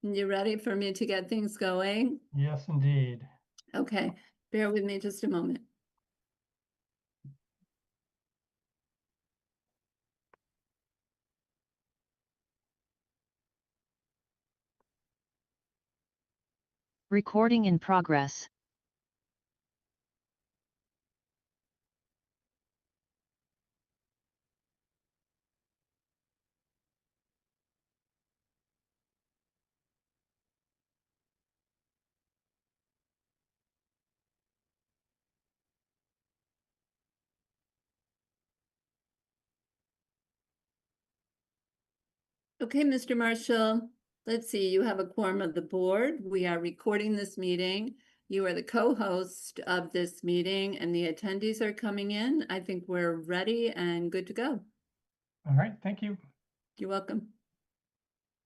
You ready for me to get things going? Yes, indeed. Okay, bear with me just a moment. Recording in progress. Okay, Mr. Marshall, let's see, you have a quorum of the board. We are recording this meeting. You are the co-host of this meeting and the attendees are coming in. I think we're ready and good to go. All right, thank you. You're welcome.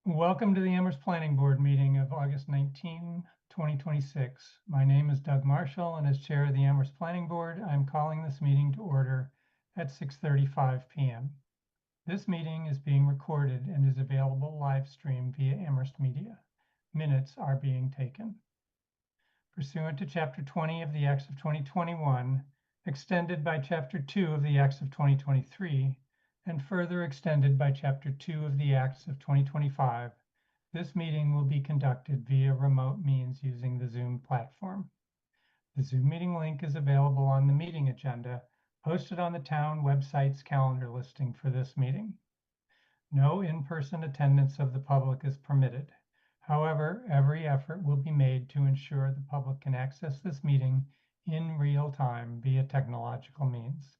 Welcome to the Amherst Planning Board meeting of August 19, 2026. My name is Doug Marshall, and as chair of the Amherst Planning Board, I'm calling this meeting to order at 6:35 p.m. This meeting is being recorded and is available live stream via Amherst Media. Minutes are being taken. Pursuant to Chapter 20 of the Acts of 2021, extended by Chapter 2 of the Acts of 2023, and further extended by Chapter 2 of the Acts of 2025, this meeting will be conducted via remote means using the Zoom platform. The Zoom meeting link is available on the meeting agenda, posted on the town website's calendar listing for this meeting. No in-person attendance of the public is permitted. However, every effort will be made to ensure the public can access this meeting in real time via technological means.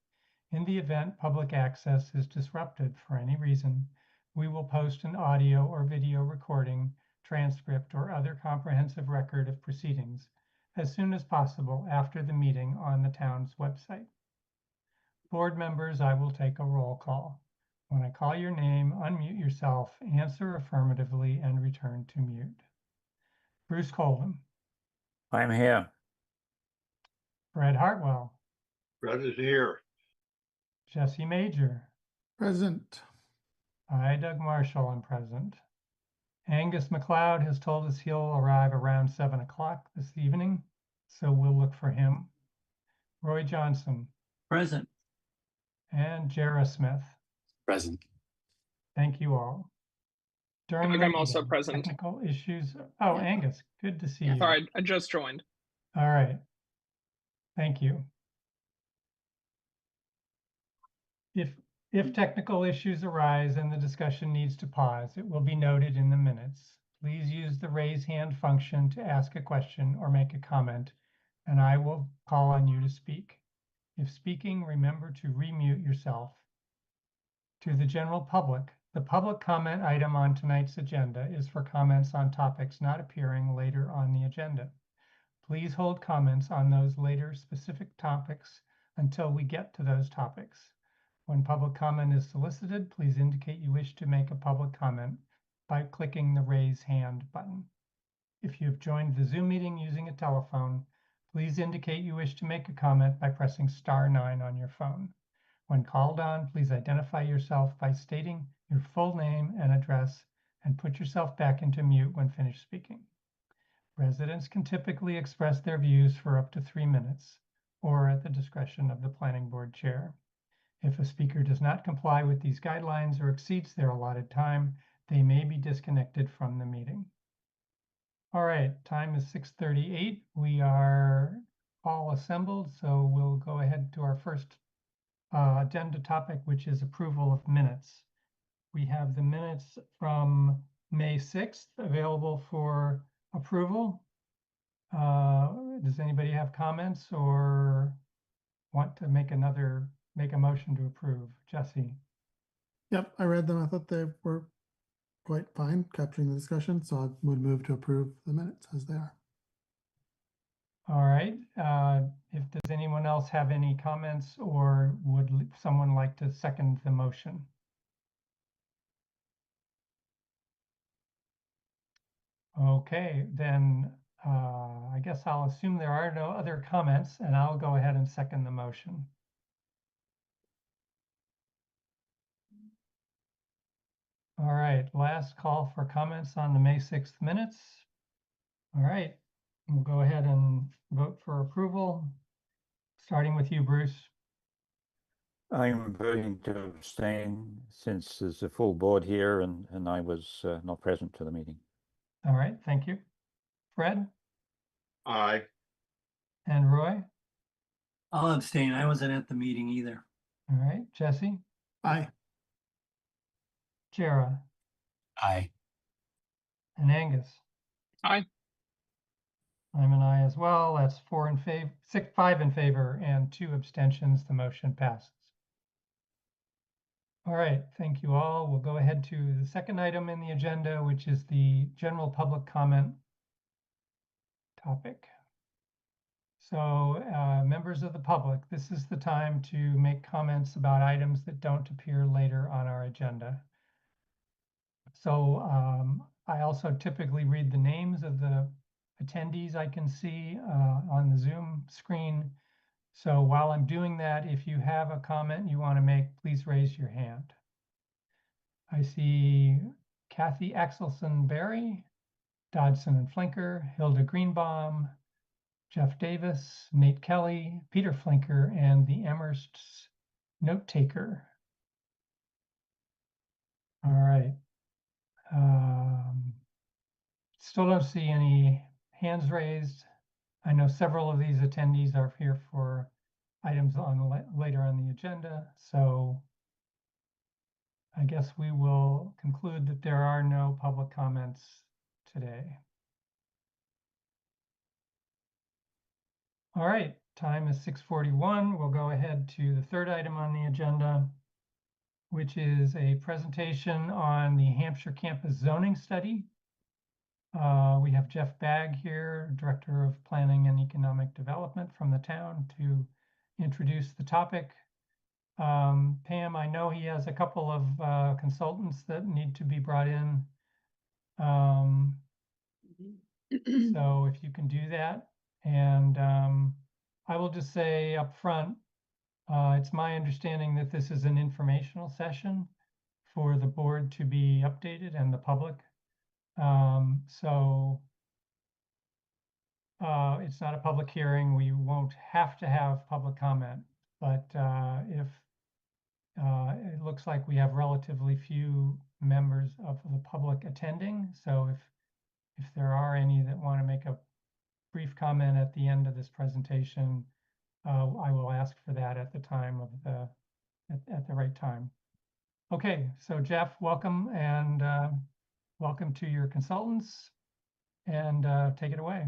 In the event public access is disrupted for any reason, we will post an audio or video recording, transcript, or other comprehensive record of proceedings as soon as possible after the meeting on the town's website. Board members, I will take a roll call. When I call your name, unmute yourself, answer affirmatively, and return to mute. Bruce Colvin. I'm here. Fred Hartwell. Fred is here. Jesse Major. Present. I, Doug Marshall, am present. Angus McLeod has told us he'll arrive around 7 o'clock this evening, so we'll look for him. Roy Johnson. Present. And Jara Smith. Present. Thank you all. During Doug, the I'm also meeting, present. technical issues. Oh, Yeah. Angus, good to see you. Sorry, I just joined. All right. Thank you. If technical issues arise and the discussion needs to pause, it will be noted in the minutes. Please use the raise hand function to ask a question or make a comment, and I will call on you to speak. If speaking, remember to remute yourself. To the general public, the public comment item on tonight's agenda is for comments on topics not appearing later on the agenda. Please hold comments on those later specific topics until we get to those topics. When public comment is solicited, please indicate you wish to make a public comment by clicking the raise hand button. If you have joined the Zoom meeting using a telephone, please indicate you wish to make a comment by pressing *9 on your phone. When called on, please identify yourself by stating your full name and address and put yourself back into mute when finished speaking. Residents can typically express their views for up to 3 minutes or at the discretion of the planning board chair. If a speaker does not comply with these guidelines or exceeds their allotted time, they may be disconnected from the meeting. All right, time is 6:38. We are all assembled, so we'll go ahead to our first agenda topic, which is approval of minutes. We have the minutes from May 6th available for approval. Does anybody have comments or want to make a motion to approve? Jesse. Yep, I read them. I thought they were quite fine capturing the discussion, so I would move to approve the minutes as they are. All right. Does anyone else have any comments or would someone like to second the motion? Okay, then I guess I'll assume there are no other comments and I'll go ahead and second the motion. All right, last call for comments on the May 6th minutes. All right, we'll go ahead and vote for approval, starting with you, Bruce. I'm voting to abstain since there's a full board here and I was not present to the meeting. All right, thank you. Fred Aye. and Roy. I'll abstain. I wasn't at the meeting either. All right, Jesse, Aye. Jara, Aye. and Angus. Aye. I'm an aye as well. That's 4 in favor, 5 in favor, and 2 abstentions. The motion passes. All right, thank you all. We'll go ahead to the second item in the agenda, which is the general public comment topic. So, members of the public, this is the time to make comments about items that don't appear later on our agenda. So, I also typically read the names of the attendees I can see on the Zoom screen. So while I'm doing that, if you have a comment you want to make, please raise your hand. I see Kathy Axelson Berry, Dodson and Flinker, Hilda Greenbaum, Jeff Davis, Nate Kelly, Peter Flinker, and the Amherst note taker. All right. Still don't see any hands raised. I know several of these attendees are here for items on later on the agenda, so I guess we will conclude that there are no public comments today. All right, time is 6:41. We'll go ahead to the third item on the agenda, which is a presentation on the Hampshire campus zoning study. We have Jeff Bagg here, Director of Planning and Economic Development from the town, to introduce the topic. Pam, I know he has a couple of consultants that need to be brought in. So if you can do that, and I will just say up front, it's my understanding that this is an informational session for the board to be updated and the public. So it's not a public hearing. We won't have to have public comment, but if it looks like we have relatively few members of the public attending, so if there are any that want to make a brief comment at the end of this presentation, I will ask for that at the time of at the right time. Okay, so Jeff, welcome, and welcome to your consultants, and take it away.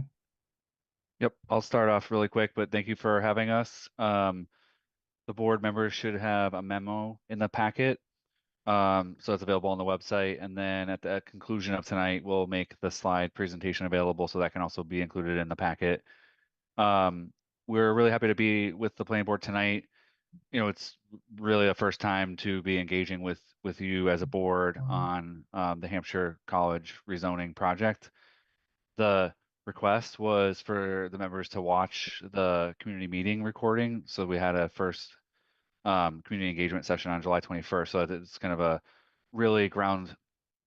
Yep, I'll start off really quick, but thank you for having us. The board members should have a memo in the packet. So it's available on the website. And then at the conclusion of tonight, we'll make the slide presentation available so that can also be included in the packet. We're really happy to be with the planning board tonight. You know, it's really the first time to be engaging with you as a board on the Hampshire College rezoning project. The request was for the members to watch the community meeting recording. So we had a first community engagement session on July 21st. So it's kind of a really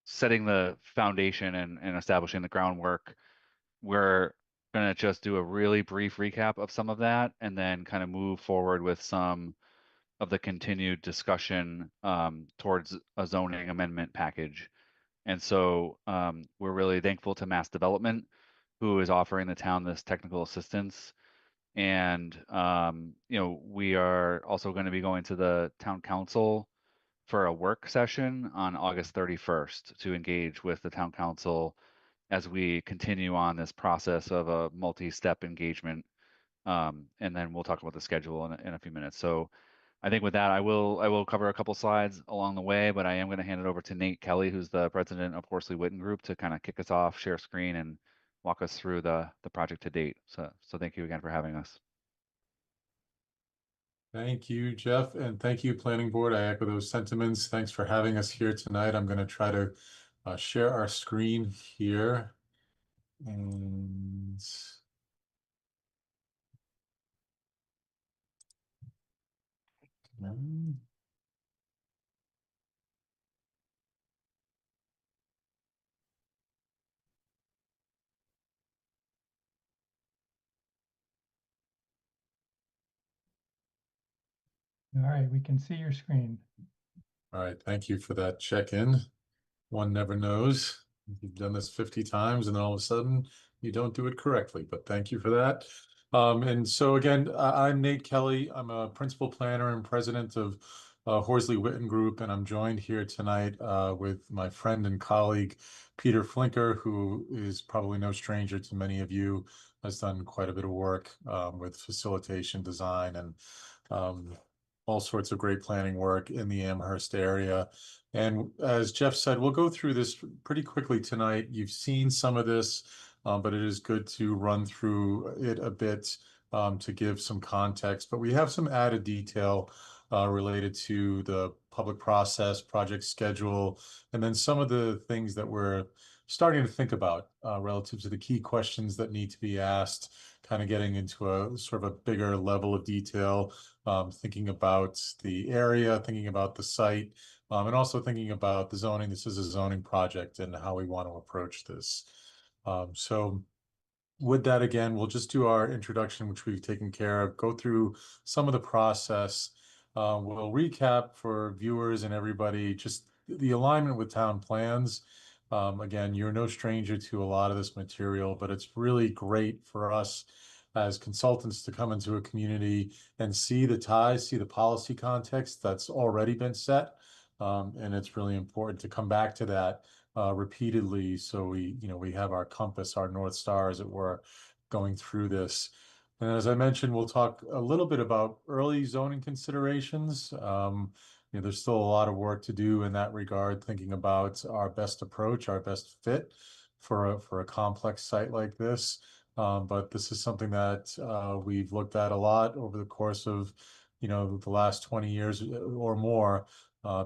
setting the foundation and establishing the groundwork. We're going to just do a really brief recap of some of that and then kind of move forward with some of the continued discussion towards a zoning amendment package. And so we're really thankful to Mass Development, who is offering the town this technical assistance. And, you know, we are also going to be going to the town council for a work session on August 31st to engage with the town council as we continue on this process of a multi-step engagement. And then we'll talk about the schedule in a few minutes. So I think with that, I will cover a couple slides along the way, but I am going to hand it over to Nate Kelly, who's the president of Horsley Witten Group, to kind of kick us off, share screen, and walk us through the project to date. So thank you again for having us. Thank you, Jeff, and thank you, Planning Board. I echo those sentiments. Thanks for having us here tonight. I'm going to try to share our screen here. And All right, we can see your screen. All right, thank you for that check-in. One never knows. You've done this 50 times and then all of a sudden you don't do it correctly, but thank you for that. And so again, I'm Nate Kelly. I'm a principal planner and president of Horsley Witten Group, and I'm joined here tonight with my friend and colleague, Peter Flinker, who is probably no stranger to many of you, has done quite a bit of work with facilitation design and all sorts of great planning work in the Amherst area. And as Jeff said, we'll go through this pretty quickly tonight. You've seen some of this, but it is good to run through it a bit to give some context. But we have some added detail related to the public process, project schedule, and then some of the things that we're starting to think about relative to the key questions that need to be asked, kind of getting into a sort of a bigger level of detail, thinking about the area, thinking about the site, and also thinking about the zoning. This is a zoning project and how we want to approach this. So with that, again, we'll just do our introduction, which we've taken care of, go through some of the process. We'll recap for viewers and everybody just the alignment with town plans. Again, you're no stranger to a lot of this material, but it's really great for us as consultants to come into a community and see the ties, see the policy context that's already been set. And it's really important to come back to that repeatedly, so we have our compass, our North Star, as it were, going through this. And as I mentioned, we'll talk a little bit about early zoning considerations. There's still a lot of work to do in that regard, thinking about our best approach, our best fit for a complex site like this. But this is something that we've looked at a lot over the course of the last 20 years or more.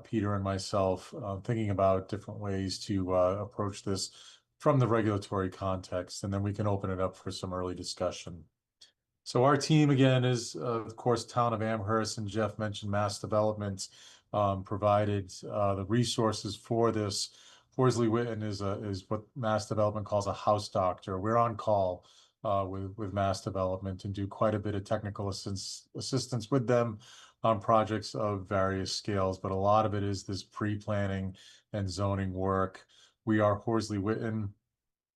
Peter and myself, thinking about different ways to approach this from the regulatory context, and then we can open it up for some early discussion. So our team, again, is, of course, Town of Amherst, and Jeff mentioned Mass Development provided the resources for this. Horsley Witten is what Mass Development calls a house doctor. We're on call with Mass Development and do quite a bit of technical assistance with them on projects of various scales, but a lot of it is this pre-planning and zoning work. We are Horsley Witten.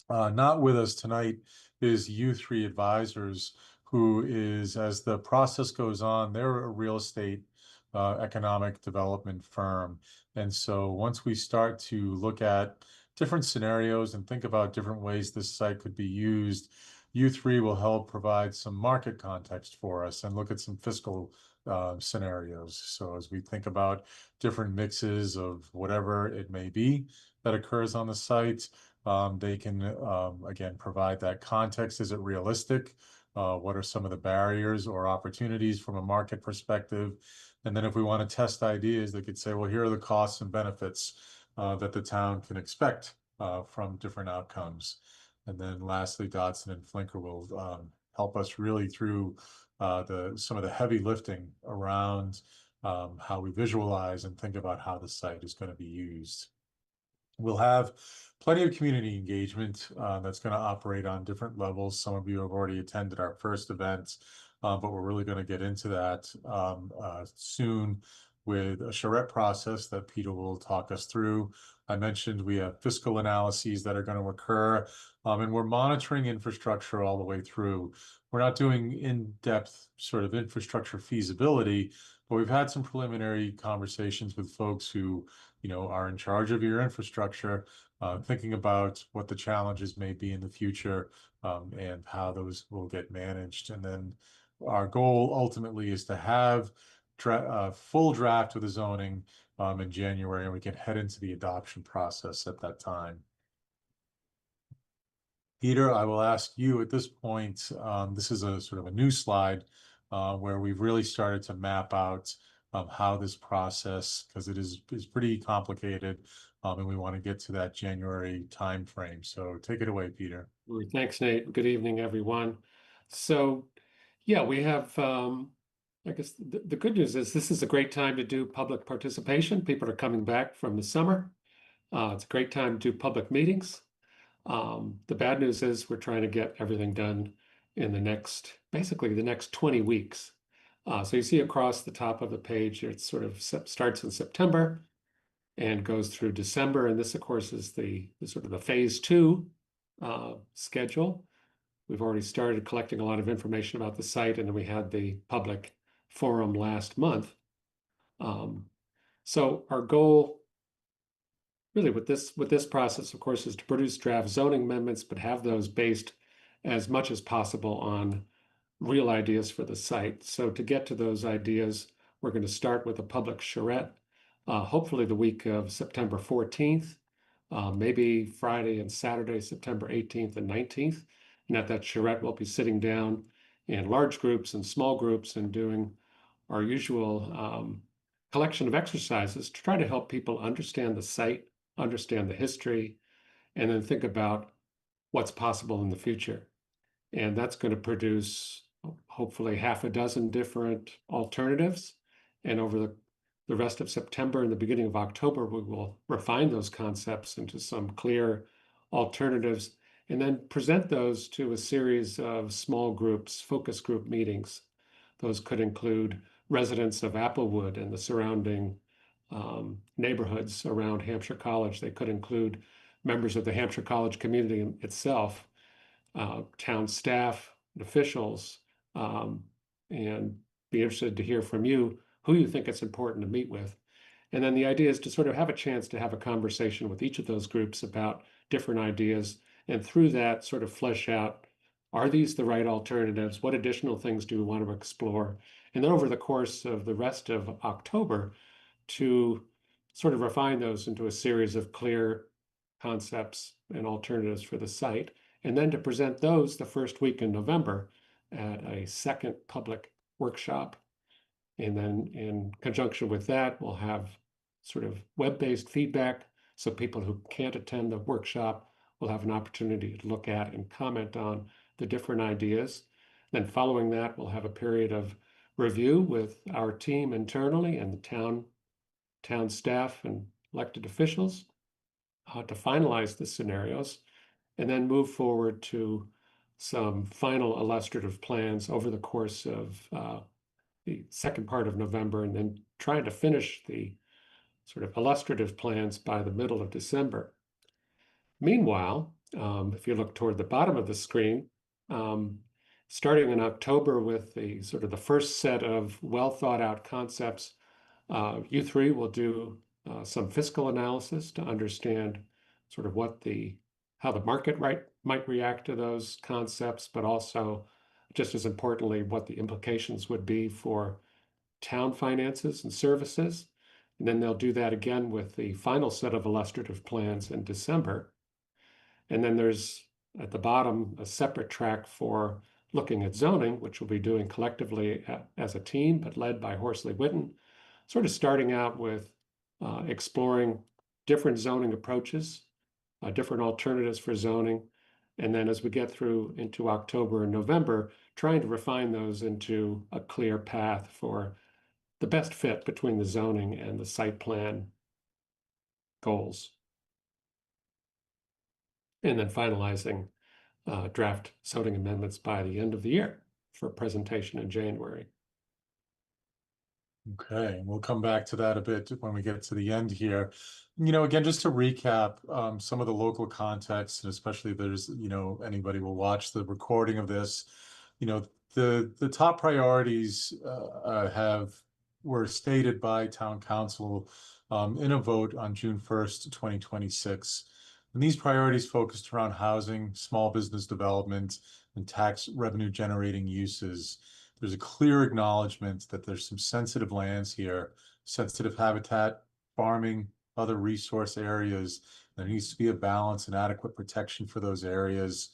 Not with us tonight is U3 Advisors, who is, as the process goes on, they're a real estate economic development firm. And so once we start to look at different scenarios and think about different ways this site could be used, U3 will help provide some market context for us and look at some fiscal scenarios. So as we think about different mixes of whatever it may be that occurs on the site, they can, again, provide that context. Is it realistic? What are some of the barriers or opportunities from a market perspective? And then if we want to test ideas, they could say, well, here are the costs and benefits that the town can expect from different outcomes. And then lastly, Dodson and Flinker will help us really through some of the heavy lifting around how we visualize and think about how the site is going to be used. We'll have plenty of community engagement that's going to operate on different levels. Some of you have already attended our first event, but we're really going to get into that soon with a charrette process that Peter will talk us through. I mentioned we have fiscal analyses that are going to occur, and we're monitoring infrastructure all the way through. We're not doing in-depth sort of infrastructure feasibility, but we've had some preliminary conversations with folks who are in charge of your infrastructure, thinking about what the challenges may be in the future and how those will get managed. And then our goal ultimately is to have full draft of the zoning in January, and we can head into the adoption process at that time. Peter, I will ask you at this point, this is a sort of a new slide where we've really started to map out how this process, because it is pretty complicated, and we want to get to that January timeframe. So take it away, Peter. Thanks, Nate. Good evening, everyone. So, yeah, we have, I guess the good news is this is a great time to do public participation. People are coming back from the summer. It's a great time to do public meetings. The bad news is we're trying to get everything done in basically the next 20 weeks. So you see across the top of the page, it sort of starts in September and goes through December. And this, of course, is the sort of the phase 2 schedule. We've already started collecting a lot of information about the site, and then we had the public forum last month. So our goal really with this process, of course, is to produce draft zoning amendments, but have those based as much as possible on real ideas for the site. So to get to those ideas, we're going to start with a public charrette, hopefully the week of September 14th, maybe Friday and Saturday, September 18th and 19th. And at that charrette, we'll be sitting down in large groups and small groups and doing our usual collection of exercises to try to help people understand the site, understand the history, and then think about what's possible in the future. And that's going to produce hopefully half a dozen different alternatives. And over the rest of September and the beginning of October, we will refine those concepts into some clear alternatives and then present those to a series of small groups, focus group meetings. Those could include residents of Applewood and the surrounding neighborhoods around Hampshire College. They could include members of the Hampshire College community itself, town staff, and officials, and be interested to hear from you who you think it's important to meet with. And then the idea is to sort of have a chance to have a conversation with each of those groups about different ideas, and through that sort of flesh out, are these the right alternatives? What additional things do we want to explore? And then over the course of the rest of October, to sort of refine those into a series of clear concepts and alternatives for the site, and then to present those the first week in November at a second public workshop. And then in conjunction with that, we'll have sort of web-based feedback, so people who can't attend the workshop will have an opportunity to look at and comment on the different ideas. Then following that, we'll have a period of review with our team internally and the town staff and elected officials to finalize the scenarios, and then move forward to some final illustrative plans over the course of the second part of November, and then trying to finish the sort of illustrative plans by the middle of December. Meanwhile, if you look toward the bottom of the screen, starting in October with the sort of the first set of well thought out concepts, you three will do some fiscal analysis to understand sort of how the market might react to those concepts, but also, just as importantly, what the implications would be for town finances and services. And then they'll do that again with the final set of illustrative plans in December. And then there's at the bottom a separate track for looking at zoning, which we'll be doing collectively as a team, but led by Horsley Witten, sort of starting out with exploring different zoning approaches, different alternatives for zoning. And then as we get through into October and November, trying to refine those into a clear path for the best fit between the zoning and the site plan goals. And then finalizing draft zoning amendments by the end of the year for presentation in January. Okay, we'll come back to that a bit when we get to the end here. Again, just to recap some of the local context, and especially if there's, anybody will watch the recording of this, the top priorities were stated by town council in a vote on June 1st, 2026. And these priorities focused around housing, small business development, and tax revenue generating uses. There's a clear acknowledgement that there's some sensitive lands here, sensitive habitat, farming, other resource areas. There needs to be a balance and adequate protection for those areas.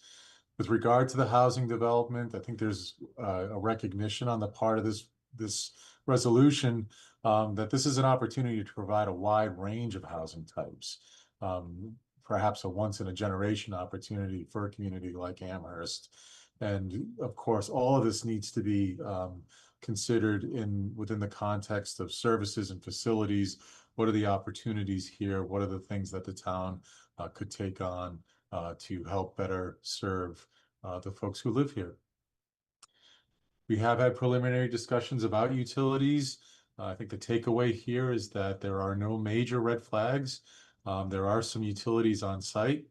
With regard to the housing development, I think there's a recognition on the part of this resolution that this is an opportunity to provide a wide range of housing types. Perhaps a once in a generation opportunity for a community like Amherst. And of course, all of this needs to be considered within the context of services and facilities. What are the opportunities here? What are the things that the town could take on to help better serve the folks who live here? We have had preliminary discussions about utilities. I think the takeaway here is that there are no major red flags. There are some utilities on site.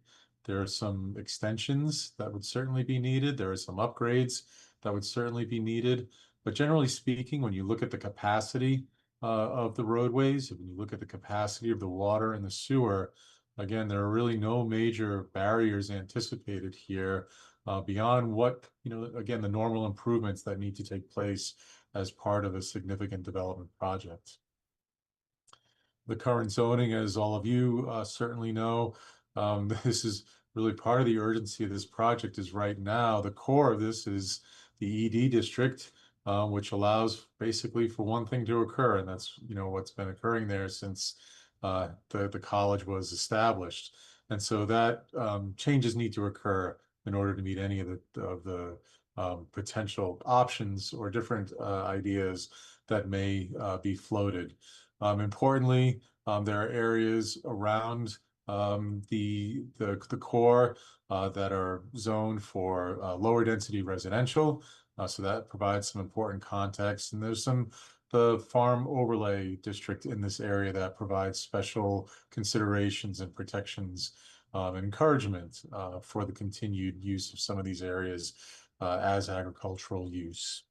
There are some extensions that would certainly be needed. There are some upgrades that would certainly be needed. But generally speaking, when you look at the capacity of the roadways, when you look at the capacity of the water and the sewer, again, there are really no major barriers anticipated here beyond what, again, the normal improvements that need to take place as part of a significant development project. The current zoning, as all of you certainly know, this is really part of the urgency of this project is right now. The core of this is the ED district, which allows basically for one thing to occur, and that's what's been occurring there since the college was established. And so that changes need to occur in order to meet any of the potential options or different ideas that may be floated. Importantly, there are areas around the core that are zoned for lower density residential. So that provides some important context. And there's the farm overlay district in this area that provides special considerations and protections and encouragement for the continued use of some of these areas as agricultural use.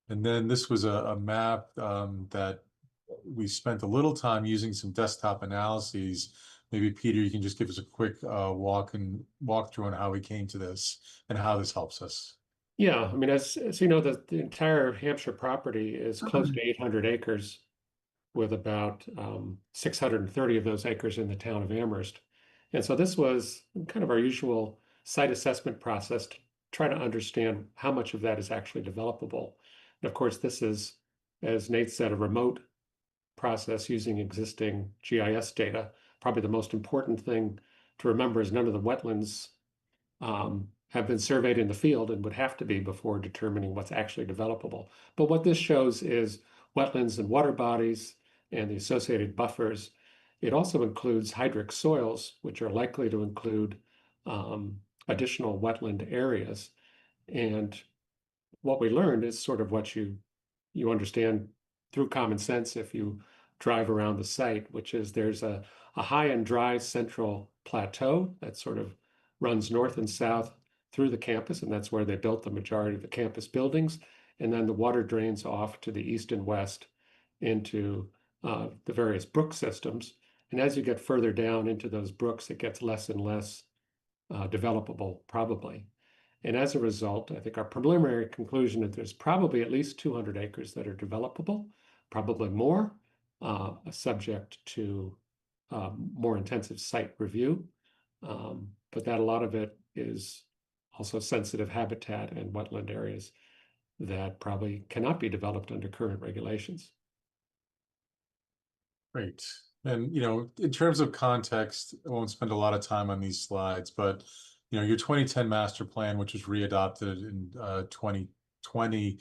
And then this was a map that we spent a little time using some desktop analyses. Maybe Peter, you can just give us a quick walk through on how we came to this and how this helps us. Yeah, I mean, as you know, the entire Hampshire property is close to 800 acres, with about 630 of those acres in the town of Amherst. And so this was kind of our usual site assessment process to try to understand how much of that is actually developable. And of course, this is, as Nate said, a remote process using existing GIS data. Probably the most important thing to remember is none of the wetlands have been surveyed in the field and would have to be before determining what's actually developable. But what this shows is wetlands and water bodies and the associated buffers. It also includes hydric soils, which are likely to include additional wetland areas. And what we learned is sort of what you understand through common sense if you drive around the site, which is there's a high and dry central plateau that sort of runs north and south through the campus, and that's where they built the majority of the campus buildings. And then the water drains off to the east and west into the various brook systems. And as you get further down into those brooks, it gets less and less developable, probably. And as a result, I think our preliminary conclusion is there's probably at least 200 acres that are developable, probably more, subject to more intensive site review. But that a lot of it is also sensitive habitat and wetland areas that probably cannot be developed under current regulations. Great. And, in terms of context, I won't spend a lot of time on these slides, but, your 2010 master plan, which was readopted in 2020,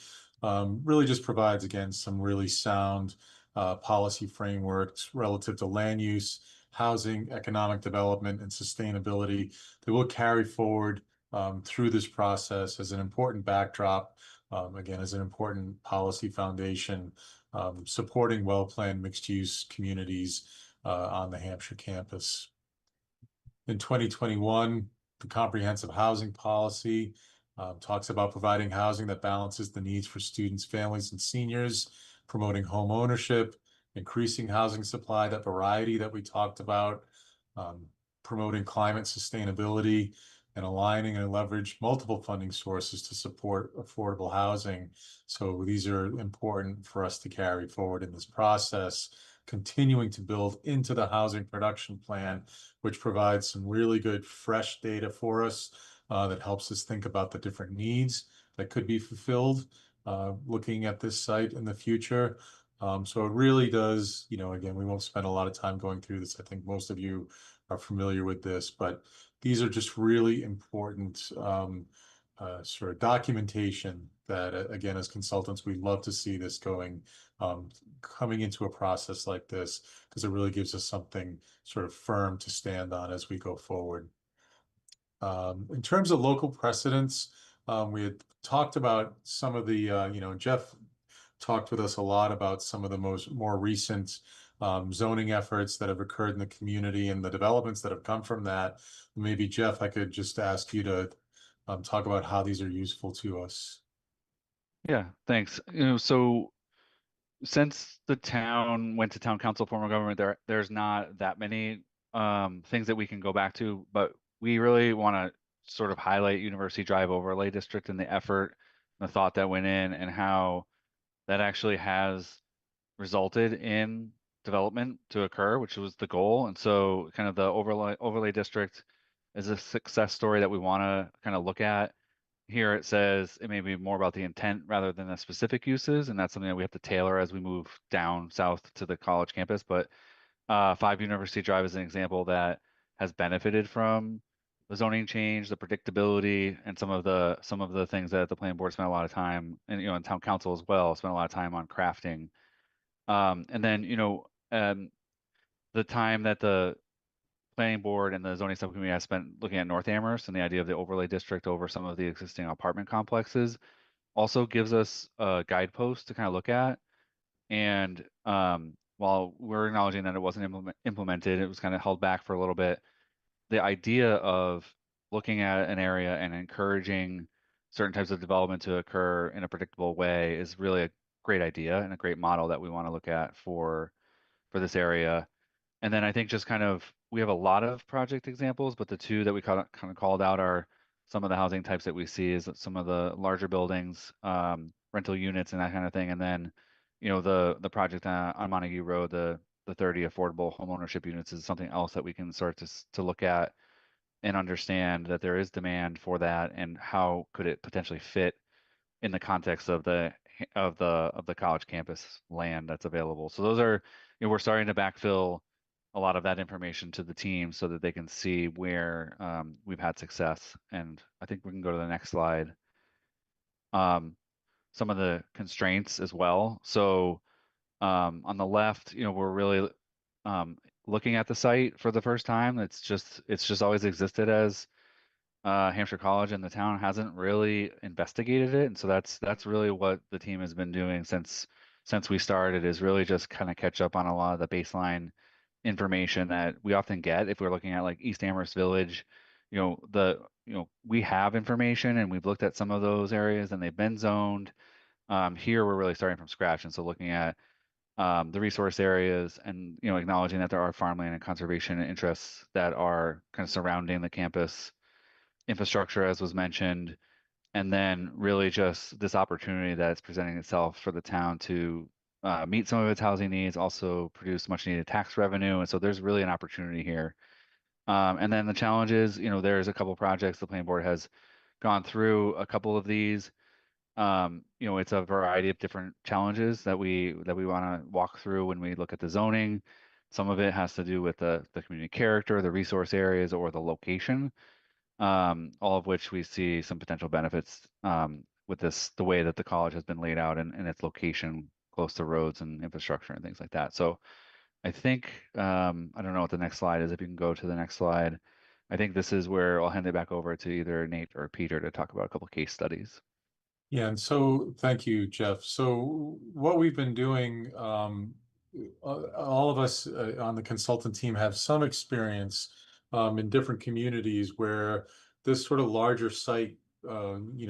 really just provides, again, some really sound policy frameworks relative to land use, housing, economic development, and sustainability that will carry forward through this process as an important backdrop, again, as an important policy foundation, supporting well-planned mixed-use communities on the Hampshire campus. In 2021, the comprehensive housing policy talks about providing housing that balances the needs for students, families, and seniors, promoting home ownership, increasing housing supply, that variety that we talked about, promoting climate sustainability, and aligning and leverage multiple funding sources to support affordable housing. So these are important for us to carry forward in this process, continuing to build into the housing production plan, which provides some really good fresh data for us that helps us think about the different needs that could be fulfilled looking at this site in the future. So it really does, again, we won't spend a lot of time going through this. I think most of you are familiar with this, but these are just really important sort of documentation that, again, as consultants, we'd love to see this coming into a process like this, because it really gives us something sort of firm to stand on as we go forward. In terms of local precedents, We had talked about some of the, Jeff talked with us a lot about some of the more recent zoning efforts that have occurred in the community and the developments that have come from that. Maybe Jeff, I could just ask you to talk about how these are useful to us. Yeah, thanks. So since the town went to town council form of government, there's not that many things that we can go back to, but we really want to sort of highlight University Drive Overlay District and the effort, the thought that went in, and how that actually has resulted in development to occur, which was the goal. And so kind of the overlay district is a success story that we want to kind of look at. Here it says it may be more about the intent rather than the specific uses, and that's something that we have to tailor as we move down south to the college campus. But 5 University Drive is an example that has benefited from the zoning change, the predictability, and some of the things that the planning board spent a lot of time, and and town council as well, spent a lot of time on crafting. And then the time that the planning board and the zoning subcommittee has spent looking at North Amherst and the idea of the overlay district over some of the existing apartment complexes also gives us a guidepost to kind of look at. And while we're acknowledging that it wasn't implemented, it was kind of held back for a little bit. The idea of looking at an area and encouraging certain types of development to occur in a predictable way is really a great idea and a great model that we want to look at for this area. And then I think just kind of, we have a lot of project examples, but the two that we kind of called out are some of the housing types that we see is some of the larger buildings, rental units and that kind of thing. And then, the project on Montague Road, the 30 affordable homeownership units is something else that we can start to look at and understand that there is demand for that and how could it potentially fit in the context of the college campus land that's available. So those are, we're starting to backfill a lot of that information to the team so that they can see where we've had success. And I think we can go to the next slide. Some of the constraints as well. So on the left, we're really looking at the site for the first time. It's just always existed as Hampshire College, and the town hasn't really investigated it. And so that's really what the team has been doing since we started, is really just kind of catch up on a lot of the baseline information that we often get if we're looking at like East Amherst Village. We have information and we've looked at some of those areas and they've been zoned. Here we're really starting from scratch, and so looking at the resource areas and acknowledging that there are farmland and conservation interests that are kind of surrounding the campus infrastructure, as was mentioned, and then really just this opportunity that's presenting itself for the town to meet some of its housing needs, also produce much needed tax revenue. And so there's really an opportunity here. And then the challenge is, there's a couple projects the planning board has gone through a couple of these. It's a variety of different challenges that we want to walk through when we look at the zoning. Some of it has to do with the community character, the resource areas, or the location. All of which we see some potential benefits with the way that the college has been laid out and its location close to roads and infrastructure and things like that. So I think, I don't know what the next slide is. If you can go to the next slide. I think this is where I'll hand it back over to either Nate or Peter to talk about a couple case studies. Yeah, and so thank you, Jeff. So what we've been doing, all of us on the consultant team have some experience in different communities where this sort of larger site,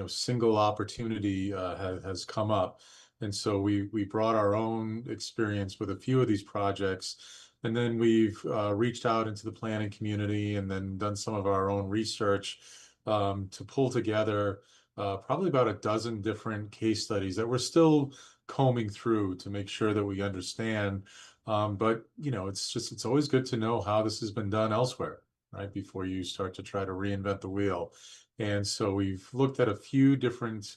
single opportunity has come up. And so we brought our own experience with a few of these projects, and then we've reached out into the planning community and then done some of our own research to pull together probably about a dozen different case studies that we're still combing through to make sure that we understand. But it's always good to know how this has been done elsewhere, right? Before you start to try to reinvent the wheel. And so we've looked at a few different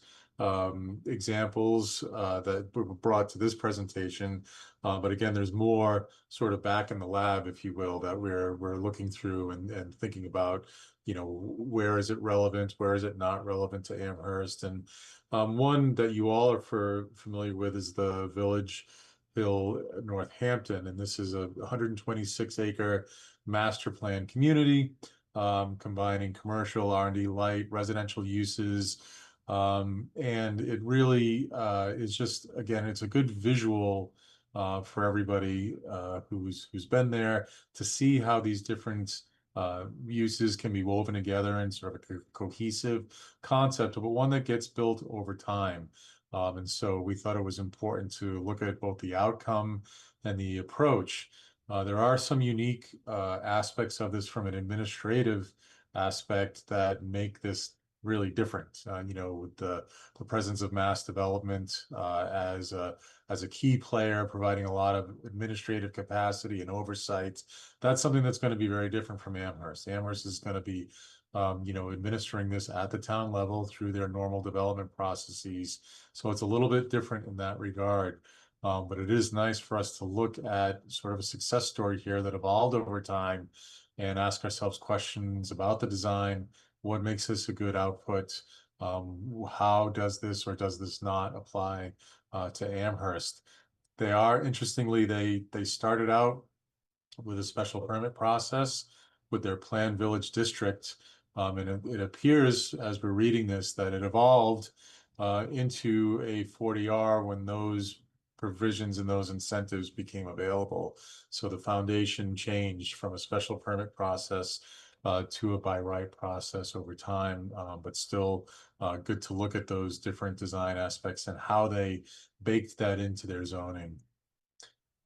examples that were brought to this presentation. But again, there's more sort of back in the lab, if you will, that we're looking through and thinking about, where is it relevant? Where is it not relevant to Amherst? And one that you all are familiar with is the Village Hill Northampton. And this is a 126-acre master plan community, combining commercial, R&D light, residential uses, And it really is just, again, it's a good visual for everybody who's been there to see how these different uses can be woven together in sort of a cohesive concept, but one that gets built over time. And so we thought it was important to look at both the outcome and the approach. There are some unique aspects of this from an administrative aspect that make this really different. With the presence of mass development as a key player, providing a lot of administrative capacity and oversight. That's something that's going to be very different from Amherst. Amherst is going to be administering this at the town level through their normal development processes. So it's a little bit different in that regard. But it is nice for us to look at sort of a success story here that evolved over time and ask ourselves questions about the design. What makes this a good output? How does this or does this not apply to Amherst? They are, interestingly, they started out with a special permit process with their planned village district. And it appears, as we're reading this, that it evolved into a 40R when those provisions and those incentives became available. So the foundation changed from a special permit process to a by right process over time, but still good to look at those different design aspects and how they baked that into their zoning.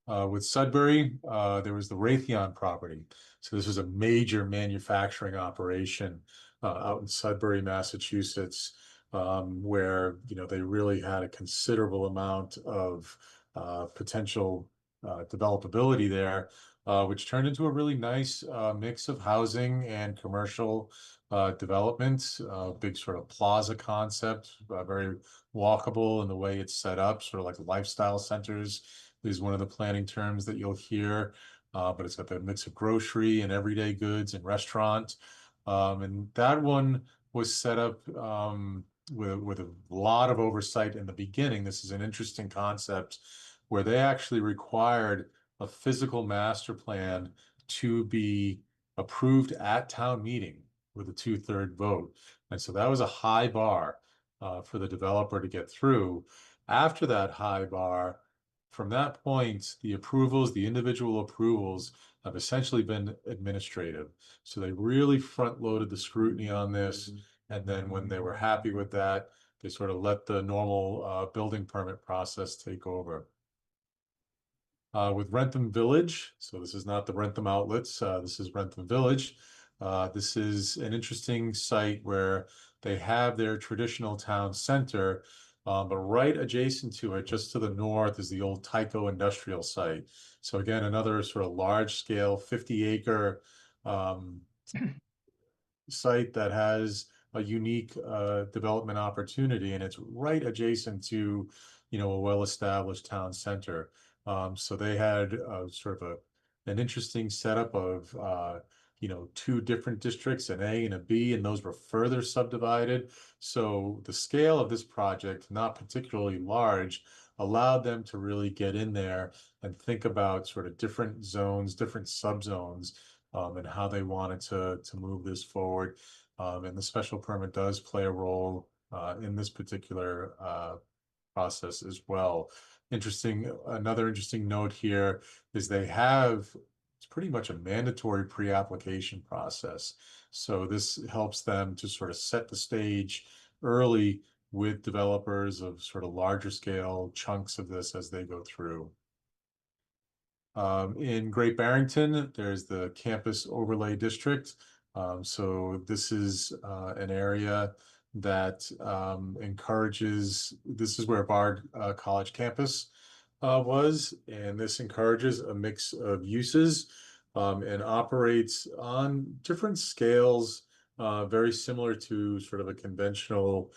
With Sudbury, there was the Raytheon property. So this was a major manufacturing operation out in Sudbury, Massachusetts, where they really had a considerable amount of potential developability there, which turned into a really nice mix of housing and commercial development. Big sort of plaza concept, very walkable in the way it's set up, sort of like lifestyle centers is one of the planning terms that you'll hear, but it's got that mix of grocery and everyday goods and restaurant. And that one was set up with a lot of oversight in the beginning. This is an interesting concept where they actually required a physical master plan to be approved at town meeting with a 2/3 vote. And so that was a high bar for the developer to get through. After that high bar, from that point, the individual approvals have essentially been administrative. So they really front loaded the scrutiny on this. And then when they were happy with that, they sort of let the normal building permit process take over. With Rentham Village, so this is not the Rentham outlets, this is Rentham Village. This is an interesting site where they have their traditional town center, but right adjacent to it, just to the north, is the old Tyco industrial site. So again, another sort of large scale 50-acre site that has a unique development opportunity, and it's right adjacent to, a well-established town center. So they had sort of an interesting setup of, 2 different districts, an A and a B, and those were further subdivided. So the scale of this project, not particularly large, allowed them to really get in there and think about sort of different zones, different subzones, and how they wanted to move this forward. And the special permit does play a role in this particular process as well. Another interesting note here is it's pretty much a mandatory pre-application process. So this helps them to sort of set the stage early with developers of sort of larger scale chunks of this as they go through. In Great Barrington, there's the Campus Overlay District. So this is an area that this is where Bard College campus was, and this encourages a mix of uses and operates on different scales, very similar to sort of a conventional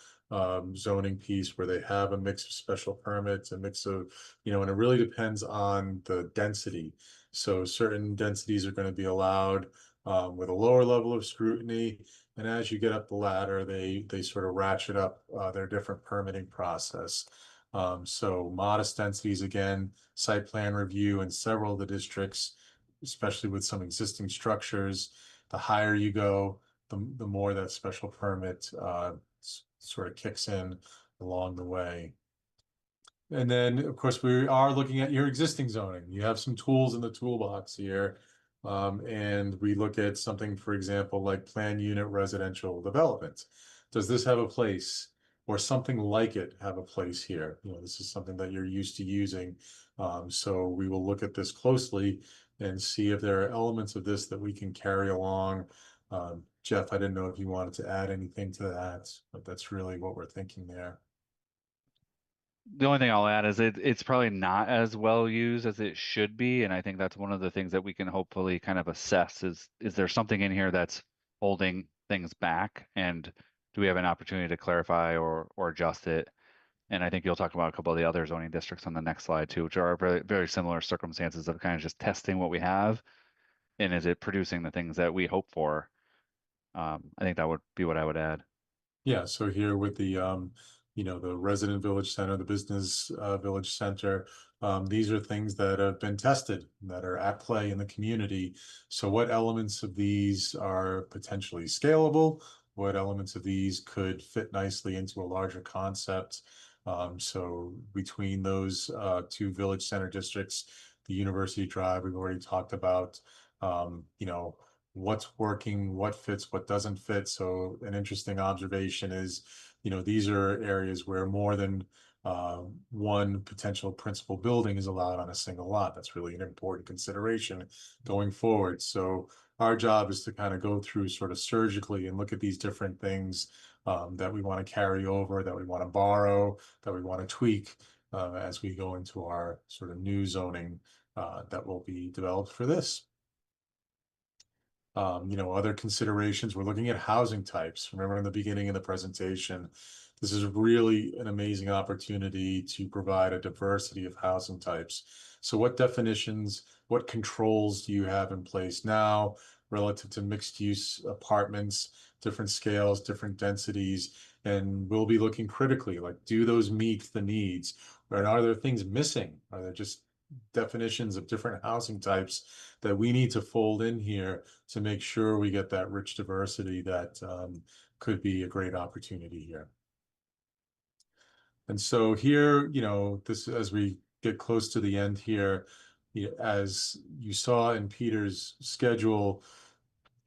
zoning piece where they have a mix of special permits, a mix of, and it really depends on the density. So certain densities are going to be allowed with a lower level of scrutiny. And as you get up the ladder, they sort of ratchet up their different permitting process. So modest densities, again, site plan review in several of the districts, especially with some existing structures. The higher you go, the more that special permit sort of kicks in along the way. And then, of course, we are looking at your existing zoning. You have some tools in the toolbox here. And we look at something, for example, like plan unit residential development. Does this have a place, or something like it have a place here? You know, this is something that you're used to using. So we will look at this closely and see if there are elements of this that we can carry along. Jeff, I didn't know if you wanted to add anything to that, but that's really what we're thinking there. The only thing I'll add is it's probably not as well used as it should be, and I think that's one of the things that we can hopefully kind of assess is there something in here that's holding things back, and do we have an opportunity to clarify or adjust it? And I think you'll talk about a couple of the other zoning districts on the next slide too, which are very, very similar circumstances of kind of just testing what we have, and is it producing the things that we hope for? I think that would be what I would add. Yeah, so here with the you know, the resident village center, the business village center, these are things that have been tested, that are at play in the community. So what elements of these are potentially scalable? What elements of these could fit nicely into a larger concept? So between those two village center districts, the University Drive, we've already talked about, you know, what's working, what fits, what doesn't fit. So an interesting observation is, you know, these are areas where more than one potential principal building is allowed on a single lot. That's really an important consideration going forward. So our job is to kind of go through sort of surgically and look at these different things that we want to carry over, that we want to borrow, that we want to tweak as we go into our sort of new zoning that will be developed for this. You know, other considerations, we're looking at housing types. Remember in the beginning of the presentation, this is really an amazing opportunity to provide a diversity of housing types. So what definitions, what controls do you have in place now relative to mixed use apartments, different scales, different densities? And we'll be looking critically, like, do those meet the needs? Or are there things missing? Are there just definitions of different housing types that we need to fold in here to make sure we get that rich diversity that could be a great opportunity here. And so here, you know, this, as we get close to the end here, you know, as you saw in Peter's schedule,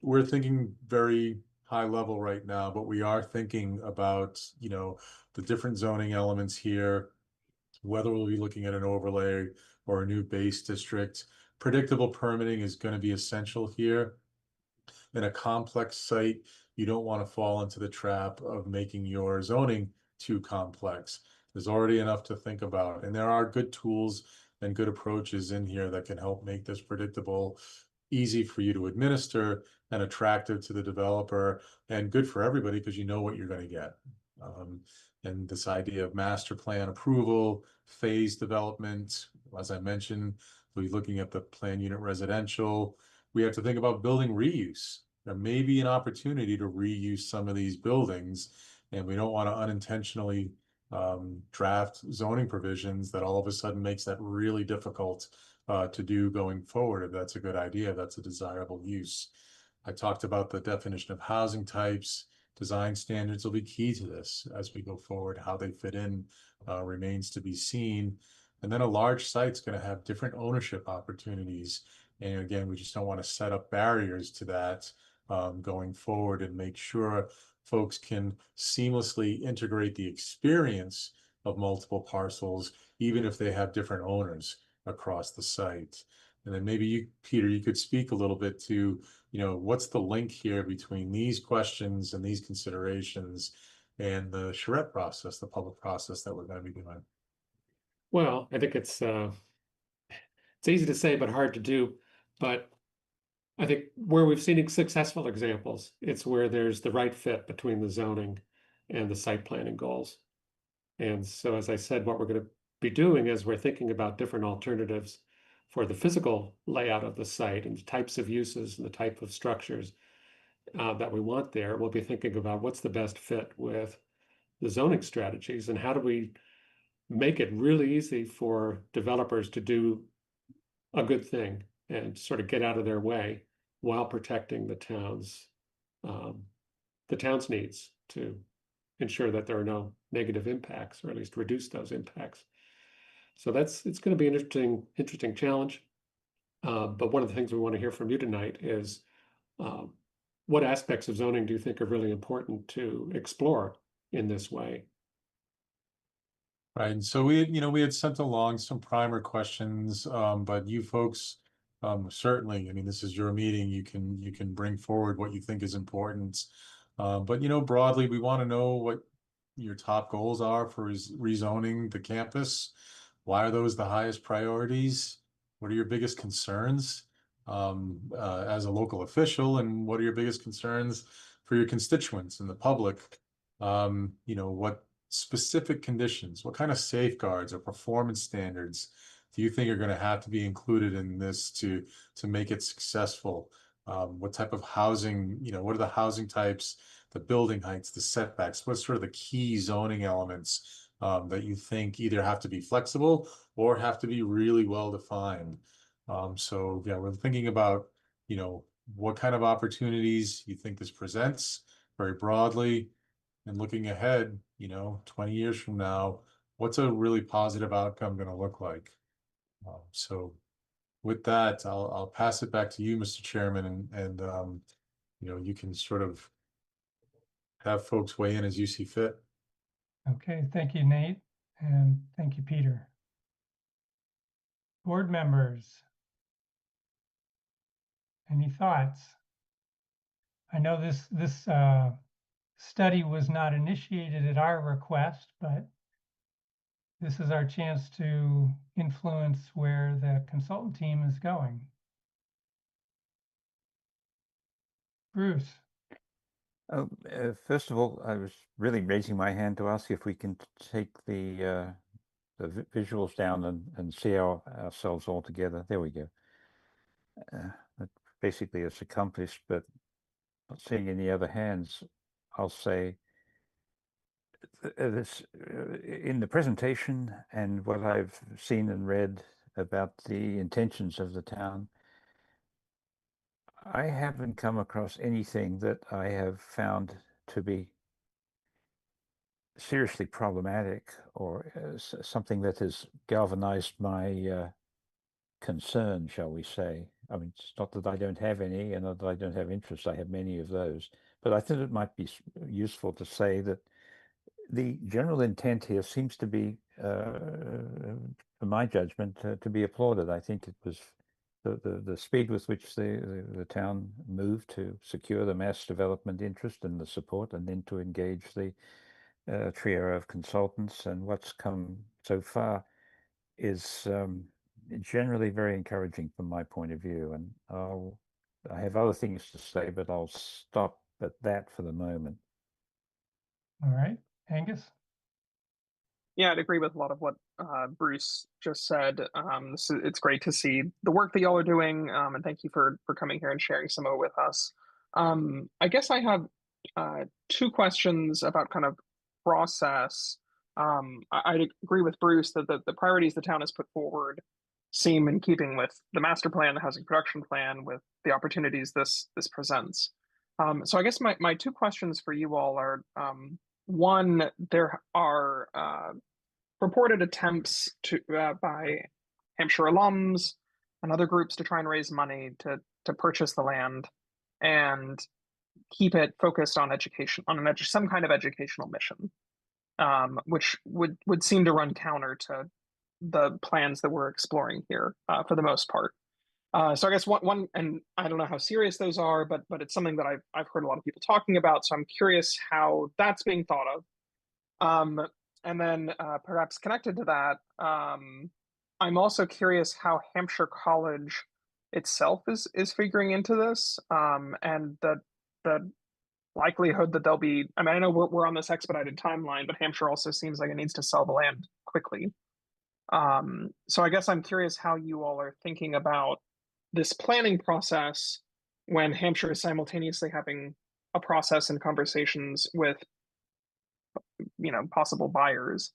we're thinking very high level right now, but we are thinking about, you know, the different zoning elements here, whether we'll be looking at an overlay or a new base district. Predictable permitting is going to be essential here. In a complex site, you don't want to fall into the trap of making your zoning too complex. There's already enough to think about, and there are good tools and good approaches in here that can help make this predictable, easy for you to administer, and attractive to the developer, and good for everybody because you know what you're going to get. And this idea of master plan approval, phase development, as I mentioned, we'll be looking at the plan unit residential. We have to think about building reuse. There may be an opportunity to reuse some of these buildings, and we don't want to unintentionally draft zoning provisions that all of a sudden makes that really difficult to do going forward. If that's a good idea, that's a desirable use. I talked about the definition of housing types. Design standards will be key to this as we go forward. How they fit in remains to be seen. And then a large site's going to have different ownership opportunities. And again, we just don't want to set up barriers to that going forward, and make sure folks can seamlessly integrate the experience of multiple parcels, even if they have different owners across the site. And then maybe you, Peter, you could speak a little bit to, you know, what's the link here between these questions and these considerations and the charrette process, the public process that we're going to be doing. Well, I think it's easy to say, but hard to do. But I think where we've seen successful examples, it's where there's the right fit between the zoning and the site planning goals. And so, as I said, what we're going to be doing is we're thinking about different alternatives for the physical layout of the site and the types of uses and the type of structures that we want there. We'll be thinking about what's the best fit with the zoning strategies and how do we make it really easy for developers to do a good thing and sort of get out of their way while protecting the town's needs to ensure that there are no negative impacts, or at least reduce those impacts. So it's going to be an interesting challenge. But one of the things we want to hear from you tonight is what aspects of zoning do you think are really important to explore in this way? Right, and so we had sent along some primer questions, but you folks, certainly, I mean, this is your meeting. You can bring forward what you think is important. But broadly, we want to know what your top goals are for rezoning the campus. Why are those the highest priorities? What are your biggest concerns as a local official, and what are your biggest concerns for your constituents and the public? What specific conditions, what kind of safeguards or performance standards do you think are going to have to be included in this to make it successful? What type of housing, what are the housing types, the building heights, the setbacks? What's sort of the key zoning elements that you think either have to be flexible or have to be really well defined? So yeah, we're thinking about, what kind of opportunities you think this presents very broadly. And looking ahead, 20 years from now, what's a really positive outcome going to look like? So with that, I'll pass it back to you, Mr. Chairman, and you can sort of have folks weigh in as you see fit. Okay, thank you, Nate, and thank you, Peter. Board members, any thoughts? I know this study was not initiated at our request, but this is our chance to influence where the consultant team is going. Bruce. First of all, I was really raising my hand to ask if we can take the visuals down and see ourselves all together. There we go. Basically, it's accomplished, but not seeing any other hands, I'll say this in the presentation and what I've seen and read about the intentions of the town, I haven't come across anything that I have found to be seriously problematic or something that has galvanized my concern, shall we say. I mean, it's not that I don't have any and not that I don't have interest. I have many of those. But I think it might be useful to say that the general intent here seems to be, for my judgment, to be applauded. I think it was the speed with which the town moved to secure the mass development interest and the support, and then to engage the trio of consultants, and what's come so far is generally very encouraging from my point of view. And I have other things to say, but I'll stop at that for the moment. All right, Angus? Yeah, I'd agree with a lot of what Bruce just said. It's great to see the work that y'all are doing, and thank you for coming here and sharing some of it with us. I guess I have two questions about kind of process. I'd agree with Bruce that the priorities the town has put forward seem in keeping with the master plan, the housing production plan, with the opportunities this presents. So I guess my two questions for you all are, one, there are purported attempts to by Hampshire alums and other groups to try and raise money to purchase the land and keep it focused on education, on some kind of educational mission, which would seem to run counter to the plans that we're exploring here for the most part. So I guess one, and I don't know how serious those are, but it's something that I've heard a lot of people talking about. So I'm curious how that's being thought of. And then perhaps connected to that, I'm also curious how Hampshire College itself is figuring into this, and the likelihood that they'll be. I mean, I know we're on this expedited timeline, but Hampshire also seems like it needs to sell the land quickly. So I guess I'm curious how you all are thinking about this planning process when Hampshire is simultaneously having a process and conversations with possible buyers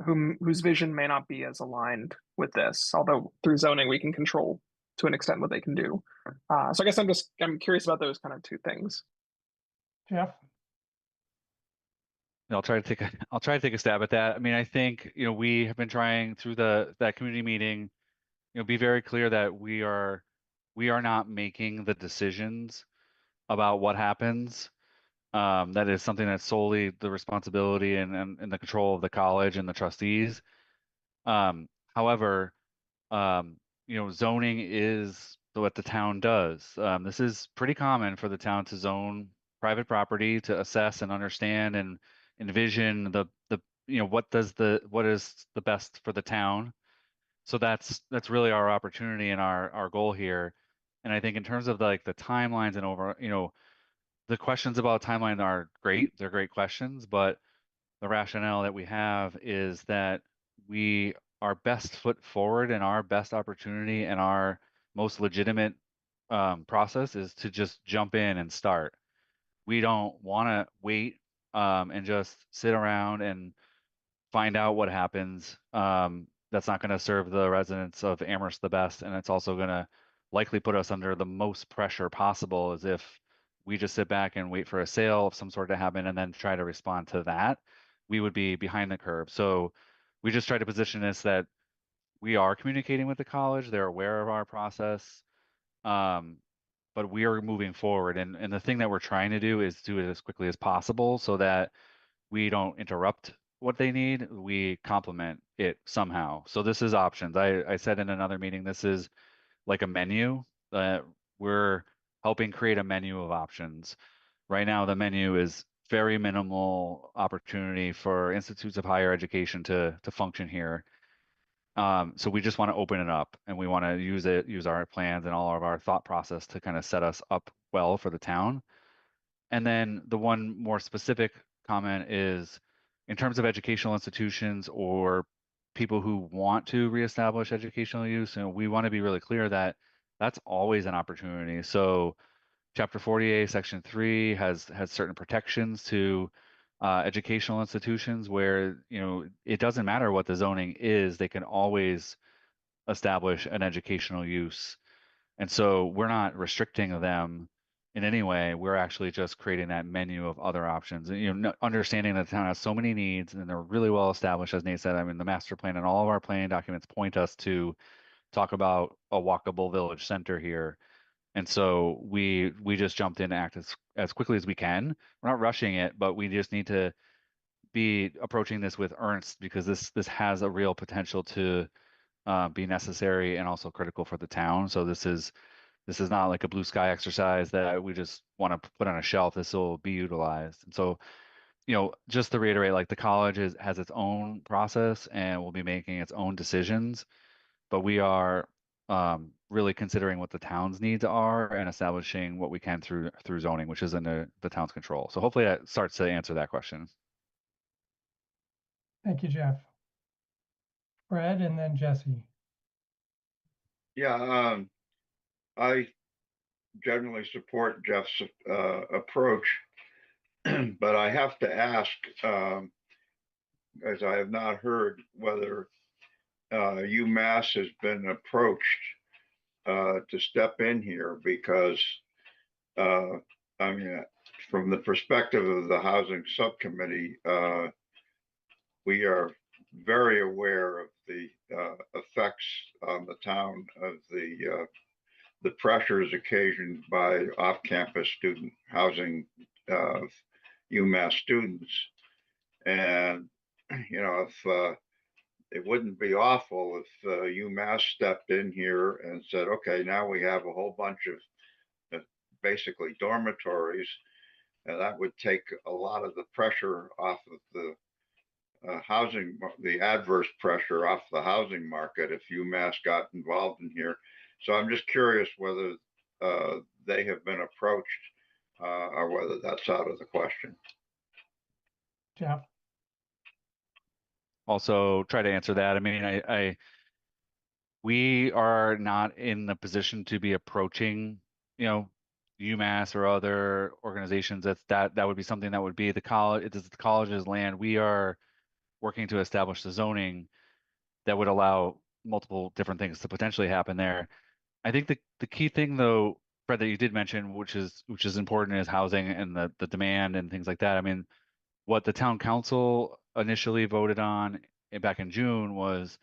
whose vision may not be as aligned with this, although through zoning we can control to an extent what they can do. So I guess I'm curious about those kind of two things. Jeff? I'll try to take I'll try to take a stab at that. I mean, I think, we have been trying through that community meeting, be very clear that we are not making the decisions about what happens. That is something that's solely the responsibility and the control of the college and the trustees. However, zoning is what the town does. This is pretty common for the town to zone private property to assess and understand and envision what is the best for the town. So that's really our opportunity and our goal here. And I think in terms of like the timelines and over, the questions about timeline are great. They're great questions, but the rationale that we have is that our best foot forward and our best opportunity and our most legitimate process is to just jump in and start. We don't want to wait and just sit around and find out what happens. That's not going to serve the residents of Amherst the best, and it's also going to likely put us under the most pressure possible, as if we just sit back and wait for a sale of some sort to happen and then try to respond to that. We would be behind the curve. So we just try to position this that we are communicating with the college. They're aware of our process. But we are moving forward. And the thing that we're trying to do is do it as quickly as possible so that we don't interrupt what they need. We complement it somehow. So this is options. I said in another meeting, this is like a menu that we're helping create a menu of options. Right now, the menu is very minimal opportunity for institutes of higher education to function here. So we just want to open it up, and we want to use our plans and all of our thought process to kind of set us up well for the town. And then the one more specific comment is in terms of educational institutions or people who want to reestablish educational use, and we want to be really clear that that's always an opportunity. So Chapter 40A, Section 3 has certain protections to educational institutions where, it doesn't matter what the zoning is, they can always establish an educational use. And so we're not restricting them in any way. We're actually just creating that menu of other options. And, understanding that the town has so many needs and they're really well established, as Nate said. I mean, the master plan and all of our planning documents point us to talk about a walkable village center here. And so we just jumped in to act as quickly as we can. We're not rushing it, but we just need to be approaching this with earnest because this has a real potential to be necessary and also critical for the town. So this is not like a blue sky exercise that we just want to put on a shelf. This will be utilized. And so, just to reiterate, like the college has its own process and will be making its own decisions, but we are really considering what the town's needs are and establishing what we can through zoning, which is in the town's control. So hopefully that starts to answer that question. Thank you, Jeff. Fred and then Jesse. Yeah, I generally support Jeff's approach, but I have to ask, as I have not heard whether UMass has been approached to step in here because, I mean, from the perspective of the housing subcommittee, we are very aware of the effects on the town of the pressures occasioned by off-campus student housing of UMass students. And, if it wouldn't be awful if UMass stepped in here and said, okay, now we have a whole bunch of basically dormitories, and that would take a lot of the pressure off of the housing, the adverse pressure off the housing market if UMass got involved in here. So I'm just curious whether they have been approached or whether that's out of the question. Jeff. Also try to answer that. I mean, we are not in the position to be approaching, UMass or other organizations. That would be something that would be the college. It is the college's land. We are working to establish the zoning that would allow multiple different things to potentially happen there. I think the key thing though, Fred, that you did mention, which is important, is housing and the demand and things like that. I mean, what the town council initially voted on back in June was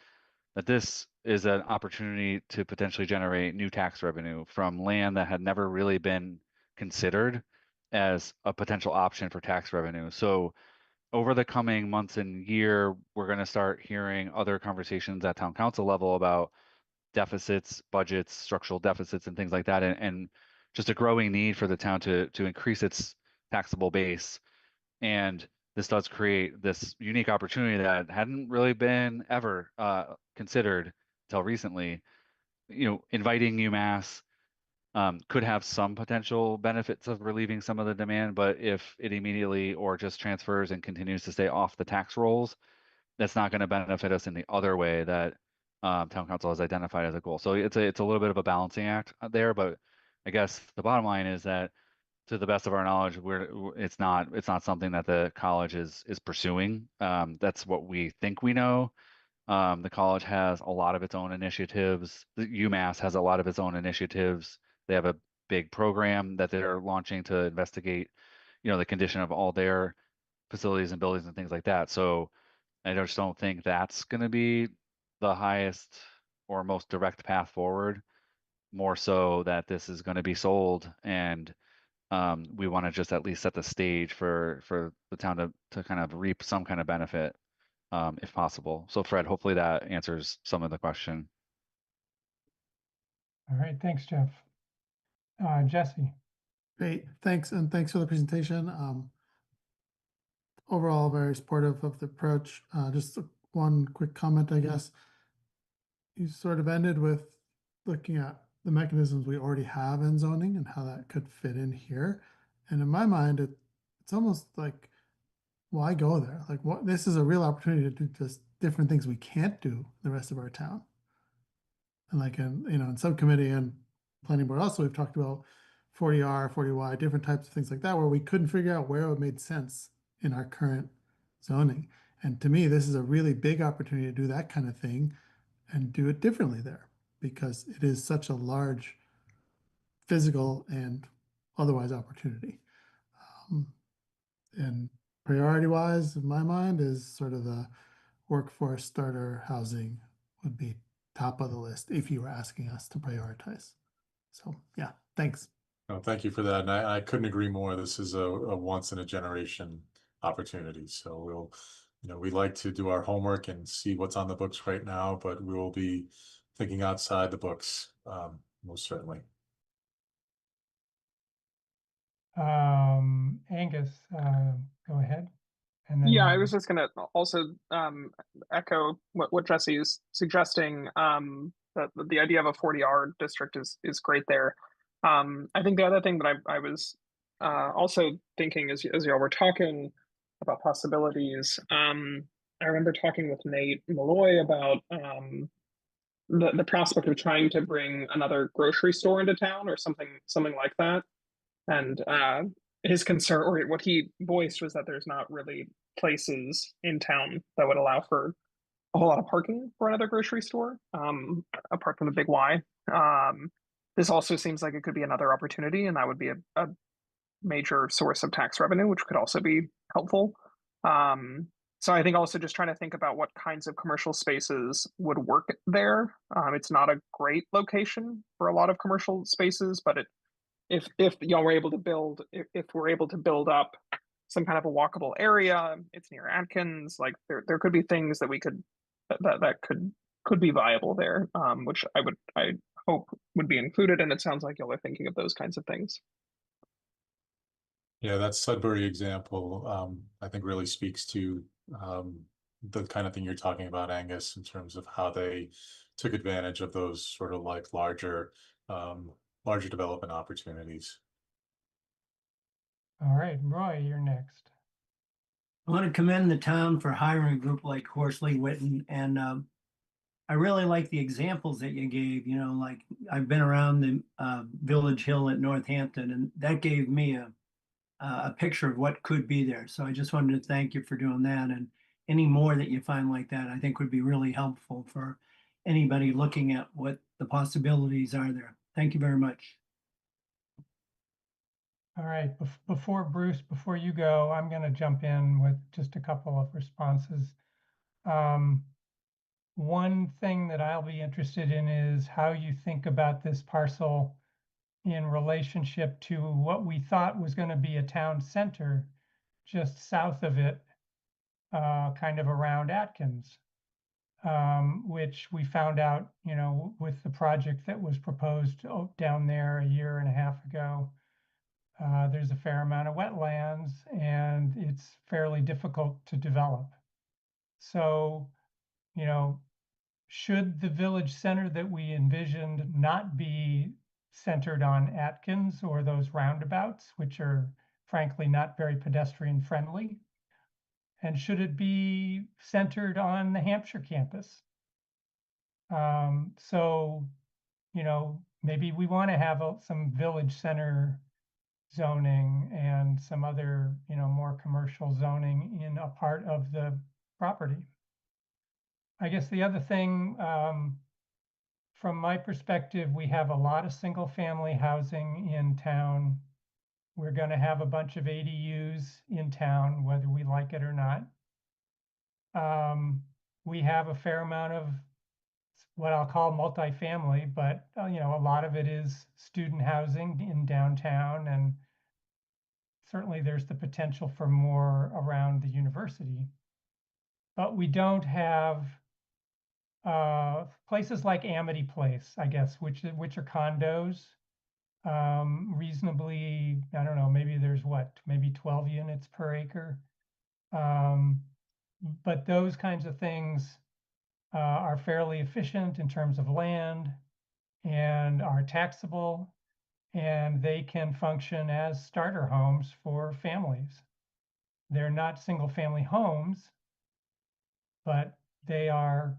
that this is an opportunity to potentially generate new tax revenue from land that had never really been considered as a potential option for tax revenue. So over the coming months and year, we're going to start hearing other conversations at town council level about deficits, budgets, structural deficits, and things like that, and just a growing need for the town to increase its taxable base. And this does create this unique opportunity that hadn't really been ever considered until recently. You know, inviting UMass could have some potential benefits of relieving some of the demand, but if it immediately or just transfers and continues to stay off the tax rolls, that's not going to benefit us in the other way that town council has identified as a goal. So it's a little bit of a balancing act there, but I guess the bottom line is that to the best of our knowledge, it's not something that the college is pursuing. That's what we think we know. The college has a lot of its own initiatives. The UMass has a lot of its own initiatives. They have a big program that they're launching to investigate, the condition of all their facilities and buildings and things like that. So I just don't think that's going to be the highest or most direct path forward. More so that this is going to be sold, and we want to just at least set the stage for the town to kind of reap some kind of benefit, if possible. So Fred, hopefully that answers some of the question. All right, thanks, Jeff. Jesse. Great, thanks, and thanks for the presentation. Overall, very supportive of the approach. Just one quick comment, I guess. You sort of ended with looking at the mechanisms we already have in zoning and how that could fit in here. And in my mind, it's almost like, why go there? Like, what? This is a real opportunity to do just different things we can't do in the rest of our town. And like in subcommittee and planning board also, we've talked about 40R, 40Y, different types of things like that, where we couldn't figure out where it made sense in our current zoning. And to me, this is a really big opportunity to do that kind of thing and do it differently there, because it is such a large physical and otherwise opportunity. And priority wise, in my mind, is sort of the workforce starter housing would be top of the list if you were asking us to prioritize. So yeah, thanks. No, thank you for that. And I couldn't agree more. This is a once in a generation opportunity. So we like to do our homework and see what's on the books right now, but we will be thinking outside the books, most certainly. Angus, go ahead. And then Yeah, I was just gonna also echo what Jesse is suggesting. That the idea of a 40R district is great there. I think the other thing that I was also thinking as y'all were talking about possibilities, I remember talking with Nate Malloy about the prospect of trying to bring another grocery store into town or something like that. And his concern, or what he voiced, was that there's not really places in town that would allow for a whole lot of parking for another grocery store, apart from the Big Y. This also seems like it could be another opportunity, and that would be a major source of tax revenue, which could also be helpful. So I think also just trying to think about what kinds of commercial spaces would work there. It's not a great location for a lot of commercial spaces, but if y'all were able to build, if we're able to build up some kind of a walkable area, it's near Atkins, like there could be things that we could that could be viable there, which I hope would be included, and it sounds like y'all are thinking of those kinds of things. Yeah, that Sudbury example, I think really speaks to the kind of thing you're talking about, Angus, in terms of how they took advantage of those sort of like larger development opportunities. all right, Roy, you're next. I want to commend the town for hiring a group like Horsley Witten, and I really like the examples that you gave. Like I've been around the Village Hill at Northampton, and that gave me a picture of what could be there. So I just wanted to thank you for doing that, and any more that you find like that, I think would be really helpful for anybody looking at what the possibilities are there. Thank you very much. All right, before Bruce, before you go, I'm going to jump in with just a couple of responses. One thing that I'll be interested in is how you think about this parcel in relationship to what we thought was going to be a town center just south of it, kind of around Atkins, which we found out, you know, with the project that was proposed down there a year and a half ago. There's a fair amount of wetlands and it's fairly difficult to develop. So, you know, should the village center that we envisioned not be centered on Atkins or those roundabouts, which are frankly not very pedestrian friendly? And should it be centered on the Hampshire campus? So, you know, maybe we want to have some village center zoning and some other, you know, more commercial zoning in a part of the property. I guess the other thing, from my perspective, we have a lot of single family housing in town. We're going to have a bunch of ADUs in town, whether we like it or not. We have a fair amount of what I'll call multifamily, but you know, a lot of it is student housing in downtown, and certainly there's the potential for more around the university. But we don't have places like Amity Place, I guess, which are condos, reasonably, I don't know, maybe there's what, maybe 12 units per acre. But those kinds of things are fairly efficient in terms of land and are taxable, and they can function as starter homes for families. They're not single family homes, but they are,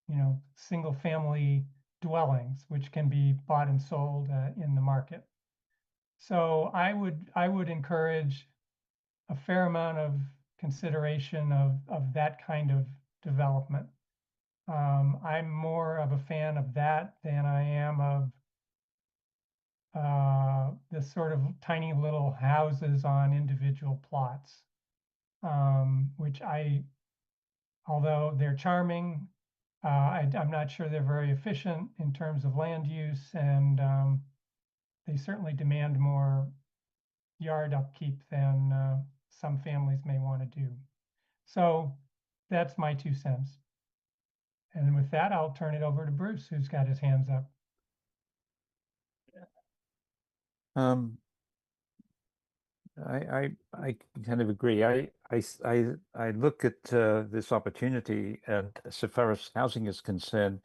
you know, single family dwellings, which can be bought and sold in the market. So I would encourage a fair amount of consideration of that kind of development. I'm more of a fan of that than I am of this sort of tiny little houses on individual plots, which although they're charming, I'm not sure they're very efficient in terms of land use, and they certainly demand more yard upkeep than some families may want to do. So that's my 2 cents. And with that, I'll turn it over to Bruce, who's got his hands up. I kind of agree. I look at this opportunity, and so far as housing is concerned,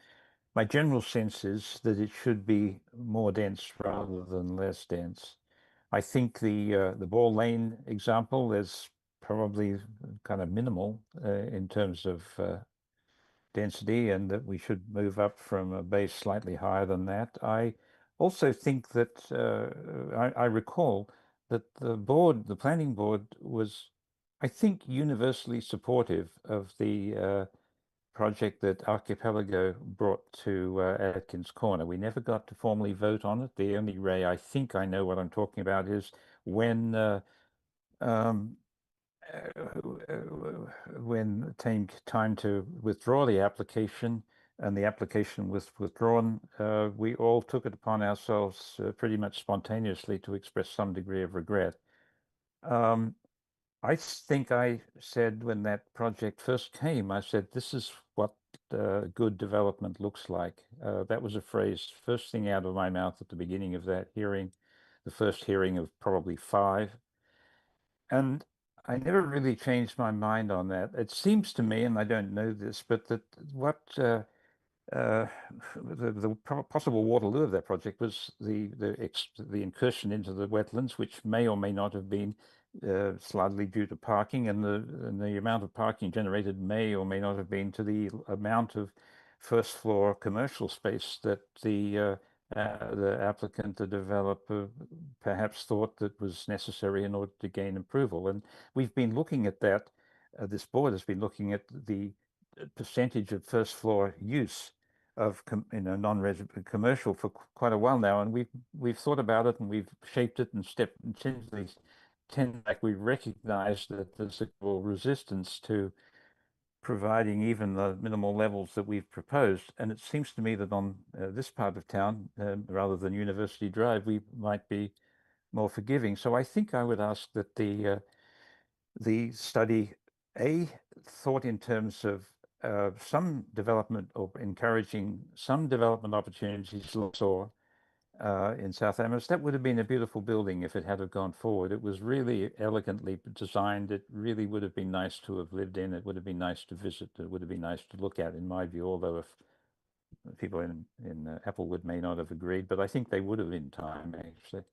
my general sense is that it should be more dense rather than less dense. I think the Ball Lane example is probably kind of minimal in terms of density, and that we should move up from a base slightly higher than that. I also think that I recall that the planning board was, I think, universally supportive of the project that Archipelago brought to Atkins Corner. We never got to formally vote on it. The only way I think I know what I'm talking about is when when it came time to withdraw the application and the application was withdrawn, we all took it upon ourselves pretty much spontaneously to express some degree of regret. I think I said when that project first came, I said, this is what good development looks like. That was a phrase, first thing out of my mouth at the beginning of that hearing, the first hearing of probably 5. And I never really changed my mind on that. It seems to me, and I don't know this, but that what the possible Waterloo of that project was the incursion into the wetlands, which may or may not have been slightly due to parking, and the amount of parking generated may or may not have been to the amount of first floor commercial space that the applicant, the developer, perhaps thought that was necessary in order to gain approval. And we've been looking at that. This board has been looking at the percentage of first floor use non-resident commercial for quite a while now, and we've thought about it and we've shaped it and stepped intentionally. Like we recognize that there's a resistance to providing even the minimal levels that we've proposed. And it seems to me that on this part of town, rather than University Drive, we might be more forgiving. So I think I would ask that the study thought in terms of some development or encouraging some development opportunities or in South Amherst. That would have been a beautiful building if it had have gone forward. It was really elegantly designed. It really would have been nice to have lived in. It would have been nice to visit. It would have been nice to look at, in my view, although if people in Applewood may not have agreed, but I think they would have in time, actually.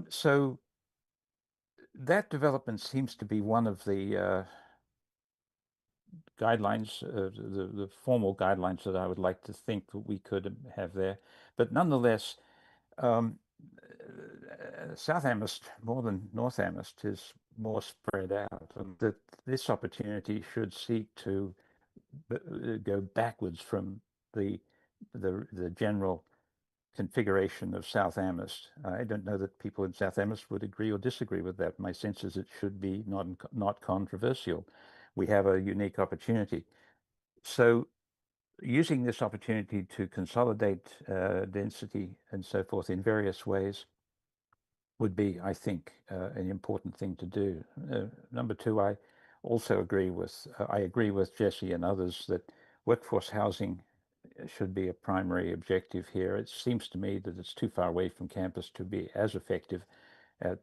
So that development seems to be one of the guidelines, the formal guidelines that I would like to think that we could have there. But nonetheless, South Amherst, more than North Amherst, is more spread out, and that this opportunity should seek to go backwards from the general configuration of South Amherst. I don't know that people in South Amherst would agree or disagree with that. My sense is it should be not controversial. We have a unique opportunity. So using this opportunity to consolidate density and so forth in various ways would be, I think, an important thing to do. Number two, I also agree with Jesse and others that workforce housing should be a primary objective here. It seems to me that it's too far away from campus to be as effective at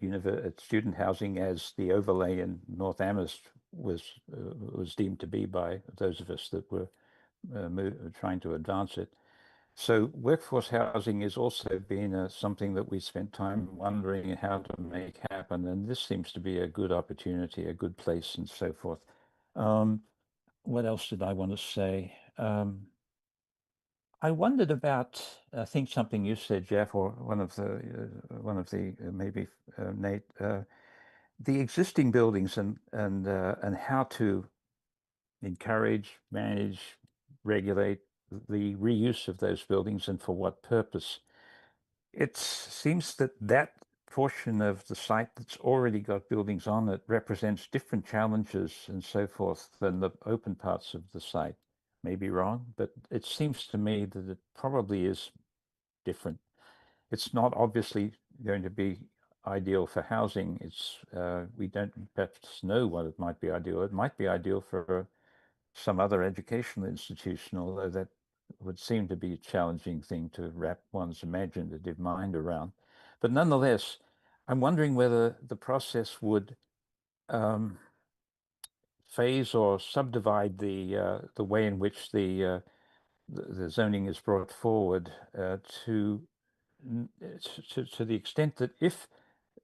student housing as the overlay in North Amherst was deemed to be by those of us that were trying to advance it. So workforce housing has also been something that we spent time wondering how to make happen, and this seems to be a good opportunity, a good place, and so forth. What else did I want to say? I wondered about, I think something you said, Jeff, or one of the maybe Nate, the existing buildings and how to encourage, manage, regulate the reuse of those buildings and for what purpose. It seems that that portion of the site that's already got buildings on it represents different challenges and so forth than the open parts of the site. May be wrong, but it seems to me that it probably is different. It's not obviously going to be ideal for housing. It's we don't perhaps know what it might be ideal. It might be ideal for some other educational institution, although that would seem to be a challenging thing to wrap one's imaginative mind around. But nonetheless, I'm wondering whether the process would phase or subdivide the way in which the zoning is brought forward to the extent that if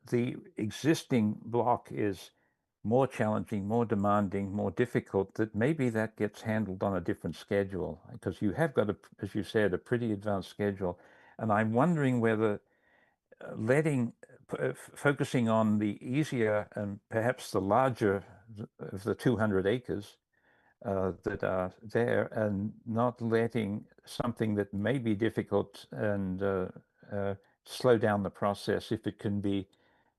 the existing block is more challenging, more demanding, more difficult, that maybe that gets handled on a different schedule, because you have got, as you said, a pretty advanced schedule. And I'm wondering whether focusing on the easier and perhaps the larger of the 200 acres that are there, and not letting something that may be difficult and slow down the process, if it can be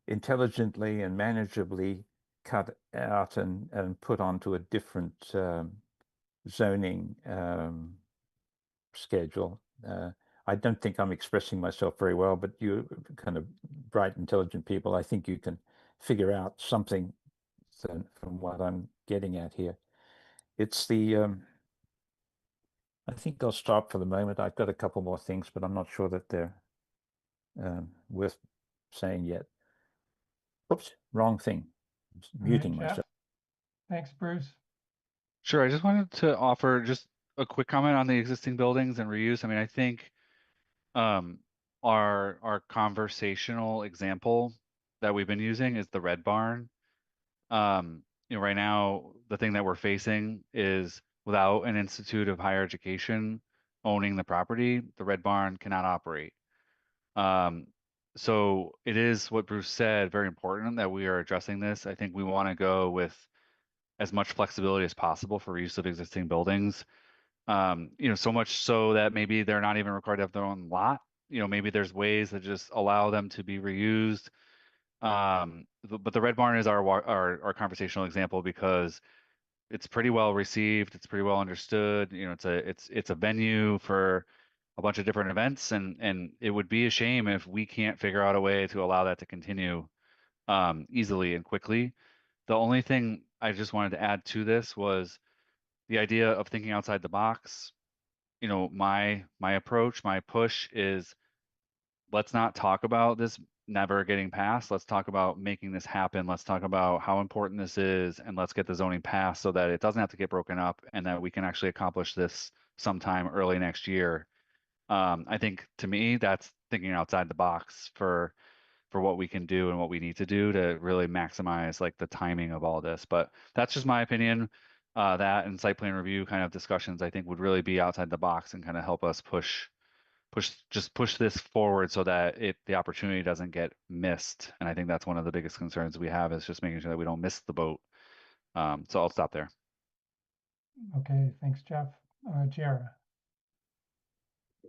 intelligently and manageably cut out and put onto a different zoning schedule. I don't think I'm expressing myself very well, but you're kind of bright, intelligent people. I think you can figure out something from what I'm getting at here. It's the, I think I'll stop for the moment. I've got a couple more things, but I'm not sure that they're worth saying yet. Oops, wrong thing. Muting Jeff? myself. Thanks, Bruce. Sure, I just wanted to offer just a quick comment on the existing buildings and reuse. I mean, I think our conversational example that we've been using is the Red Barn. Right now, the thing that we're facing is without an institute of higher education owning the property, the Red Barn cannot operate. So it is what Bruce said, very important that we are addressing this. I think we want to go with as much flexibility as possible for use of existing buildings. So much so that maybe they're not even required to have their own lot. Maybe there's ways that just allow them to be reused. But the Red Barn is our conversational example because it's pretty well received. It's pretty well understood. It's a venue for a bunch of different events, and it would be a shame if we can't figure out a way to allow that to continue easily and quickly. The only thing I just wanted to add to this was the idea of thinking outside the box. My approach, my push is, let's not talk about this never getting passed. Let's talk about making this happen. Let's talk about how important this is, and let's get the zoning passed so that it doesn't have to get broken up and that we can actually accomplish this sometime early next year. I think, to me, that's thinking outside the box for what we can do and what we need to do to really maximize like the timing of all this. But that's just my opinion. That and site plan review kind of discussions, I think, would really be outside the box and kind of help us push this forward so that the opportunity doesn't get missed. And I think that's one of the biggest concerns we have, is just making sure that we don't miss the boat. So I'll stop there. Okay, thanks, Jeff. Jara.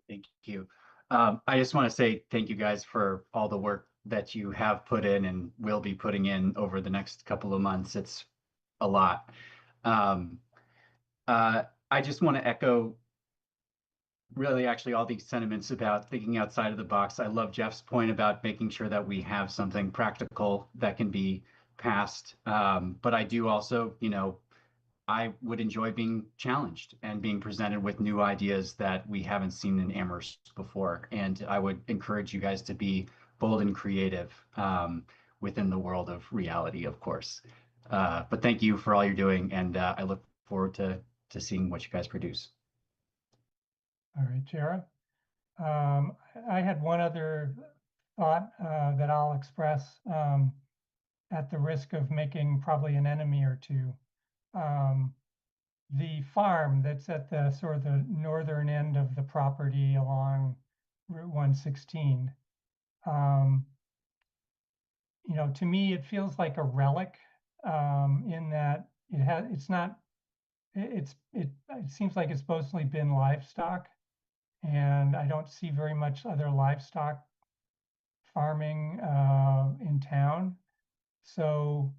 Thank you. I just want to say thank you guys for all the work that you have put in and will be putting in over the next couple of months. It's a lot. I just want to echo really actually all these sentiments about thinking outside of the box. I love Jeff's point about making sure that we have something practical that can be passed. But I do also, I would enjoy being challenged and being presented with new ideas that we haven't seen in Amherst before. And I would encourage you guys to be bold and creative within the world of reality, of course. But thank you for all you're doing, and I look forward to seeing what you guys produce. All right, Jara. I had one other thought that I'll express at the risk of making probably an enemy or two. The farm that's at the sort of the northern end of the property along Route 116. To me, it feels like a relic in that it seems like it's mostly been livestock, and I don't see very much other livestock farming in town. So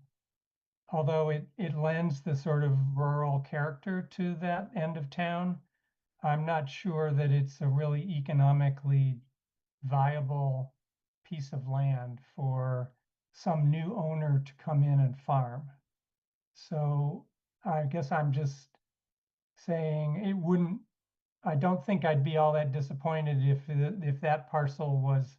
although it lends the sort of rural character to that end of town, I'm not sure that it's a really economically viable piece of land for some new owner to come in and farm. So I guess I'm just saying I don't think I'd be all that disappointed if that parcel was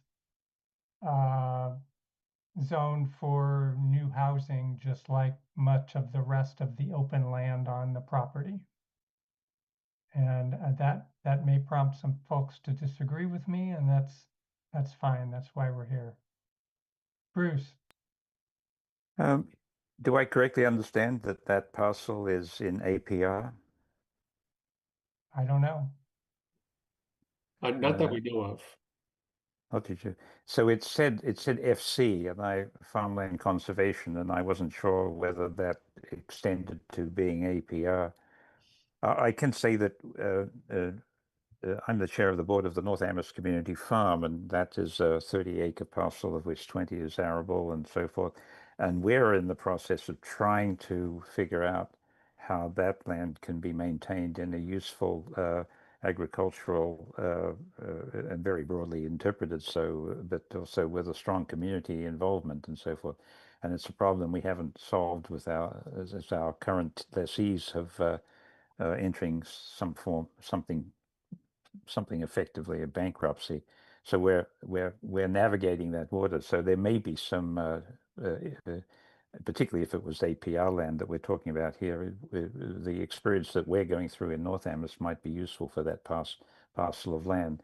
zoned for new housing, just like much of the rest of the open land on the property. And that may prompt some folks to disagree with me, and that's fine. That's why we're here. Bruce. Do I correctly understand that that parcel is in APR? I don't know. Not that we know of. What did you? So it said FC, and farmland conservation, and I wasn't sure whether that extended to being APR. I can say that I'm the chair of the board of the North Amherst Community Farm, and that is a 30-acre parcel of which 20 is arable and so forth. And we're in the process of trying to figure out how that land can be maintained in a useful agricultural and very broadly interpreted, but also with a strong community involvement and so forth. And it's a problem we haven't solved as our current lessees have entering something effectively a bankruptcy. So we're navigating that water. So there may be some, particularly if it was APR land that we're talking about here, the experience that we're going through in North Amherst might be useful for that parcel of land.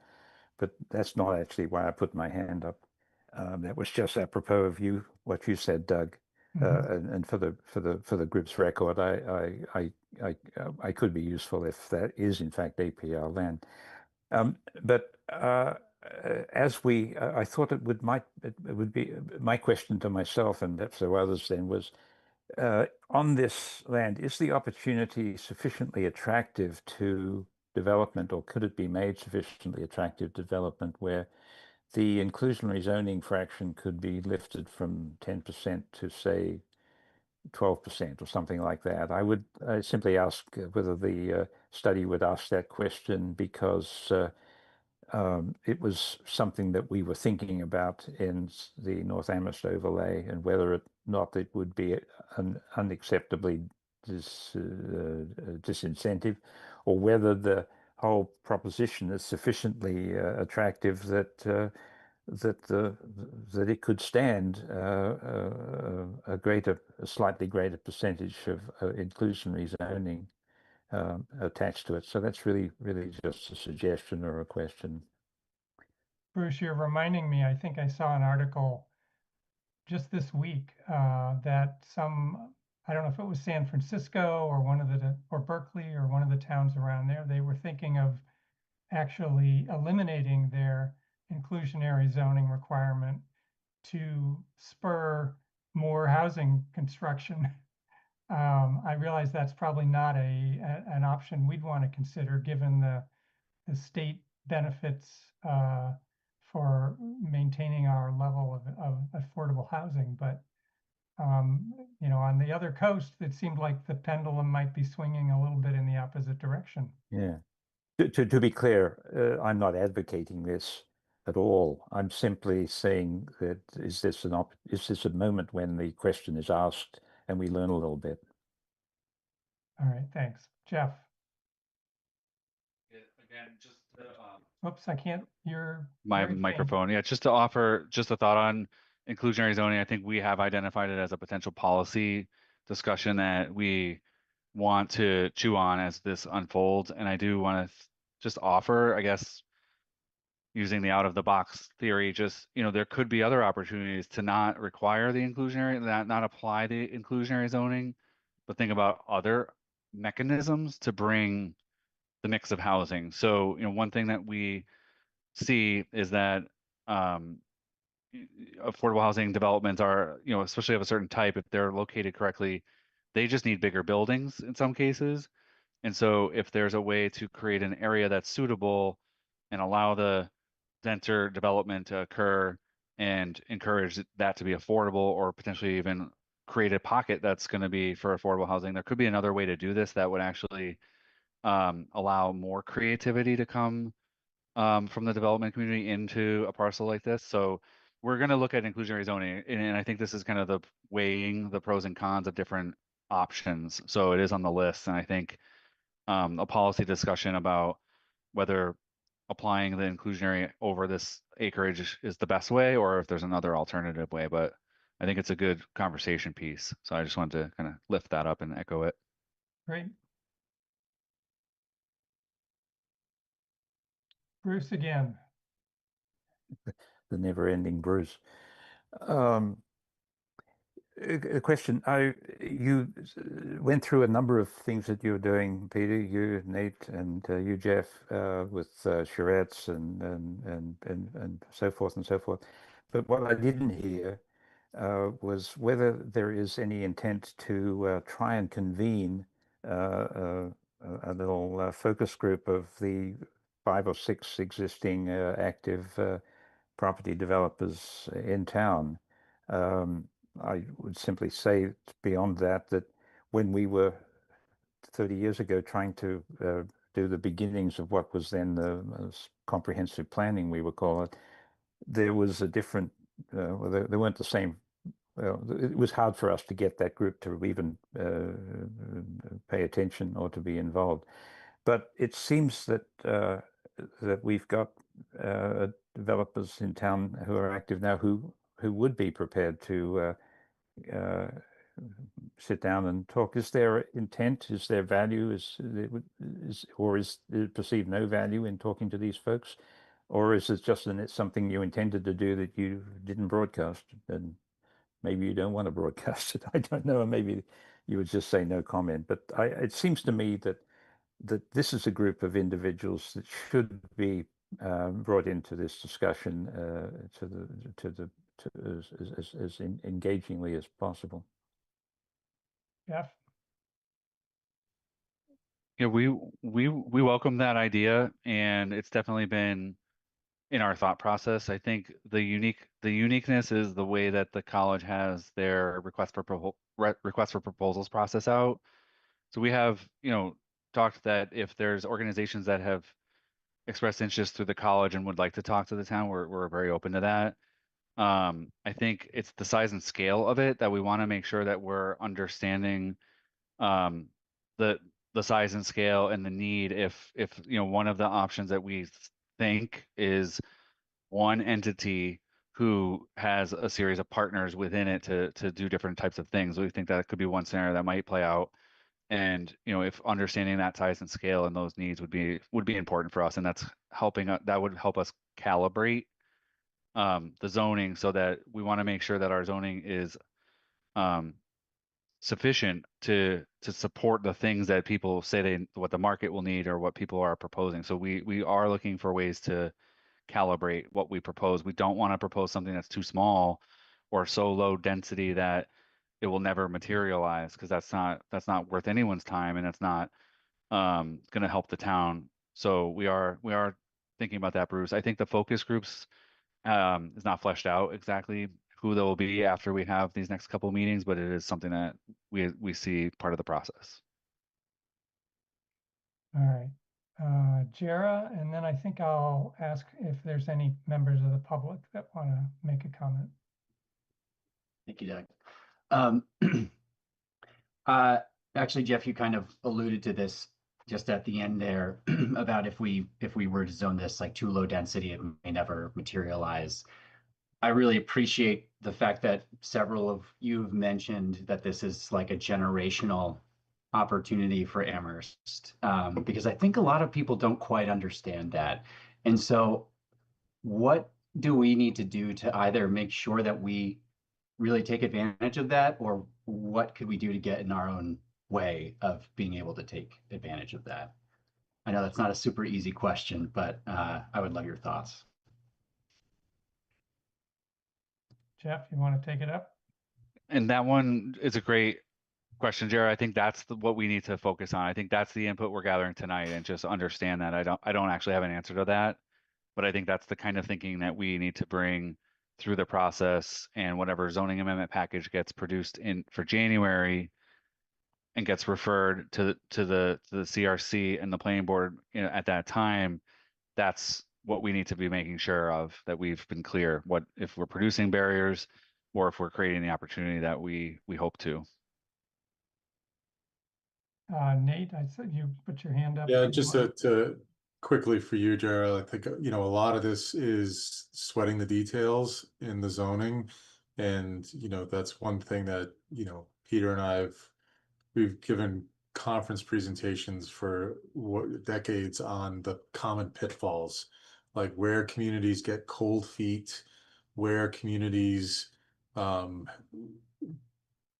But that's not actually why I put my hand up. That was just apropos of what you said, Doug. And for the group's record, I could be useful if that is in fact APR land. But I thought it would be my question to myself and perhaps to others then was, on this land, is the opportunity sufficiently attractive to development, or could it be made sufficiently attractive development where the inclusionary zoning fraction could be lifted from 10% to, say, 12% or something like that? I would simply ask whether the study would ask that question because it was something that we were thinking about in the North Amherst overlay, and whether or not it would be an unacceptably disincentive, or whether the whole proposition is sufficiently attractive that that it could stand a slightly greater percentage of inclusionary zoning attached to it. So that's really just a suggestion or a question. Bruce, you're reminding me, I think I saw an article just this week that I don't know if it was San Francisco or or Berkeley or one of the towns around there, they were thinking of actually eliminating their inclusionary zoning requirement to spur more housing construction. I realize that's probably not an option we'd want to consider, given the state benefits for maintaining our level of affordable housing. But you know, on the other coast, it seemed like the pendulum might be swinging a little bit in the opposite direction. Yeah. To be clear, I'm not advocating this at all. I'm simply saying that is this a moment when the question is asked and we learn a little bit? All right, thanks. Jeff. Again, just Oops, I can't hear. my microphone. Yeah, just to offer just a thought on inclusionary zoning. I think we have identified it as a potential policy discussion that we want to chew on as this unfolds. And I do want to just offer, I guess, using the out of the box theory, just, you know, there could be other opportunities to not require the inclusionary, not apply the inclusionary zoning, but think about other mechanisms to bring the mix of housing. So, you know, one thing that we see is that affordable housing developments are, you know, especially of a certain type, if they're located correctly, they just need bigger buildings in some cases. And so if there's a way to create an area that's suitable and allow the denser development to occur and encourage that to be affordable, or potentially even create a pocket that's going to be for affordable housing, there could be another way to do this that would actually allow more creativity to come from the development community into a parcel like this. So we're going to look at inclusionary zoning, and I think this is kind of the weighing the pros and cons of different options. So it is on the list, and I think a policy discussion about whether applying the inclusionary over this acreage is the best way, or if there's another alternative way. But I think it's a good conversation piece. So I just wanted to kind of lift that up and echo it. Great. Bruce again. The never-ending Bruce. A question. You went through a number of things that you were doing, Peter, you, Nate, and you, Jeff, with charrettes and so forth and so forth. But what I didn't hear was whether there is any intent to try and convene a little focus group of the 5 or 6 existing active property developers in town. I would simply say beyond that, that when we were 30 years ago trying to do the beginnings of what was then the comprehensive planning, we would call it, there was a different, well, they weren't the same. Well, it was hard for us to get that group to even pay attention or to be involved. But it seems that that we've got developers in town who are active now who would be prepared to sit down and talk. Is there intent? Is there value? Or is there perceived no value in talking to these folks? Or is it just something you intended to do that you didn't broadcast? And maybe you don't want to broadcast it. I don't know. Maybe you would just say no comment. But it seems to me that this is a group of individuals that should be brought into this discussion as engagingly as possible. Jeff? Yeah, we welcome that idea, and it's definitely been in our thought process. I think the uniqueness is the way that the college has their request for proposals process out. So we have, talked that if there's organizations that have expressed interest through the college and would like to talk to the town, we're very open to that. I think it's the size and scale of it that we want to make sure that we're understanding um, the size and scale and the need. If one of the options that we think is one entity who has a series of partners within it to do different types of things, we think that could be one scenario that might play out. And if understanding that size and scale and those needs would be important for us, and that's that would help us calibrate the zoning, so that we want to make sure that our zoning is sufficient to support the things that people say what the market will need or what people are proposing. So we are looking for ways to calibrate what we propose. We don't want to propose something that's too small or so low density that it will never materialize, because that's not worth anyone's time, and that's not going to help the town. So we are thinking about that, Bruce. I think the focus groups is not fleshed out exactly who they will be after we have these next couple of meetings, but it is something that we see part of the process. All right. Jara, and then I think I'll ask if there's any members of the public that want to make a comment. Thank you, Doug. Actually, Jeff, you kind of alluded to this just at the end there about if we were to zone this like too low density, it may never materialize. I really appreciate the fact that several of you have mentioned that this is like a generational opportunity for Amherst, because I think a lot of people don't quite understand that. And so what do we need to do to either make sure that we really take advantage of that, or what could we do to get in our own way of being able to take advantage of that? I know that's not a super easy question, but I would love your thoughts. Jeff, you want to take it up? And that one is a great question, Jared. I think that's what we need to focus on. I think that's the input we're gathering tonight, and just understand that I don't actually have an answer to that, but I think that's the kind of thinking that we need to bring through the process, and whatever zoning amendment package gets produced for January and gets referred to the CRC and the planning board, at that time. That's what we need to be making sure of, that we've been clear what if we're producing barriers, or if we're creating the opportunity that we hope to. Nate, I said you put your hand up. Yeah, You just want- to quickly for you, Gerald, I think, a lot of this is sweating the details in the zoning. And, that's one thing that, Peter and we've given conference presentations for decades on the common pitfalls, like where communities get cold feet, where communities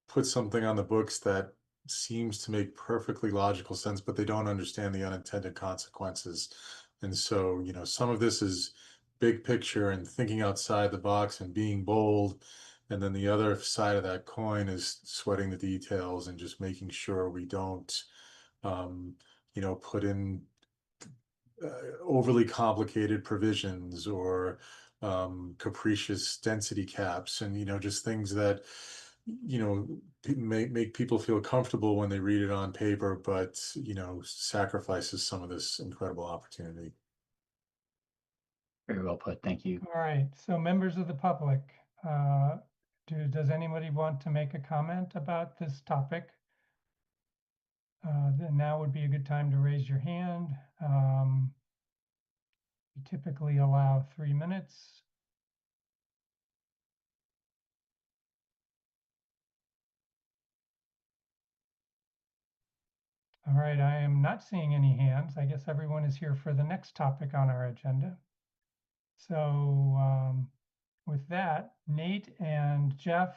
put something on the books that seems to make perfectly logical sense, but they don't understand the unintended consequences. And so, some of this is big picture and thinking outside the box and being bold. And then the other side of that coin is sweating the details and just making sure we don't, put in overly complicated provisions or capricious density caps, and just things that make people feel comfortable when they read it on paper, but sacrifices some of this incredible opportunity. Very well put. Thank you. All right. So members of the public, does anybody want to make a comment about this topic? Then now would be a good time to raise your hand. We typically allow 3 minutes. All right, I am not seeing any hands. I guess everyone is here for the next topic on our agenda. So with that, Nate and Jeff,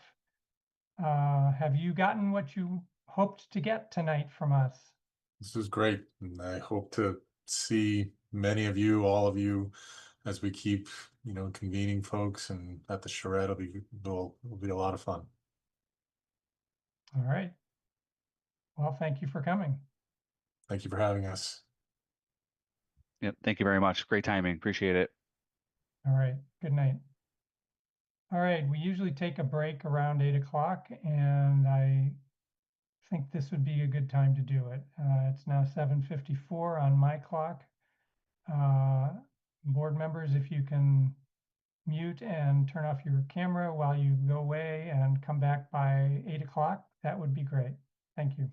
have you gotten what you hoped to get tonight from us? This is great, and I hope to see many of you, all of you, as we keep, convening folks, and at the charrette. It'll be a lot of fun. All right. Well, thank you for coming. Thank you for having us. Yep, thank you very much. Great timing. Appreciate it. All right, good night. All right, we usually take a break around 8 o'clock, and I think this would be a good time to do it. It's now 7:54 on my clock. Board members, if you can mute and turn off your camera while you go away and come back by 8 o'clock, that would be great. Thank you.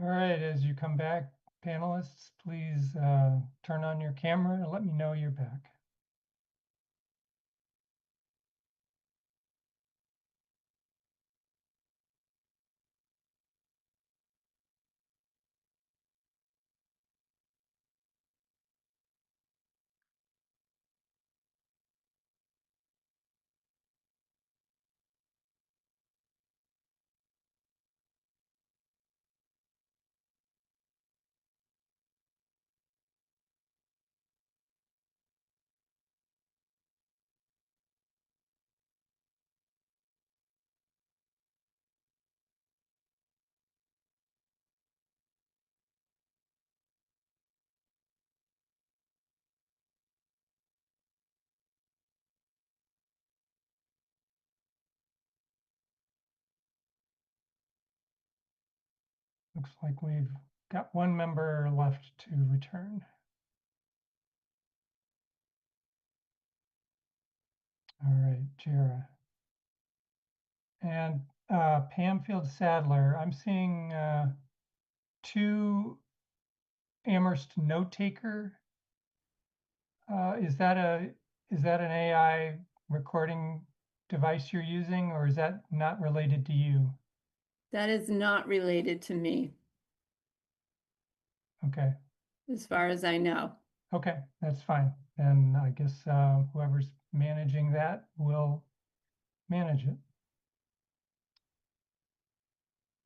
All right, as you come back, panelists, please turn on your camera and let me know you're back. Looks like we've got one member left to return. All right, Jara. And Pamfield Sadler, I'm seeing 2 Amherst note taker. Is that an AI recording device you're using, or is that not related to you? That is not related to me, Okay, as far as I know. okay, that's fine. Then I guess whoever's managing that will manage it.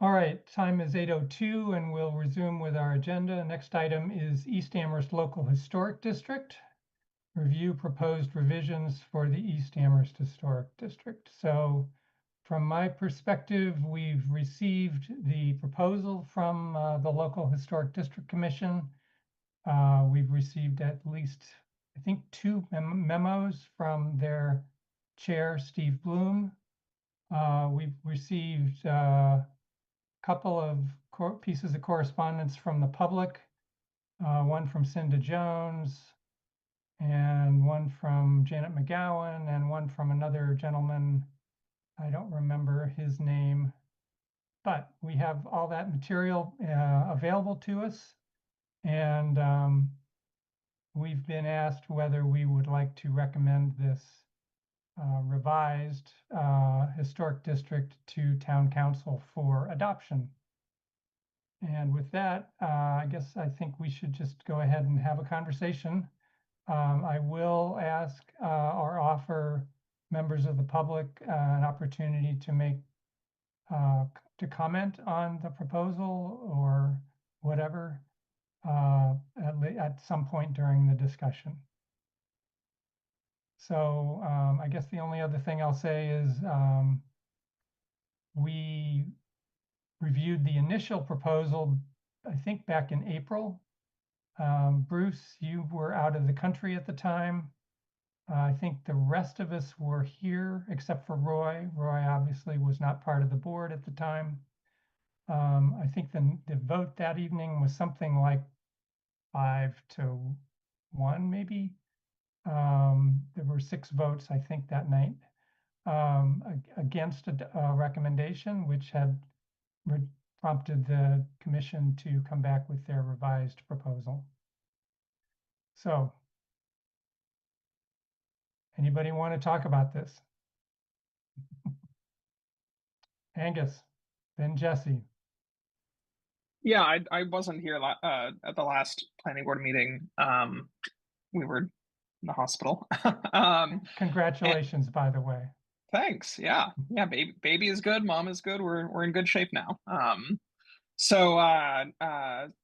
All right, time is 8:02 and we'll resume with our agenda. Next item is East Amherst Local Historic District. Review proposed revisions for the East Amherst Historic District. So from my perspective, we've received the proposal from the Local Historic District Commission. We've received at least, I think, 2 memos from their chair, Steve Bloom. We've received a couple of pieces of correspondence from the public, one from Cinda Jones, and one from Janet McGowan, and one from another gentleman. I don't remember his name, but we have all that material available to us. And we've been asked whether we would like to recommend this revised historic district to town council for adoption. And with that, I guess I think we should just go ahead and have a conversation. I will ask or offer members of the public an opportunity to make to comment on the proposal or whatever at some point during the discussion. So I guess the only other thing I'll say is we reviewed the initial proposal, I think back in April. Bruce, you were out of the country at the time. I think the rest of us were here except for Roy. Roy obviously was not part of the board at the time. I think the vote that evening was something like 5-1, maybe. There were 6 votes, I think, that night against a recommendation, which had prompted the commission to come back with their revised proposal. So, anybody want to talk about this? Angus, then Jesse. Yeah, I wasn't here at the last planning board meeting. We were in the hospital. Congratulations, by the way. Thanks. Yeah, baby is good. Mom is good. We're in good shape now. So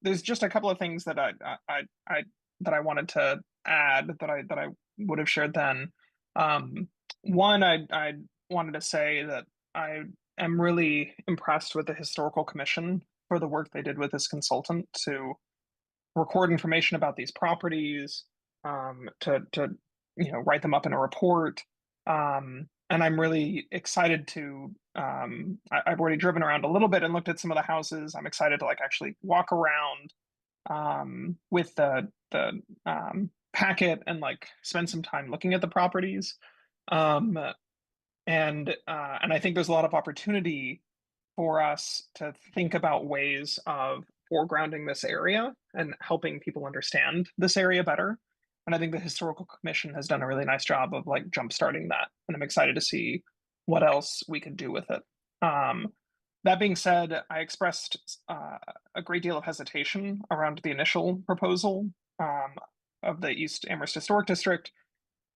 there's just a couple of things that I wanted to add that I would have shared then. One, I wanted to say that I am really impressed with the historical commission for the work they did with this consultant to record information about these properties, to write them up in a report. And I'm really excited to I've already driven around a little bit and looked at some of the houses. I'm excited to actually walk around with the packet and spend some time looking at the properties. And I think there's a lot of opportunity for us to think about ways of foregrounding this area and helping people understand this area better. And I think the Historical Commission has done a really nice job of like jumpstarting that. And I'm excited to see what else we could do with it. That being said, I expressed a great deal of hesitation around the initial proposal of the East Amherst Historic District.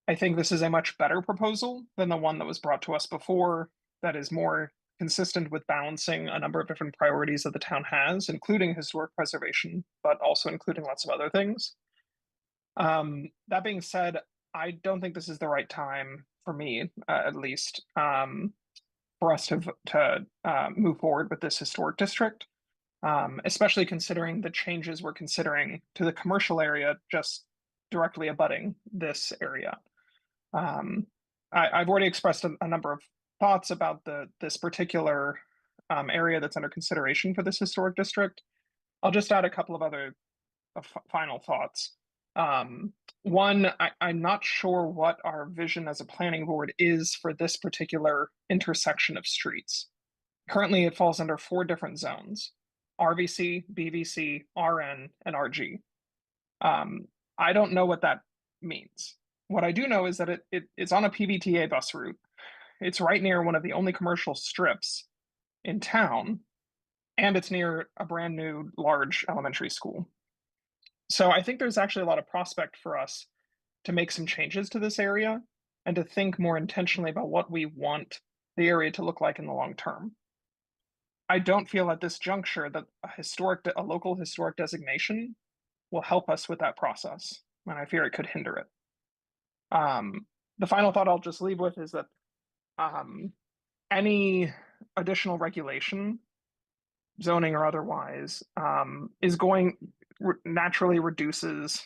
I think this is a much better proposal than the one that was brought to us before, that is more consistent with balancing a number of different priorities that the town has, including historic preservation, but also including lots of other things. That being said, I don't think this is the right time for me, at least, for us to move forward with this historic district, especially considering the changes we're considering to the commercial area just directly abutting this area. I've already expressed a number of thoughts about this particular area that's under consideration for this historic district. I'll just add a couple of other final thoughts. One, I'm not sure what our vision as a planning board is for this particular intersection of streets. Currently, it falls under 4 different zones: RVC, BVC, RN, and RG. I don't know what that means. What I do know is that it's on a PVTA bus route. It's right near one of the only commercial strips in town, and it's near a brand new large elementary school. So I think there's actually a lot of prospect for us to make some changes to this area and to think more intentionally about what we want the area to look like in the long term. I don't feel at this juncture that a local historic designation will help us with that process, and I fear it could hinder it. The final thought I'll just leave with is that any additional regulation, zoning or otherwise, is going naturally reduces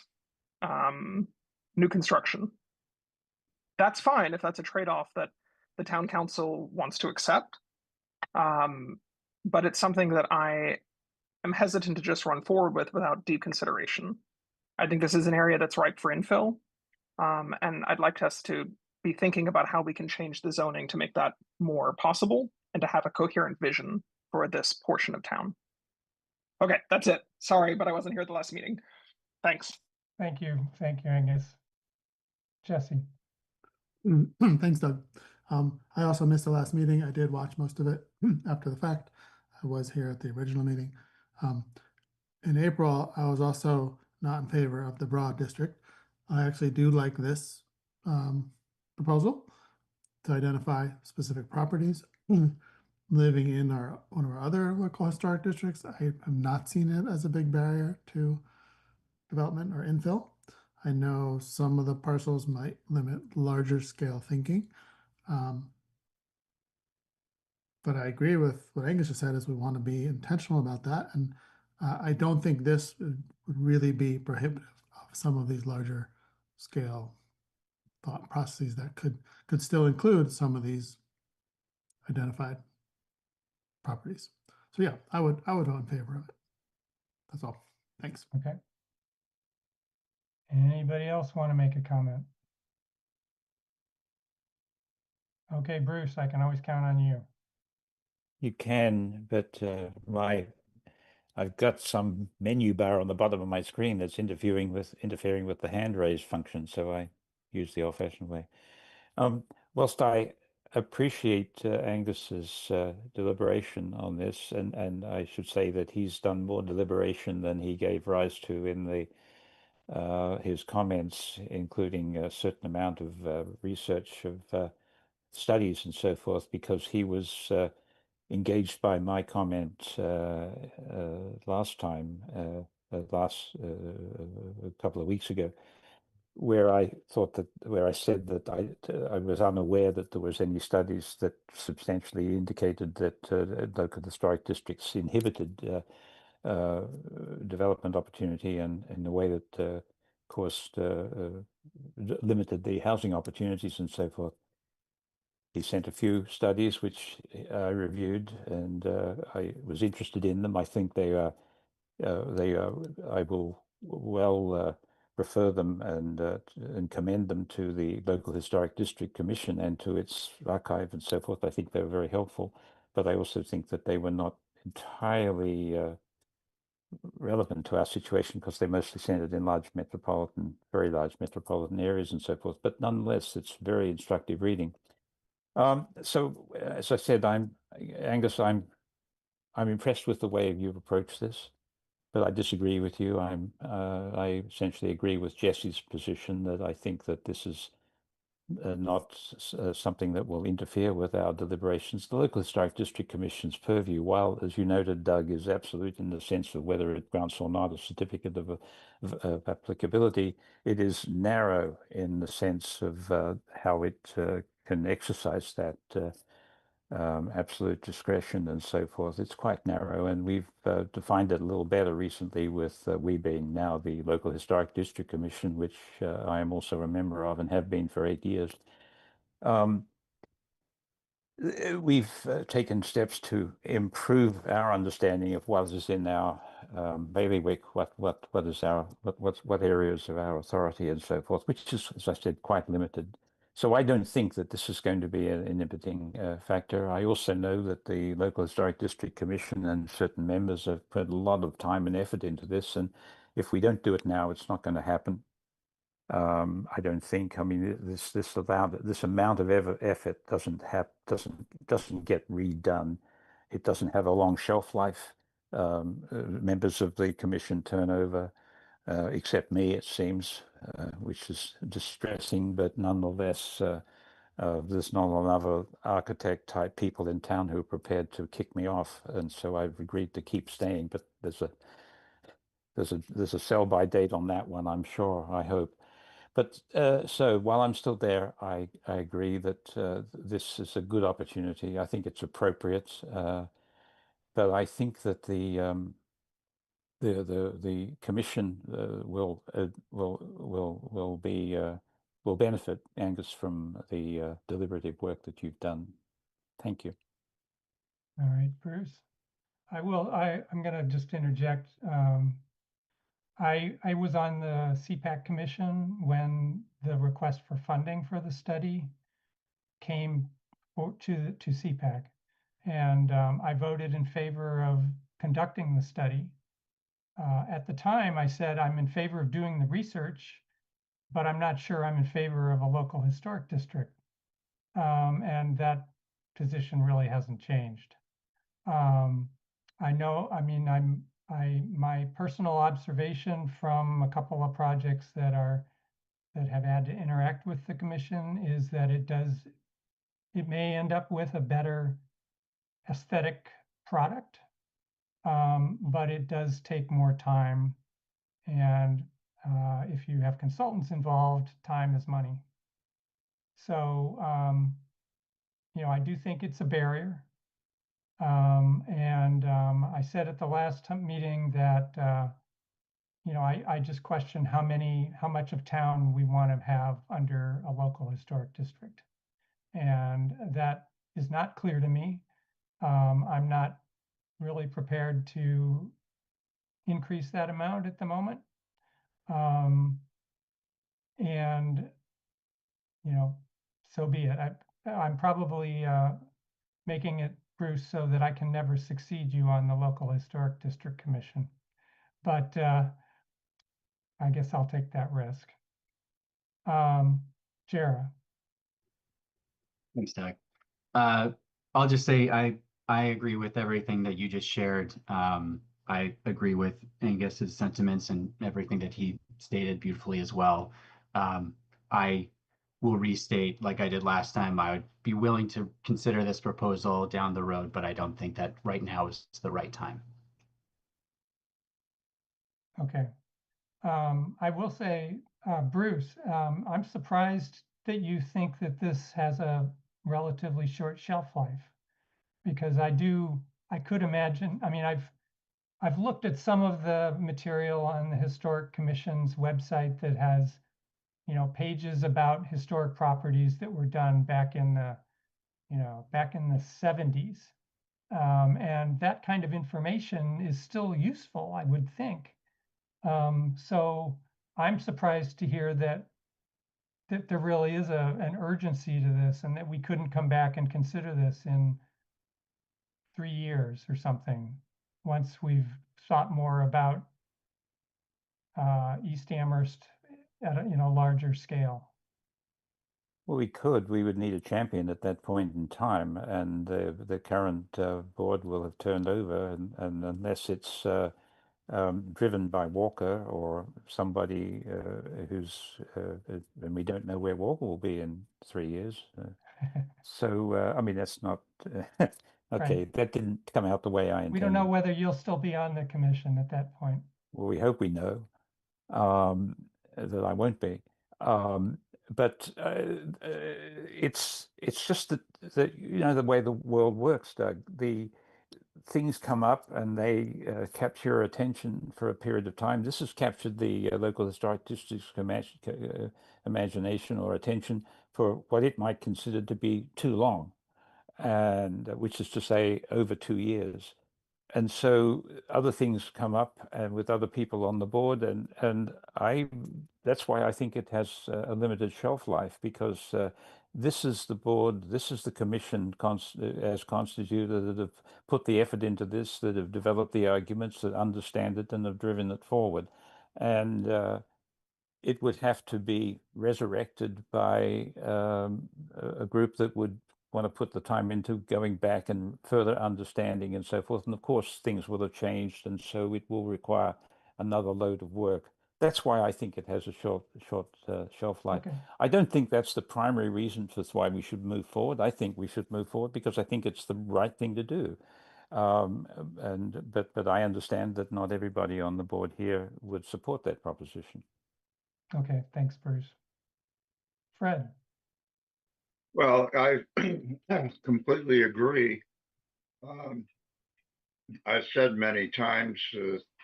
new construction. That's fine if that's a trade-off that the town council wants to accept. But it's something that I am hesitant to just run forward with without deep consideration. I think this is an area that's ripe for infill. And I'd like us to be thinking about how we can change the zoning to make that more possible and to have a coherent vision for this portion of town. Okay, that's it. Sorry, but I wasn't here at the last meeting. Thanks. Thank you, Angus. Jesse. Thanks, Doug. I also missed the last meeting. I did watch most of it after the fact. I was here at the original meeting. In April, I was also not in favor of the broad district. I actually do like this proposal to identify specific properties. Living in one of our other local historic districts, I have not seen it as a big barrier to development or infill. I know some of the parcels might limit larger scale thinking. But I agree with what Angus just said, is we want to be intentional about that. And I don't think this would really be prohibitive of some of these larger scale thought processes that could still include some of these identified properties. So yeah, I would vote in favor of it. That's all. Thanks. Okay. Anybody else want to make a comment? Okay, Bruce, I can always count on you. You can, but I've got some menu bar on the bottom of my screen that's interfering with the hand raise function, so I use the old-fashioned way. Whilst I appreciate Angus's deliberation on this, and I should say that he's done more deliberation than he gave rise to in his comments, including a certain amount of research of studies and so forth, because he was engaged by my comment last time, a couple of weeks ago, where I said that I was unaware that there was any studies that substantially indicated that local historic districts inhibited development opportunity and in a way that caused limited the housing opportunities and so forth. He sent a few studies which I reviewed, and I was interested in them. I think they are. I will refer them and commend them to the local historic district commission and to its archive and so forth. I think they were very helpful, but I also think that they were not entirely relevant to our situation because they're mostly centered in very large metropolitan areas and so forth. But nonetheless, it's very instructive reading. So as I said, Angus, I'm impressed with the way you've approached this, but I disagree with you. I essentially agree with Jesse's position that I think that this is not something that will interfere with our deliberations. The Local Historic District Commission's purview, while, as you noted, Doug, is absolute in the sense of whether it grants or not a certificate of applicability, it is narrow in the sense of how it can exercise that absolute discretion and so forth. It's quite narrow, and we've defined it a little better recently with we being now the Local Historic District Commission, which I am also a member of and have been for 8 years. We've taken steps to improve our understanding of what is in our bailiwick, what areas of our authority and so forth, which is, as I said, quite limited. So I don't think that this is going to be an inhibiting factor. I also know that the Local Historic District Commission and certain members have put a lot of time and effort into this, and if we don't do it now, it's not going to happen. I don't think. I mean, this amount of effort doesn't get redone. It doesn't have a long shelf life. Members of the commission turnover, except me, it seems, which is distressing. But nonetheless, there's not another architect type people in town who are prepared to kick me off, and so I've agreed to keep staying. But there's a sell by date on that one, I'm sure. I hope. But so while I'm still there, I agree that this is a good opportunity. I think it's appropriate, but I think that the commission will benefit, Angus, from the deliberative work that you've done. Thank you. All right, Bruce. I'm going to just interject. I was on the CPAC commission when the request for funding for the study came to CPAC, and I voted in favor of conducting the study. At the time, I said I'm in favor of doing the research, but I'm not sure I'm in favor of a local historic district, and that position really hasn't changed. I know, I mean, my personal observation from a couple of projects that have had to interact with the commission is that it may end up with a better aesthetic product, but it does take more time. And if you have consultants involved, time is money. So, I do think it's a barrier. I said at the last meeting that, I just question how much of town we want to have under a local historic district. And that is not clear to me. I'm not really prepared to increase that amount at the moment. So be it. I'm probably making it, Bruce, so that I can never succeed you on the local historic district commission. But I guess I'll take that risk. Jara. Thanks, Doug. I'll just say I agree with everything that you just shared. I agree with Angus's sentiments and everything that he stated beautifully as well. I will restate, like I did last time, I would be willing to consider this proposal down the road, but I don't think that right now is the right time. Okay. I will say, Bruce, I'm surprised that you think that this has a relatively short shelf life, because I could imagine, I mean, I've looked at some of the material on the Historic Commission's website that has, pages about historic properties that were done back in the 70s. And that kind of information is still useful, I would think. So I'm surprised to hear that there really is an urgency to this, and that we couldn't come back and consider this in 3 years or something. once we've thought more about East Amherst at a larger scale? Well, we would need a champion at that point in time, and the current board will have turned over, and unless it's driven by Walker or somebody who's, and we don't know where Walker will be in 3 years. So, I mean, that's not, okay, Right. that didn't come out the way I intended. We don't know whether you'll still be on the commission at that point. Well, we hope we know that I won't be. But it's just that the way the world works, Doug. The things come up and they capture your attention for a period of time. This has captured the local historic district's imagination or attention for what it might consider to be too long, and which is to say over 2 years. And so other things come up and with other people on the board, and that's why I think it has a limited shelf life, because this is the board, this is the commission as constituted, that have put the effort into this, that have developed the arguments, that understand it and have driven it forward. And it would have to be resurrected by a group that would want to put the time into going back and further understanding and so forth. And of course, things will have changed, and so it will require another load of work. That's why I think it has a short shelf life. Okay. I don't think that's the primary reason for why we should move forward. I think we should move forward because I think it's the right thing to do. But I understand that not everybody on the board here would support that proposition. Okay, thanks, Bruce. Fred. Well, I completely agree. I've said many times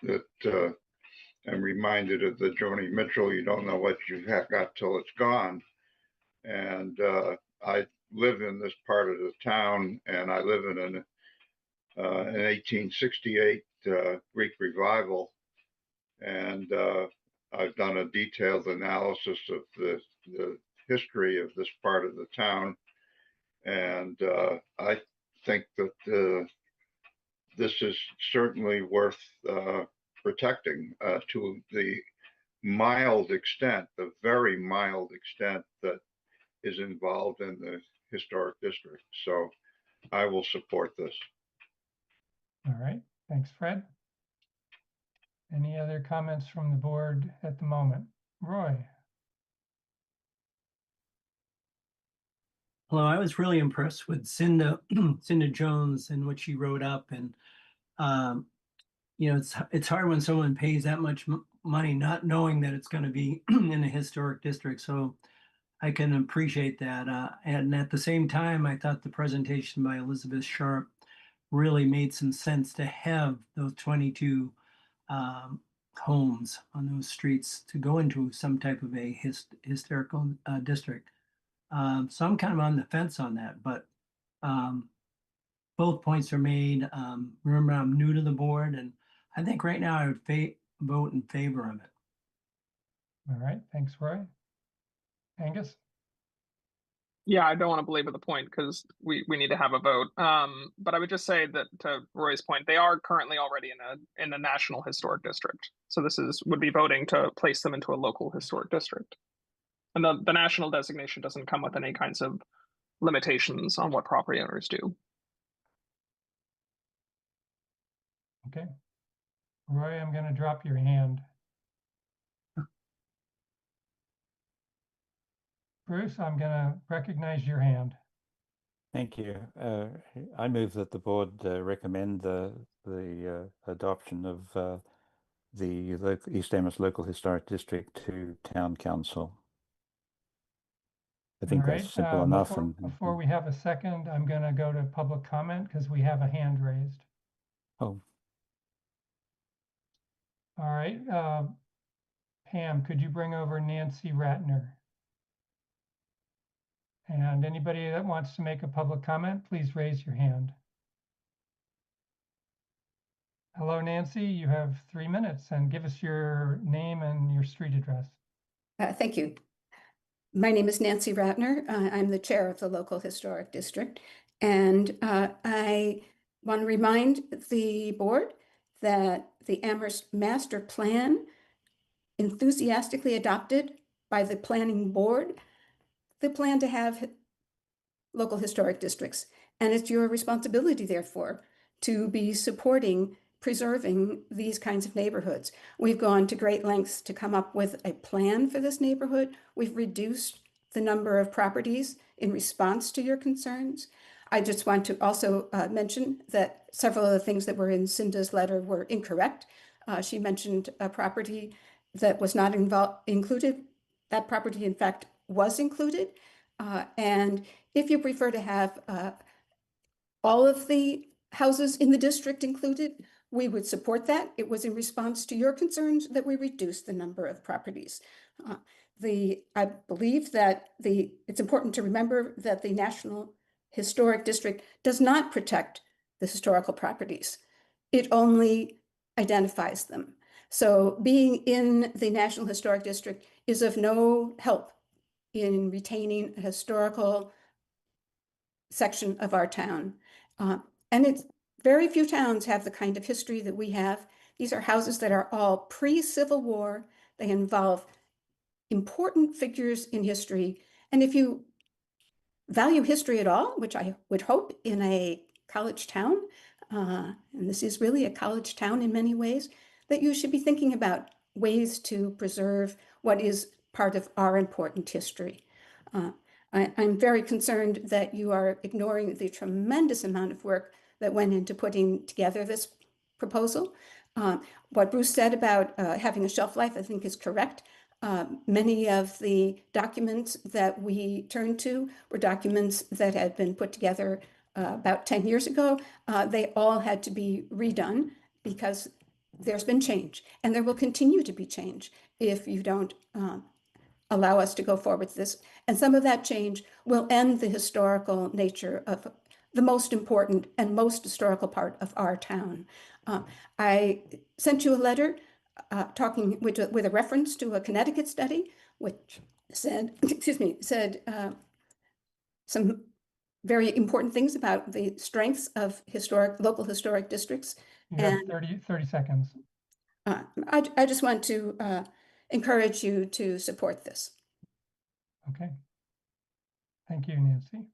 that I'm reminded of the Joni Mitchell, you don't know what you have got till it's gone. And I live in this part of the town, and I live in an 1868 Greek revival. And I've done a detailed analysis of the history of this part of the town. And I think that this is certainly worth protecting to the mild extent, the very mild extent that is involved in the historic district. So I will support this. All right, thanks, Fred. Any other comments from the board at the moment? Roy. Hello, I was really impressed with Cinda Jones and what she wrote up, and it's hard when someone pays that much money not knowing that it's going to be in a historic district. So I can appreciate that. And at the same time, I thought the presentation by Elizabeth Sharp really made some sense to have those 22 homes on those streets to go into some type of a historical district. So I'm kind of on the fence on that, but both points are made. Remember, I'm new to the board, and I think right now I would vote in favor of it. All right, thanks, Roy. Angus? Yeah, I don't want to belabor the point because we need to have a vote. But I would just say that to Roy's point, they are currently already in a national historic district. So this would be voting to place them into a local historic district. And the national designation doesn't come with any kinds of limitations on what property owners do. Okay. Roy, I'm going to drop your hand. Bruce, I'm going to recognize your hand. Thank you. I move that the board recommend the adoption of the East Amherst Local Historic District to Town Council. I think that's simple enough. Before we have a second, I'm going to go to public comment because we have a hand raised. Oh. All right. Pam, could you bring over Nancy Ratner? And anybody that wants to make a public comment, please raise your hand. Hello, Nancy. You have 3 minutes, and give us your name and your street address. Thank you. My name is Nancy Ratner. I'm the chair of the local historic district, and I want to remind the board that the Amherst Master Plan, enthusiastically adopted by the planning board, the plan to have local historic districts. And it's your responsibility, therefore, to be supporting preserving these kinds of neighborhoods. We've gone to great lengths to come up with a plan for this neighborhood. We've reduced the number of properties in response to your concerns. I just want to also mention that several of the things that were in Cinda's letter were incorrect. She mentioned a property that was not included. That property, in fact, was included. And if you prefer to have all of the houses in the district included, we would support that. It was in response to your concerns that we reduced the number of properties. I believe that it's important to remember that the National Historic District does not protect the historical properties. It only identifies them. So being in the National Historic District is of no help in retaining a historical section of our town. And it's very few towns have the kind of history that we have. These are houses that are all pre-Civil War. They involve important figures in history. And if you value history at all, which I would hope in a college town, and this is really a college town in many ways, that you should be thinking about ways to preserve what is part of our important history. I'm very concerned that you are ignoring the tremendous amount of work that went into putting together this proposal. What Bruce said about having a shelf life, I think, is correct. Many of the documents that we turned to were documents that had been put together about 10 years ago. They all had to be redone because there's been change, and there will continue to be change if you don't allow us to go forward with this. And some of that change will end the historical nature of the most important and most historical part of our town. I sent you a letter talking with a reference to a Connecticut study, which said, said some very important things about the strengths of local historic districts. You have 30 seconds. I just want to encourage you to support this. Okay. Thank you, Nancy.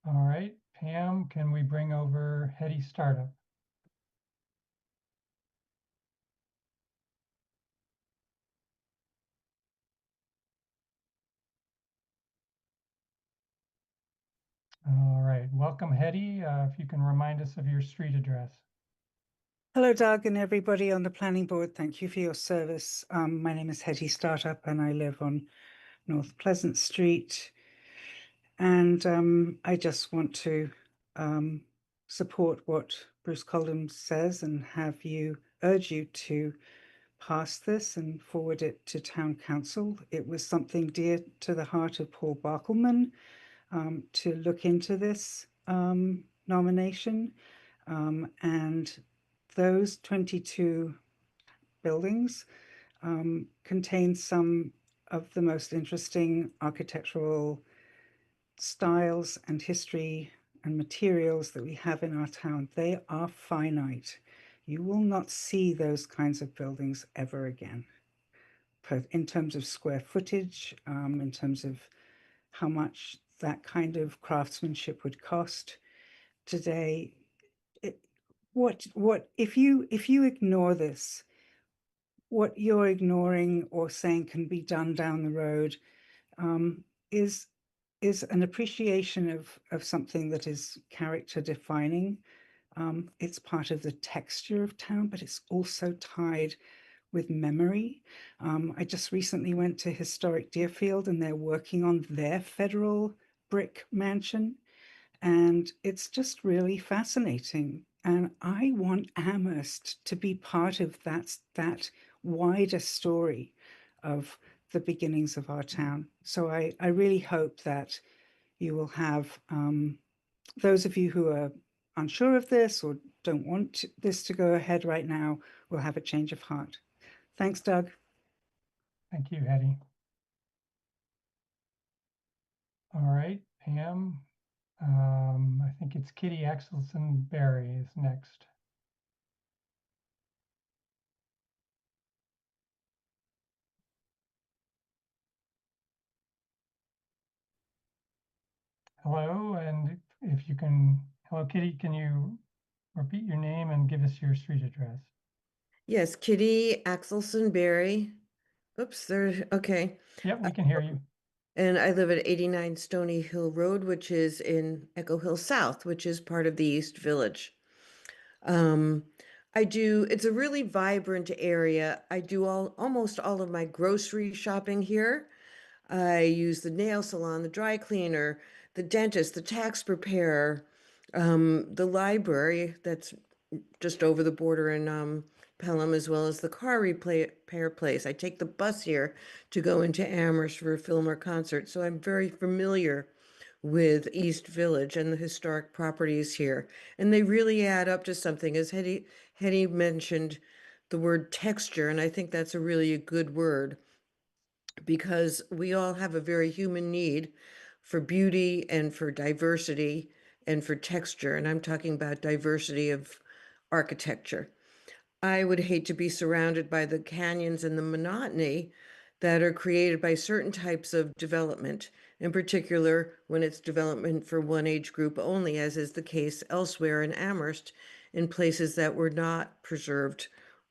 All right, Pam, can we bring over Heady Startup? All right, welcome, Hetty. If you can remind us of your street address. Hello, Doug, and everybody on the planning board. Thank you for your service. My name is Hetty Startup, and I live on North Pleasant Street. And I just want to support what Bruce Coldham says and urge you to pass this and forward it to Town Council. It was something dear to the heart of Paul Barkelman to look into this nomination. And those 22 buildings contain some of the most interesting architectural styles and history and materials that we have in our town. They are finite. You will not see those kinds of buildings ever again. In terms of square footage, in terms of how much that kind of craftsmanship would cost today. If you ignore this, what you're ignoring or saying can be done down the road is an appreciation of something that is character defining. It's part of the texture of town, but it's also tied with memory. I just recently went to historic Deerfield, and they're working on their federal brick mansion. And it's just really fascinating. And I want Amherst to be part of that wider story of the beginnings of our town. So I really hope that you will have those of you who are unsure of this or don't want this to go ahead right now will have a change of heart. Thanks, Doug. Thank you, Hetty. All right, Pam. I think it's Kitty Axelson Berry is next. hello, and if you can, hello, Kitty, can you repeat your name and give us your street address? Yes, Kitty Axelson Berry. Oops, there, okay. Yep, we can hear you. And I live at 89 Stony Hill Road, which is in Echo Hill South, which is part of the East Village. It's a really vibrant area. I do almost all of my grocery shopping here. I use the nail salon, the dry cleaner, the dentist, the tax preparer, the library that's just over the border in Pelham, as well as the car repair place. I take the bus here to go into Amherst for a film or concert, so I'm very familiar with East Village and the historic properties here. And they really add up to something. As Hetty mentioned the word texture, and I think that's a really good word because we all have a very human need for beauty and for diversity and for texture. And I'm talking about diversity of architecture. I would hate to be surrounded by the canyons and the monotony that are created by certain types of development, in particular when it's development for one age group only, as is the case elsewhere in Amherst, in places that were not preserved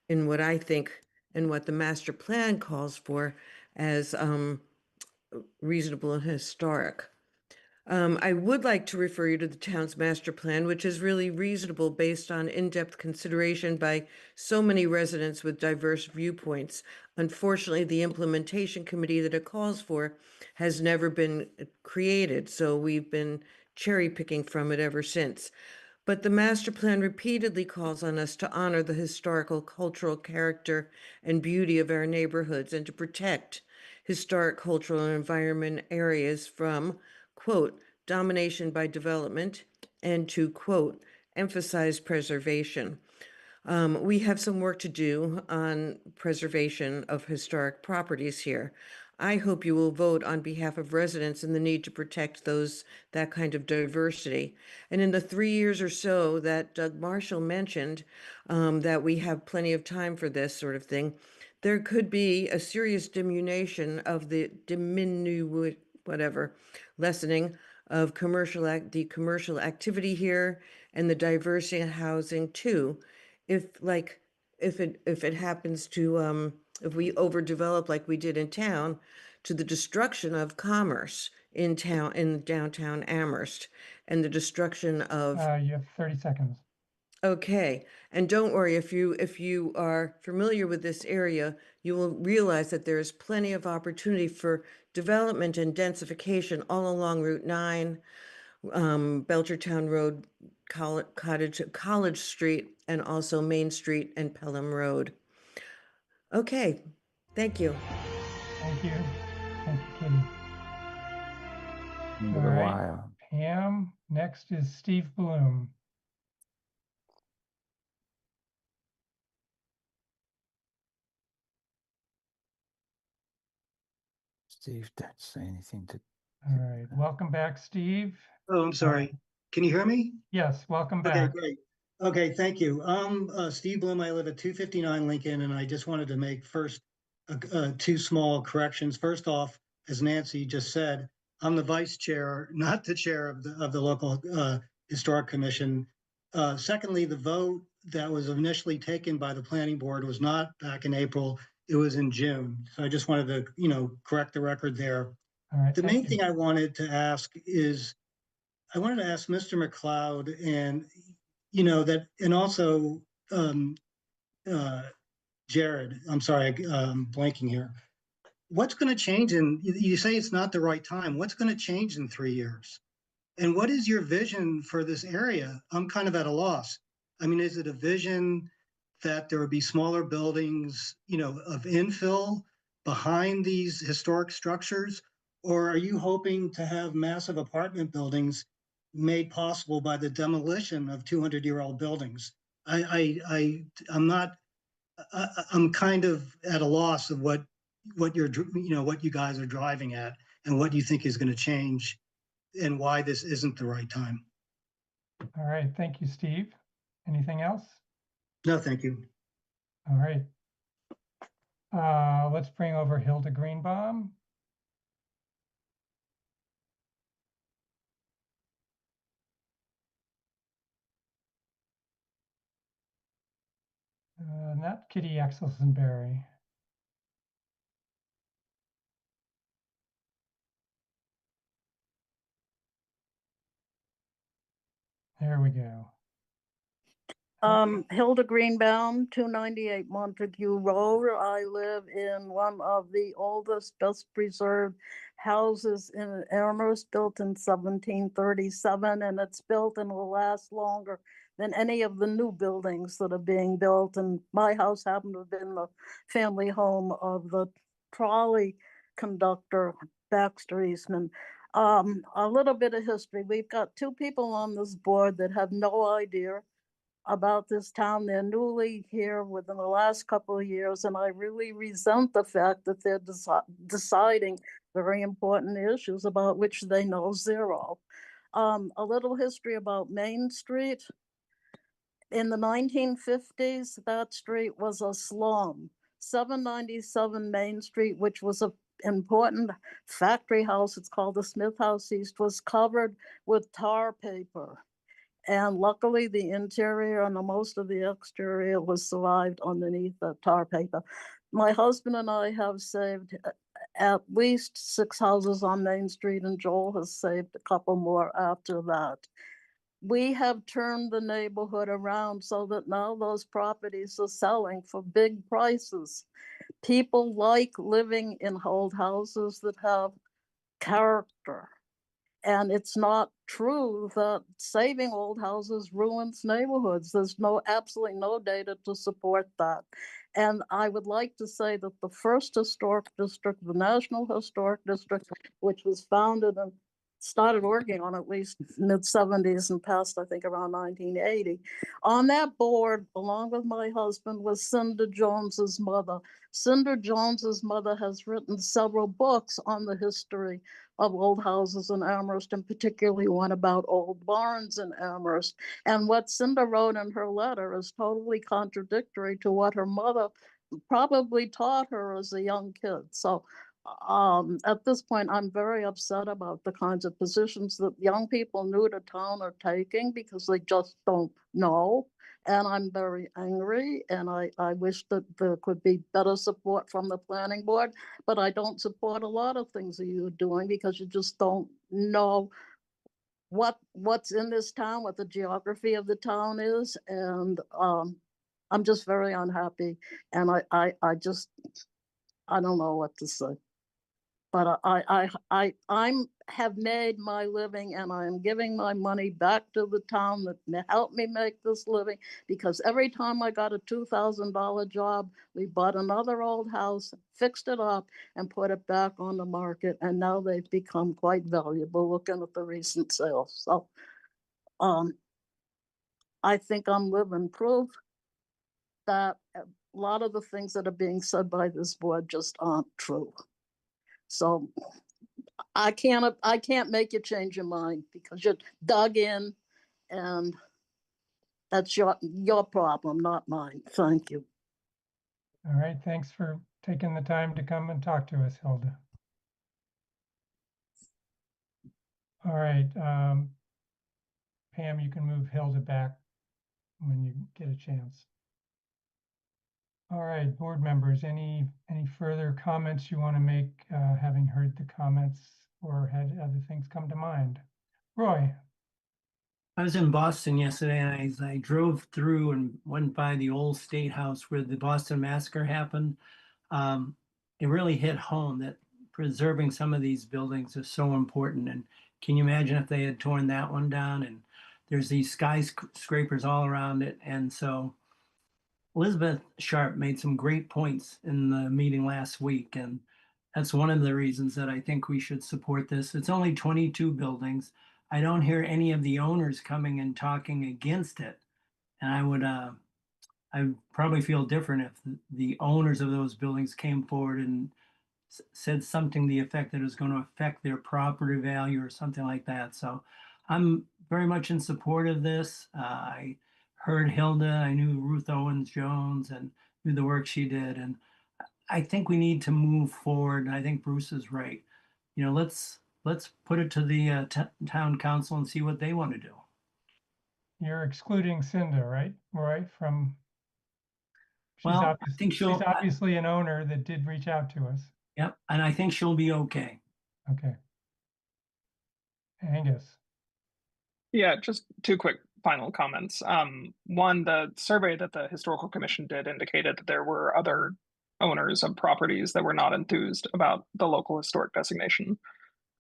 in what I think and what the master plan calls for as reasonable and historic. I would like to refer you to the town's master plan, which is really reasonable based on in-depth consideration by so many residents with diverse viewpoints. Unfortunately, the implementation committee that it calls for has never been created, so we've been cherry picking from it ever since. But the master plan repeatedly calls on us to honor the historical, cultural character and beauty of our neighborhoods and to protect historic, cultural, and environment areas from, quote, domination by development, and to, quote, emphasize preservation. We have some work to do on preservation of historic properties here. I hope you will vote on behalf of residents in the need to protect that kind of diversity. And in the 3 years or so that Doug Marshall mentioned, that we have plenty of time for this sort of thing, there could be a serious diminution of the lessening of the commercial activity here and the diversity in housing too. If it happens to if we overdevelop like we did in town, to the destruction of commerce in downtown Amherst and the destruction of You have 30 seconds. Okay, and don't worry, if you are familiar with this area, you will realize that there is plenty of opportunity for development and densification all along Route 9, Belchertown Road, College Street, and also Main Street and Pelham Road. Okay, thank you. Thank you. Thank you, Kitty. End All of the right, wire. Pam, next is Steve Bloom. Steve, don't say anything to. All right, welcome back, Steve. Oh, I'm sorry. Can you hear me? Yes, welcome back. Okay, great. Okay, thank you. Steve Bloom. I live at 259 Lincoln, and I just wanted to make first two small corrections. First off, as Nancy just said, I'm the vice chair, not the chair of the local historic commission. Secondly, the vote that was initially taken by the planning board was not back in April. It was in June. So I just wanted to, correct the record there. All right, The main thing I wanted to ask is, I wanted to ask Mr. McLeod and, and also Jared, I'm sorry, I'm blanking here. What's going to change you say it's not the right time. What's going to change in 3 years? And what is your vision for this area? I'm kind of at a loss. I mean, is it a vision that there would be smaller buildings, of infill behind these historic structures? Or are you hoping to have massive apartment buildings made possible by the demolition of 200-year-old buildings? I'm not, I'm kind of at a loss of what you guys are driving at and what you think is going to change and why this isn't the right time. All right, thank you, Steve. Anything else? No, thank you. All right. Let's bring over Hilda Greenbaum. Not Kitty Axelson-Berry. There we go. Hilda Greenbaum, 298 Montague Road. I live in one of the oldest, best preserved houses in Amherst, built in 1737, and it's built and will last longer than any of the new buildings that are being built. And my house happened to have been the family home of the trolley conductor, Baxter Eastman. A little bit of history. We've got two people on this board that have no idea about this town. They're newly here within the last couple of years, and I really resent the fact that they're deciding very important issues about which they know zero. A little history about Main Street. In the 1950s, that street was a slum. 797 Main Street, which was an important factory house, it's called the Smith House East, was covered with tar paper. And luckily, the interior and most of the exterior was survived underneath the tar paper. My husband and I have saved at least 6 houses on Main Street, and Joel has saved a couple more after that. We have turned the neighborhood around so that now those properties are selling for big prices. People like living in old houses that have character. And it's not true that saving old houses ruins neighborhoods. There's absolutely no data to support that. And I would like to say that the first historic district, the National Historic District, which was founded and started working on at least mid-70s and passed, I think, around 1980. On that board, along with my husband, was Cinder Jones's mother. Cinder Jones's mother has written several books on the history of old houses in Amherst, and particularly one about old barns in Amherst. And what Cinder wrote in her letter is totally contradictory to what her mother probably taught her as a young kid. So at this point, I'm very upset about the kinds of positions that young people new to town are taking because they just don't know. And I'm very angry, and I wish that there could be better support from the planning board, but I don't support a lot of things that you're doing because you just don't know what's in this town, what the geography of the town is, and I'm just very unhappy, and I don't know what to say. But I'm have made my living, and I am giving my money back to the town that helped me make this living, because every time I got a $2,000 job, we bought another old house, fixed it up, and put it back on the market. And now they've become quite valuable, looking at the recent sales. So I think I'm living proof that a lot of the things that are being said by this board just aren't true. So I can't make you change your mind because you're dug in, and that's your problem, not mine. Thank you. All right, thanks for taking the time to come and talk to us, Hilda. All right, Pam, you can move Hilda back when you get a chance. All right, board members, any further comments you want to make, having heard the comments, or had other things come to mind? Roy. I was in Boston yesterday, and as I drove through and went by the old State House where the Boston Massacre happened, it really hit home that preserving some of these buildings is so important. And can you imagine if they had torn that one down? And there's these skyscrapers all around it. And so Elizabeth Sharp made some great points in the meeting last week, and that's one of the reasons that I think we should support this. It's only 22 buildings. I don't hear any of the owners coming and talking against it. And I'd probably feel different if the owners of those buildings came forward and said something to the effect that it was going to affect their property value or something like that. So I'm very much in support of this. I heard Hilda, I knew Ruth Owens Jones and knew the work she did. And I think we need to move forward. And I think Bruce is right. You know, let's put it to the town council and see what they want to do. You're excluding Cinda, right, Roy, from? Well, I obvious- think she's she'll, obviously an owner that did reach out to us. yep, and I think she'll be okay. Okay. Angus. Yeah, just two quick final comments. One, the survey that the Historical Commission did indicated that there were other owners of properties that were not enthused about the local historic designation.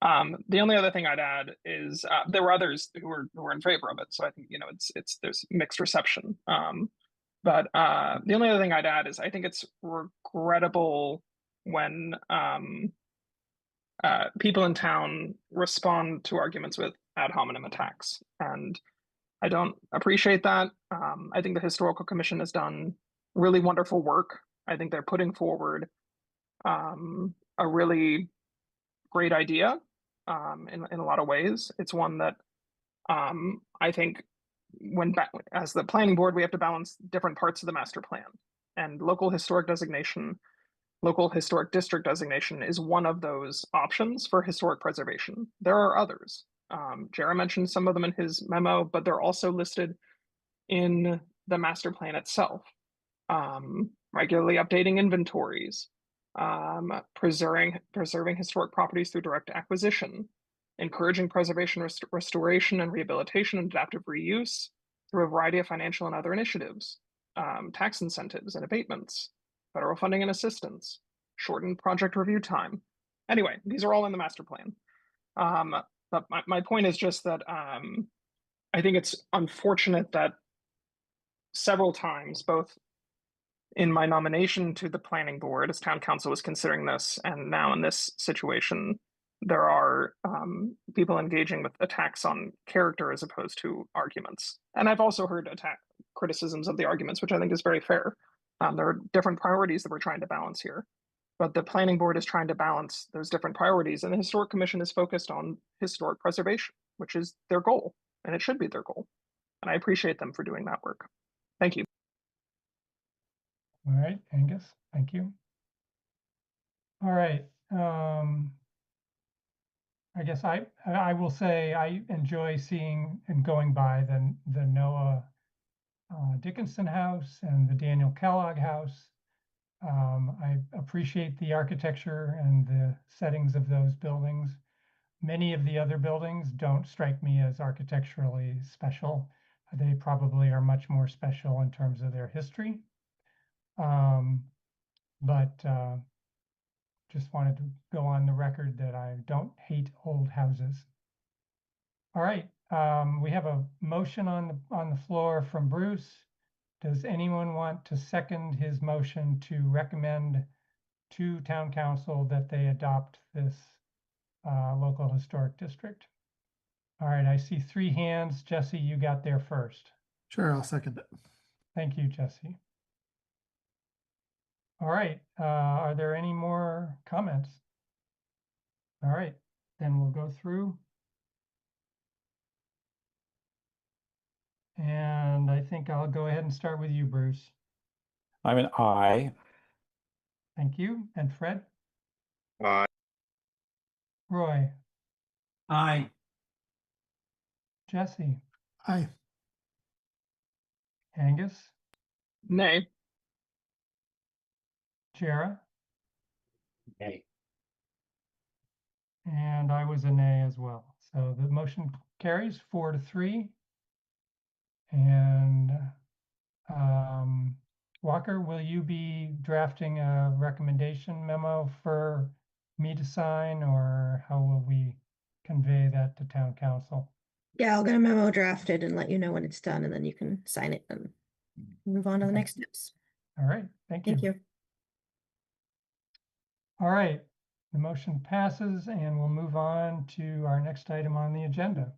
The only other thing I'd add is there were others who were in favor of it. So I think, you know, it's there's mixed reception. But the only other thing I'd add is I think it's regrettable when people in town respond to arguments with ad hominem attacks, and I don't appreciate that. I think the Historical Commission has done really wonderful work. I think they're putting forward a really great idea in a lot of ways. It's one that I think as the planning board, we have to balance different parts of the master plan, and local historic designation, local historic district designation is one of those options for historic preservation. There are others. Jara mentioned some of them in his memo, but they're also listed in the master plan itself. Regularly updating inventories, preserving historic properties through direct acquisition, encouraging preservation, restoration, and rehabilitation and adaptive reuse through a variety of financial and other initiatives, tax incentives and abatements, federal funding and assistance, shortened project review time. Anyway, these are all in the master plan. But my point is just that I think it's unfortunate that several times, both in my nomination to the planning board as town council was considering this, and now in this situation, there are people engaging with attacks on character as opposed to arguments. And I've also heard criticisms of the arguments, which I think is very fair. There are different priorities that we're trying to balance here, but the planning board is trying to balance those different priorities, and the Historic Commission is focused on historic preservation, which is their goal, and it should be their goal. And I appreciate them for doing that work. Thank you. All right, Angus, thank you. All right. I guess I will say I enjoy seeing and going by the Noah Dickinson house and the Daniel Kellogg house. I appreciate the architecture and the settings of those buildings. Many of the other buildings don't strike me as architecturally special. They probably are much more special in terms of their history. But just wanted to go on the record that I don't hate old houses. All right, we have a motion on the floor from Bruce. Does anyone want to second his motion to recommend to town council that they adopt this local historic district? All right, I see 3 hands. Jesse, you got there first. Sure, I'll second it. Thank you, Jesse. All right, are there any more comments? All right, then we'll go through. And I think I'll go ahead and start with you, Bruce. I'm an aye. Thank you. And Fred? Aye. Roy? Aye. Jesse? Aye. Angus? Nay. Jara? Nay. And I was a nay as well. So the motion carries 4-3. And Walker, will you be drafting a recommendation memo for me to sign, or how will we convey that to town council? Yeah, I'll get a memo drafted and let you know when it's done, and then you can sign it and move on to the Okay. next steps. All right, thank you. Thank you. All right, the motion passes, and we'll move on to our next item on the agenda.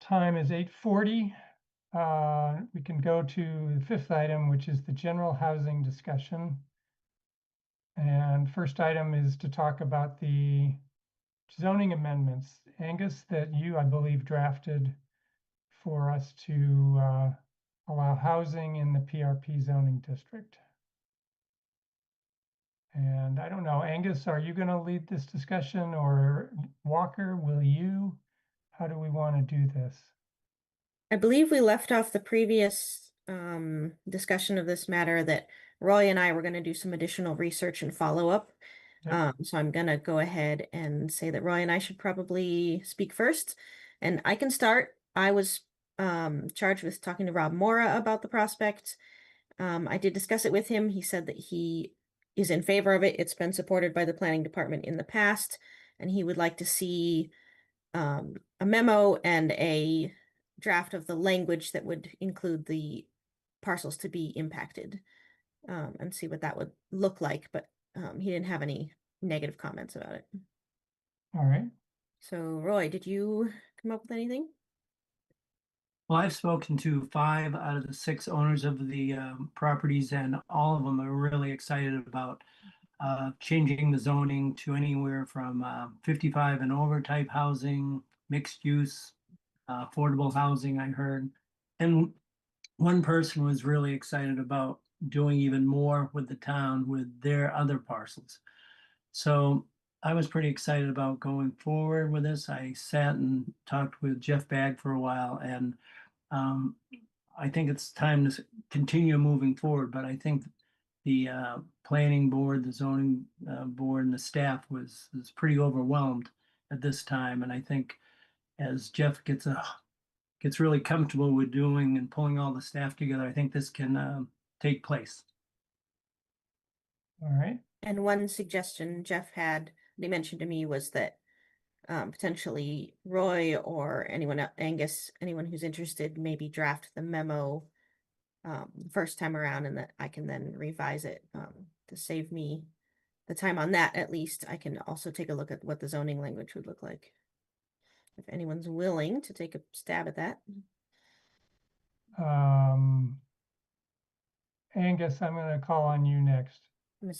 Time is 8:40. We can go to the 5th item, which is the general housing discussion. And first item is to talk about the zoning amendments, Angus, that you, I believe, drafted for us to allow housing in the PRP zoning district. And I don't know, Angus, are you going to lead this discussion, or Walker, will you? How do we want to do this? I believe we left off the previous discussion of this matter that Roy and I were going to do some additional research and follow up. Yep. So I'm going to go ahead and say that Roy and I should probably speak first. And I can start. I was charged with talking to Rob Mora about the prospect. I did discuss it with him. He said that he is in favor of it. It's been supported by the planning department in the past, and he would like to see a memo and a draft of the language that would include the parcels to be impacted, and see what that would look like. But he didn't have any negative comments about it. All right. So, Roy, did you come up with anything? Well, I've spoken to 5 out of the 6 owners of the properties, and all of them are really excited about changing the zoning to anywhere from 55 and over type housing, mixed use, affordable housing, I heard. And one person was really excited about doing even more with the town with their other parcels. So I was pretty excited about going forward with this. I sat and talked with Jeff Bagg for a while, and I think it's time to continue moving forward, but I think the planning board, the zoning board, and the staff was pretty overwhelmed at this time. And I think as Jeff gets really comfortable with doing and pulling all the staff together, I think this can take place. All right. And one suggestion Jeff had, they mentioned to me, was that potentially Roy or Angus, anyone who's interested, maybe draft the memo first time around, and that I can then revise it to save me the time on that. At least I can also take a look at what the zoning language would look like, if anyone's willing to take a stab at that. Angus, I'm going to call on you next.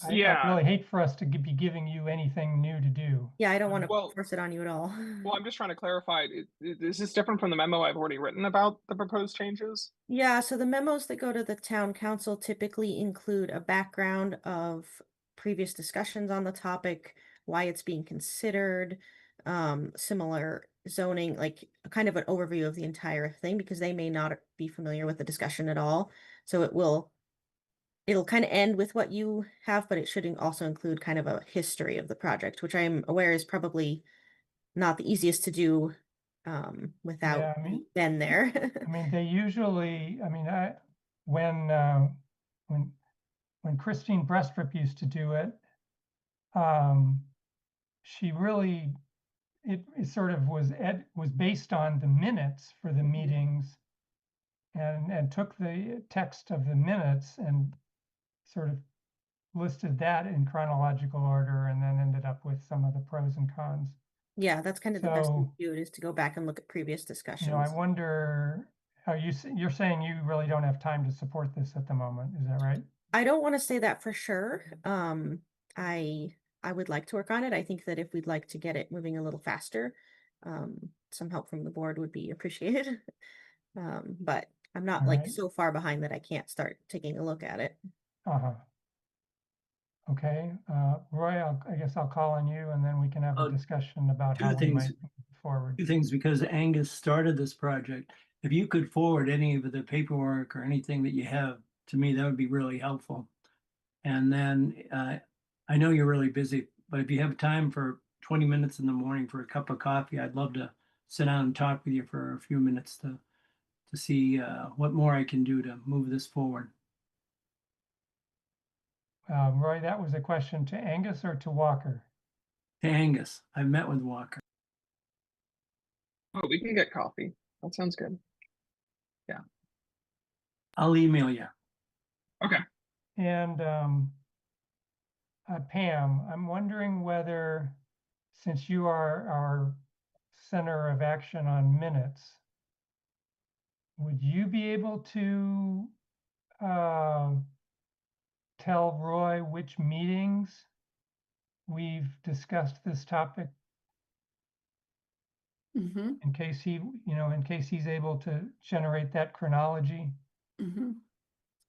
I really hate for us to be giving you anything new to do. Yeah, I don't want to force it on you at all. Well, I'm just trying to clarify. Is this different from the memo I've already written about the proposed changes? Yeah, so the memos that go to the town council typically include a background of previous discussions on the topic, why it's being considered, similar zoning, like kind of an overview of the entire thing, because they may not be familiar with the discussion at all. So it'll kind of end with what you have, but it should also include kind of a history of the project, which I'm aware is probably not the easiest to do without been there. I mean, they usually, I mean, when Christine Brestrup used to do it, she really, it sort of was based on the minutes for the meetings, and took the text of the minutes and sort of listed that in chronological order, and then ended up with some of the pros and cons. Yeah, that's kind of the best thing to do, is to go back and look at previous discussions. You know, I wonder, you're saying you really don't have time to support this at the moment, is that right? I don't want to say that for sure. I would like to work on it. I think that if we'd like to get it moving a little faster, some help from the board would be appreciated. But I'm not so far behind that I can't start taking a look at it. Okay, Roy, I guess I'll call on you, and then we can have a discussion about how we might move forward. 2 things, because Angus started this project. If you could forward any of the paperwork or anything that you have to me, that would be really helpful. And then I know you're really busy, but if you have time for 20 minutes in the morning for a cup of coffee, I'd love to sit down and talk with you for a few minutes to see what more I can do to move this forward. Roy, that was a question to Angus or to Walker? To Angus. I've met with Walker. Oh, we can get coffee. That sounds good. Yeah. I'll email you. Okay. And Pam, I'm wondering whether, since you are our center of action on minutes, would you be able to tell Roy which meetings we've discussed this topic? In case in case he's able to generate that chronology.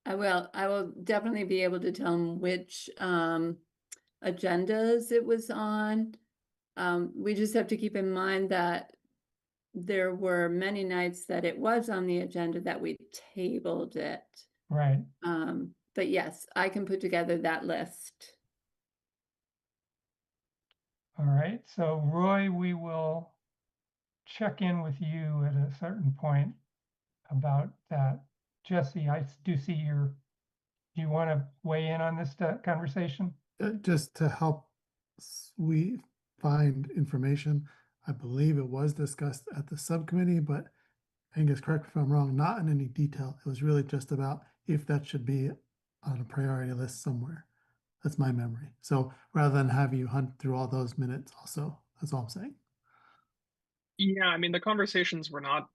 I will definitely be able to tell him which agendas it was on. We just have to keep in mind that there were many nights that it was on the agenda that we tabled it. Right. But yes, I can put together that list. All right. So Roy, we will check in with you at a certain point about that. Jesse, I do see do you want to weigh in on this conversation? Just to help we find information, I believe it was discussed at the subcommittee, but Angus, correct me if I'm wrong, not in any detail. It was really just about if that should be on a priority list somewhere. That's my memory. So rather than have you hunt through all those minutes also, that's all I'm saying. Yeah, I mean the conversations were not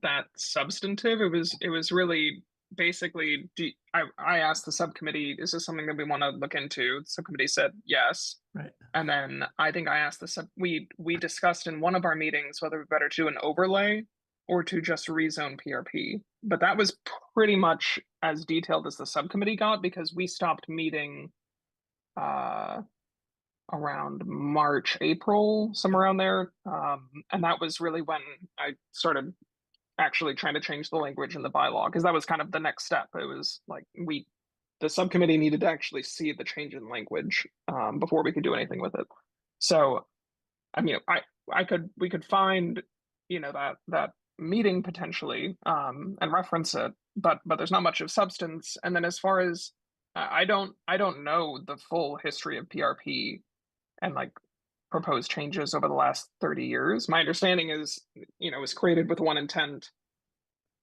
that substantive. It was really basically I asked the subcommittee, is this something that we want to look into? The subcommittee said yes. Right. And then I think I asked we discussed in one of our meetings whether we better do an overlay or to just rezone PRP. But that was pretty much as detailed as the subcommittee got because we stopped meeting around March, April, somewhere around there. And that was really when I started actually trying to change the language in the bylaw because that was kind of the next step. It was like the subcommittee needed to actually see the change in language before we could do anything with it. So, I mean, we could find, that meeting potentially and reference it, but there's not much of substance. And then as far as I don't know the full history of PRP and like proposed changes over the last 30 years. My understanding is, it was created with one intent.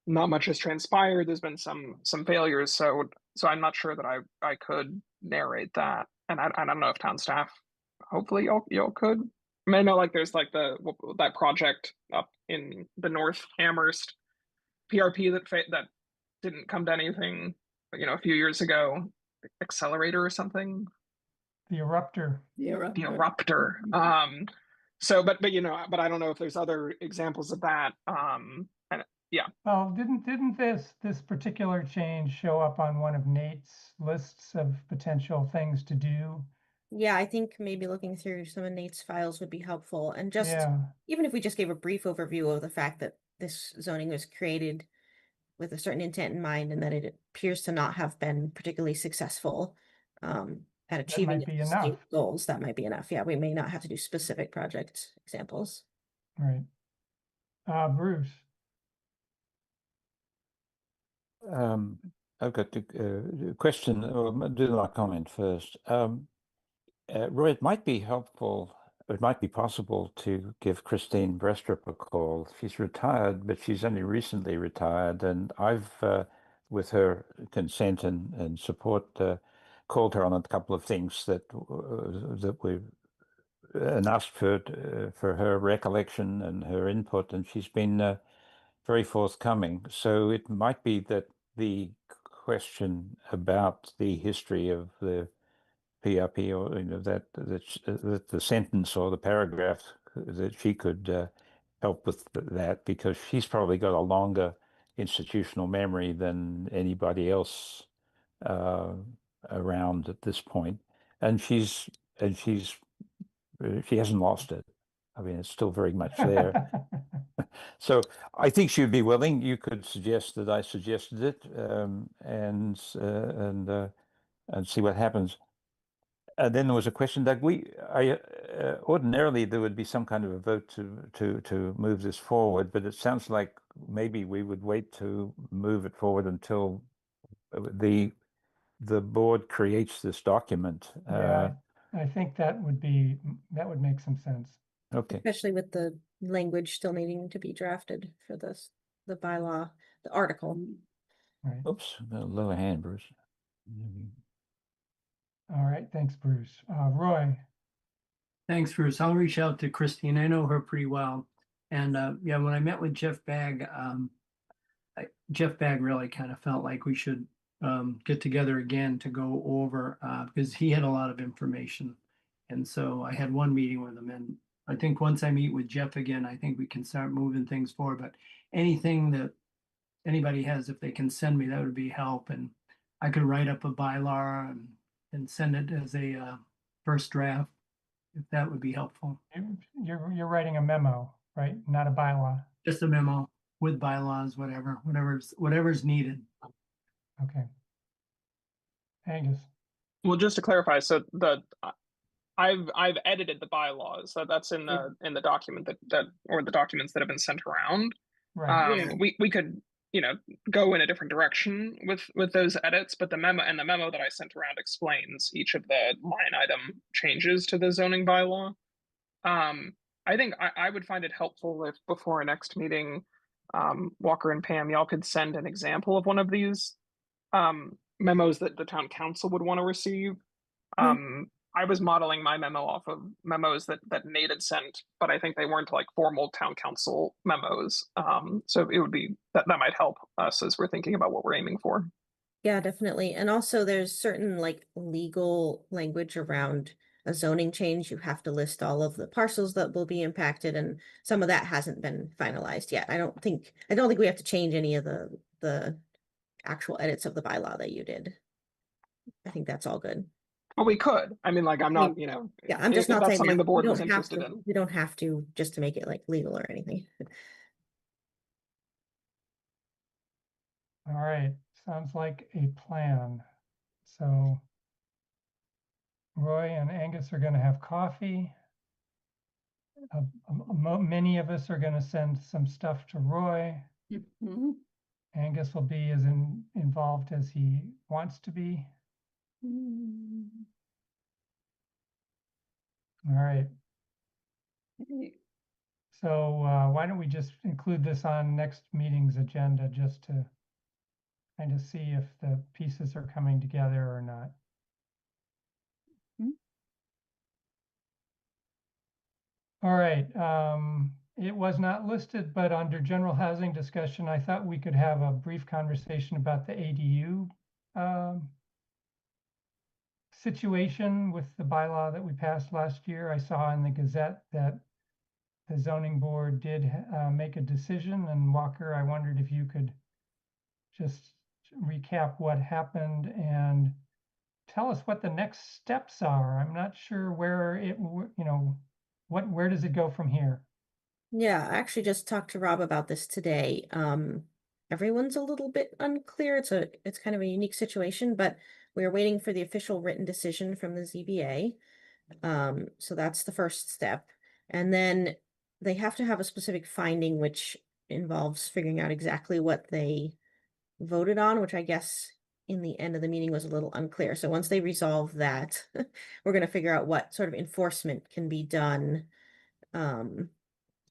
Not much has transpired. There's been some failures, so I'm not sure that I could narrate that. And I don't know if town staff, hopefully y'all could. I mean, I know like there's like that project up in the North Amherst PRP that didn't come to anything, a few years ago, accelerator or something. The eruptor. The eruptor. The eruptor. So, but I don't know if there's other examples of that. And yeah. Well, didn't this particular change show up on one of Nate's lists of potential things to do? Yeah, I think maybe looking through some of Nate's files would be helpful. And just even if we just gave a brief overview of the fact that this zoning was created with a certain intent in mind and that it appears to not have been particularly successful at achieving might be its enough. stated goals, that might be enough. Yeah, we may not have to do specific project examples. Right. Bruce. I've got a question, or do my comment first. Roy, it might be helpful, it might be possible to give Christine Brestrup a call. She's retired, but she's only recently retired, and I've, with her consent and support, called her on a couple of things that we and asked for her recollection and her input, and she's been very forthcoming. So it might be that the question about the history of the PRP, or that the sentence or the paragraph, that she could help with that, because she's probably got a longer institutional memory than anybody else around at this point, and she hasn't lost it. I mean, it's still very much there. So I think she'd be willing. You could suggest that I suggested it, and see what happens. And then there was a question that ordinarily there would be some kind of a vote to move this forward, but it sounds like maybe we would wait to move it forward until the board creates this document. Yeah, I think that would make some sense. Okay. Especially with the language still needing to be drafted for the bylaw, the article. Right. Oops, a lower hand, Bruce. All right, thanks, Bruce. Roy. Thanks, Bruce. I'll reach out to Christine. I know her pretty well. And yeah, when I met with Jeff Bagg, Jeff Bagg really kind of felt like we should get together again to go over because he had a lot of information. And so I had one meeting with him, and I think once I meet with Jeff again, I think we can start moving things forward. But anything that anybody has, if they can send me, that would be help. And I could write up a bylaw and send it as a first draft, if that would be helpful. You're writing a memo, right? Not a bylaw. Just a memo with bylaws, whatever's needed. Okay. Angus, Well, just to clarify, so I've edited the bylaws. So that's in the document that or the documents that have been sent around. right, Yeah. We could, go in a different direction with those edits, but the memo that I sent around explains each of the line item changes to the zoning bylaw. I think I would find it helpful if before our next meeting, Walker and Pam, y'all could send an example of one of these memos that the town council would want to receive. I was modeling my memo off of memos that Nate had sent, but I think they weren't like formal town council memos. So it would be that might help us as we're thinking about what we're aiming for. Yeah, definitely. And also there's certain like legal language around a zoning change. You have to list all of the parcels that will be impacted, and some of that hasn't been finalized yet. I don't think we have to change any of the actual edits of the bylaw that you did. I think that's all good. Well, we could. I mean, like, I'm not, Yeah, I'm just if not that's saying something that the board we was don't have interested to, in. we don't have to just to make it like legal or anything. all right, sounds like a plan. So Roy and Angus are gonna have coffee. Many of us are gonna send some stuff to Roy. Mhm. Angus will be as involved as he wants to be. All right. Okay. So why don't we just include this on next meeting's agenda just to kind of see if the pieces are coming together or not. All right. It was not listed, but under general housing discussion, I thought we could have a brief conversation about the ADU situation with the bylaw that we passed last year. I saw in the Gazette that the zoning board did make a decision, and Walker, I wondered if you could just recap what happened and tell us what the next steps are. I'm not sure where where does it go from here? Yeah, I actually just talked to Rob about this today. Everyone's a little bit unclear. It's kind of a unique situation, but we're waiting for the official written decision from the ZBA. So that's the first step. And then they have to have a specific finding, which involves figuring out exactly what they voted on, which I guess in the end of the meeting was a little unclear. So once they resolve that, we're going to figure out what sort of enforcement can be done,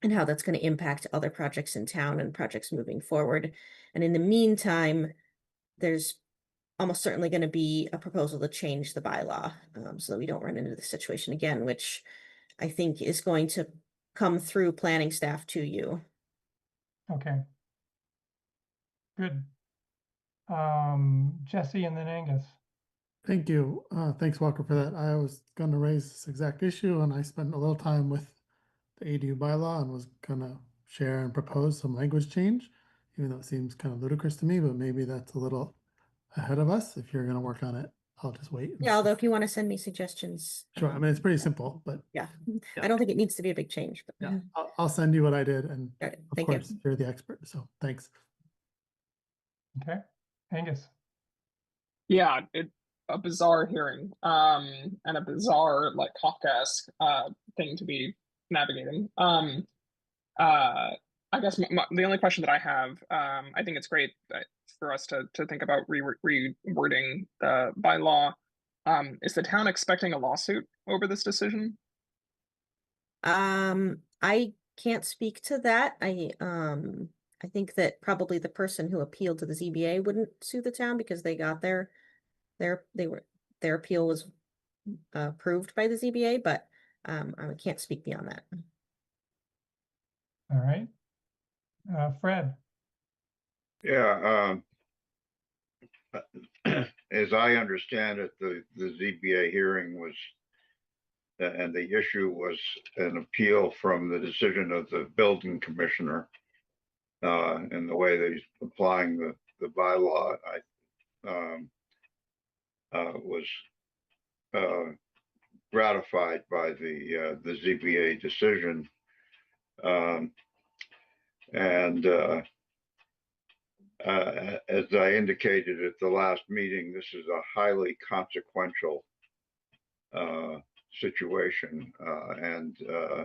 and how that's going to impact other projects in town and projects moving forward. And in the meantime, there's almost certainly going to be a proposal to change the bylaw, so that we don't run into the situation again, which I think is going to come through planning staff to you. Okay. Good. Jesse and then Angus. Thank you. Thanks, Walker, for that. I was going to raise this exact issue, and I spent a little time with the ADU bylaw and was going to share and propose some language change, even though it seems kind of ludicrous to me, but maybe that's a little ahead of us. If you're going to work on it, I'll just wait. Yeah, although if you want to send me suggestions. Sure. I mean, it's pretty simple, but Yeah, I don't think it needs to be a big change, but yeah, I'll send you what I did. And all right, of thank course, you. you're the expert. So thanks. Okay. Angus. Yeah, a bizarre hearing, and a bizarre like Kafkaesque thing to be navigating. I guess the only question that I have, I think it's great for us to think about rewording the bylaw. Is the town expecting a lawsuit over this decision? I can't speak to that. I think that probably the person who appealed to the ZBA wouldn't sue the town because they got their appeal was approved by the ZBA, but I can't speak beyond that. All right. Fred. Yeah, as I understand it, the ZBA hearing was, and the issue was an appeal from the decision of the building commissioner in the way that he's applying the bylaw. I was gratified by the ZBA decision. And as I indicated at the last meeting, this is a highly consequential situation and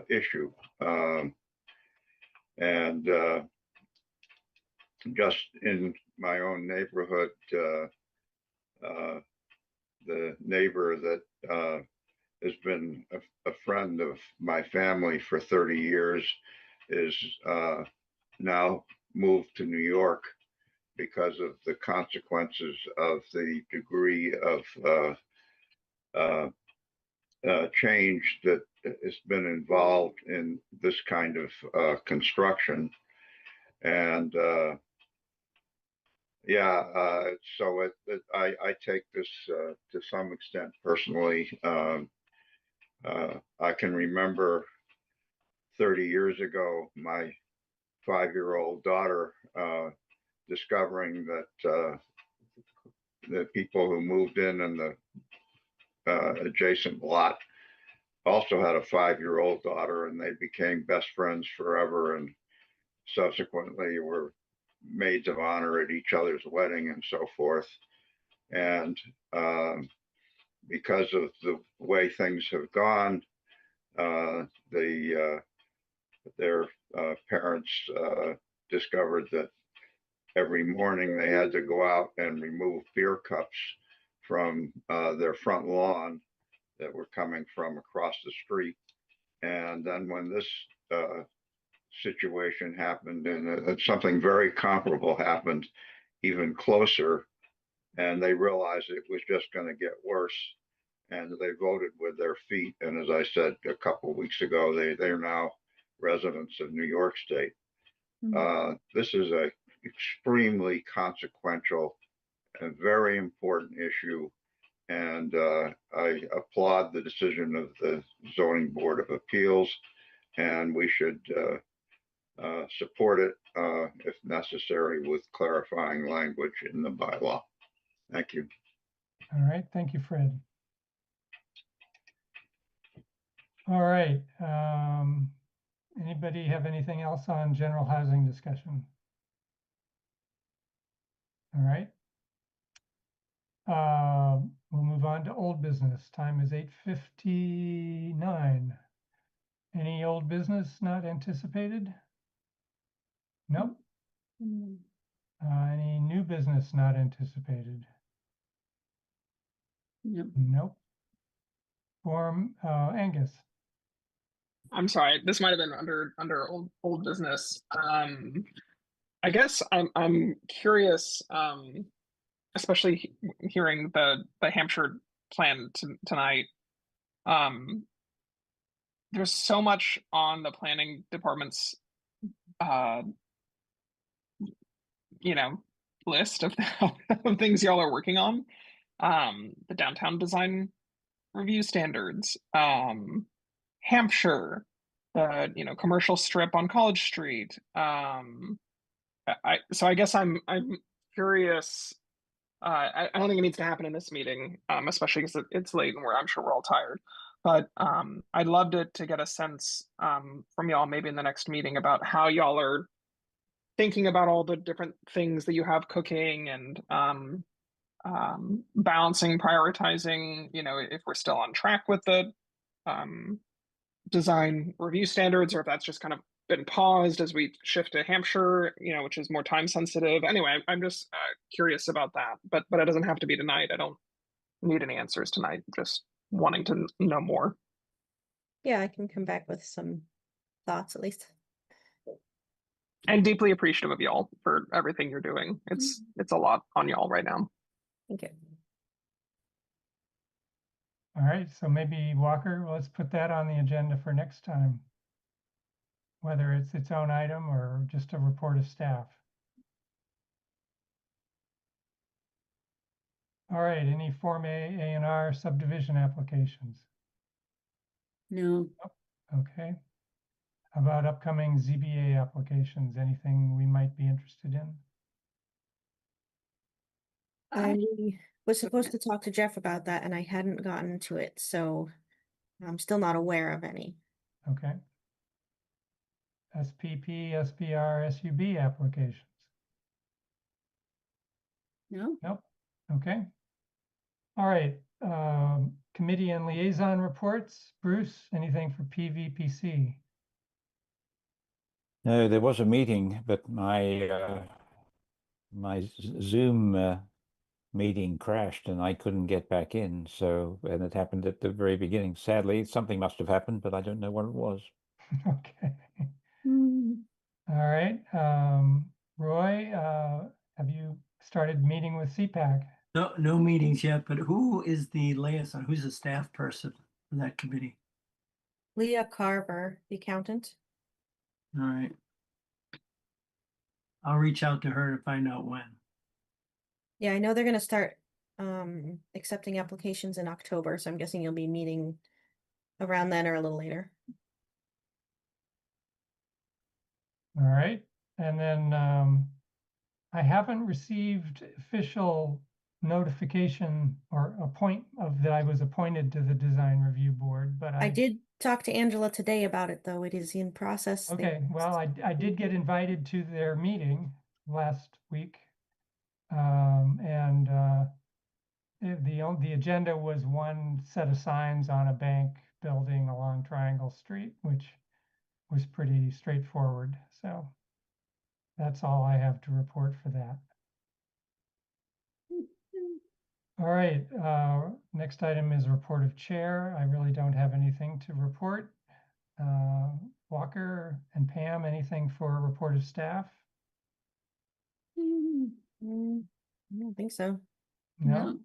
issue. And just in my own neighborhood, the neighbor that has been a friend of my family for 30 years is now moved to New York because of the consequences of the degree of change that has been involved in this kind of construction. And so I take this to some extent personally. I can remember 30 years ago, my 5-year-old daughter discovering that the people who moved in the adjacent lot also had a 5-year-old daughter, and they became best friends forever, and subsequently were maids of honor at each other's wedding and so forth. And because of the way things have gone, their parents discovered that every morning they had to go out and remove beer cups from their front lawn that were coming from across the street. And then when this situation happened, and something very comparable happened even closer, and they realized it was just going to get worse, and they voted with their feet. And as I said a couple of weeks ago, they're now residents of New York State. This is a extremely consequential and very important issue, and I applaud the decision of the Zoning Board of Appeals, and we should support it if necessary with clarifying language in the bylaw. Thank you. All right, thank you, Fred. All right, anybody have anything else on general housing discussion? All right. We'll move on to old business. Time is 8:59. Any old business not anticipated? Nope. Any new business not anticipated? Nope. Form, Angus. I'm sorry, this might have been under old business. I guess I'm curious, especially hearing the Hampshire plan tonight. There's so much on the planning department's list of things y'all are working on. The downtown design review standards, Hampshire, the commercial strip on College Street. So I guess I'm curious. I don't think it needs to happen in this meeting, especially because it's late and I'm sure we're all tired. But I'd love to get a sense from y'all maybe in the next meeting about how y'all are thinking about all the different things that you have cooking, and balancing, prioritizing, if we're still on track with the design review standards, or if that's just kind of been paused as we shift to Hampshire, which is more time sensitive. Anyway, I'm just curious about that, but it doesn't have to be tonight. I don't need any answers tonight, just wanting to know more. Yeah, I can come back with some thoughts at least. And deeply appreciative of y'all for everything you're doing. It's a lot on y'all right now. Thank you. All right, so maybe Walker, let's put that on the agenda for next time, whether it's its own item or just a report of staff. All right, any Form A&R subdivision applications? No. Okay. How about upcoming ZBA applications? Anything we might be interested in? I was supposed to talk to Jeff about that and I hadn't gotten to it, so I'm still not aware of any. Okay. SPP, SPR, SUB applications? No? Nope. Okay. All right. Committee and liaison reports. Bruce, anything for PVPC? No, there was a meeting, but my Zoom meeting crashed and I couldn't get back in. So, and it happened at the very beginning. Sadly, something must have happened, but I don't know what it was. Okay. Mm. All right. Roy, have you started meeting with CPAC? No meetings yet, but who is the liaison? Who's the staff person for that committee? Leah Carver, the accountant. All right. I'll reach out to her to find out when. Yeah, I know they're gonna start accepting applications in October, so I'm guessing you'll be meeting around then or a little later. All right. And then I haven't received official notification or that I was appointed to the design review board, but I did talk to Angela today about it, though. It is in process. Okay, well, I did get invited to their meeting last week. And the agenda was one set of signs on a bank building along Triangle Street, which was pretty straightforward. So that's all I have to report for that. All right, next item is report of chair. I really don't have anything to report. Walker and Pam, anything for report of staff? I don't think so. No?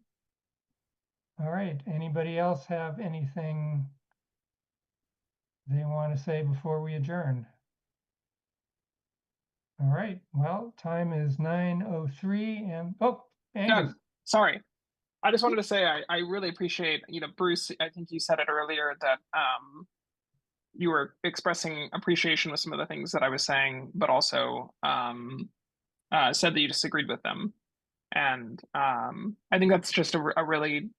All right, anybody else have anything they want to say before we adjourn? All right, well, time is 9:03 and, oh, Angus. Doug, sorry. I just wanted to say I really appreciate, Bruce, I think you said it earlier that you were expressing appreciation with some of the things that I was saying, but also said that you disagreed with them. And I think that's just a really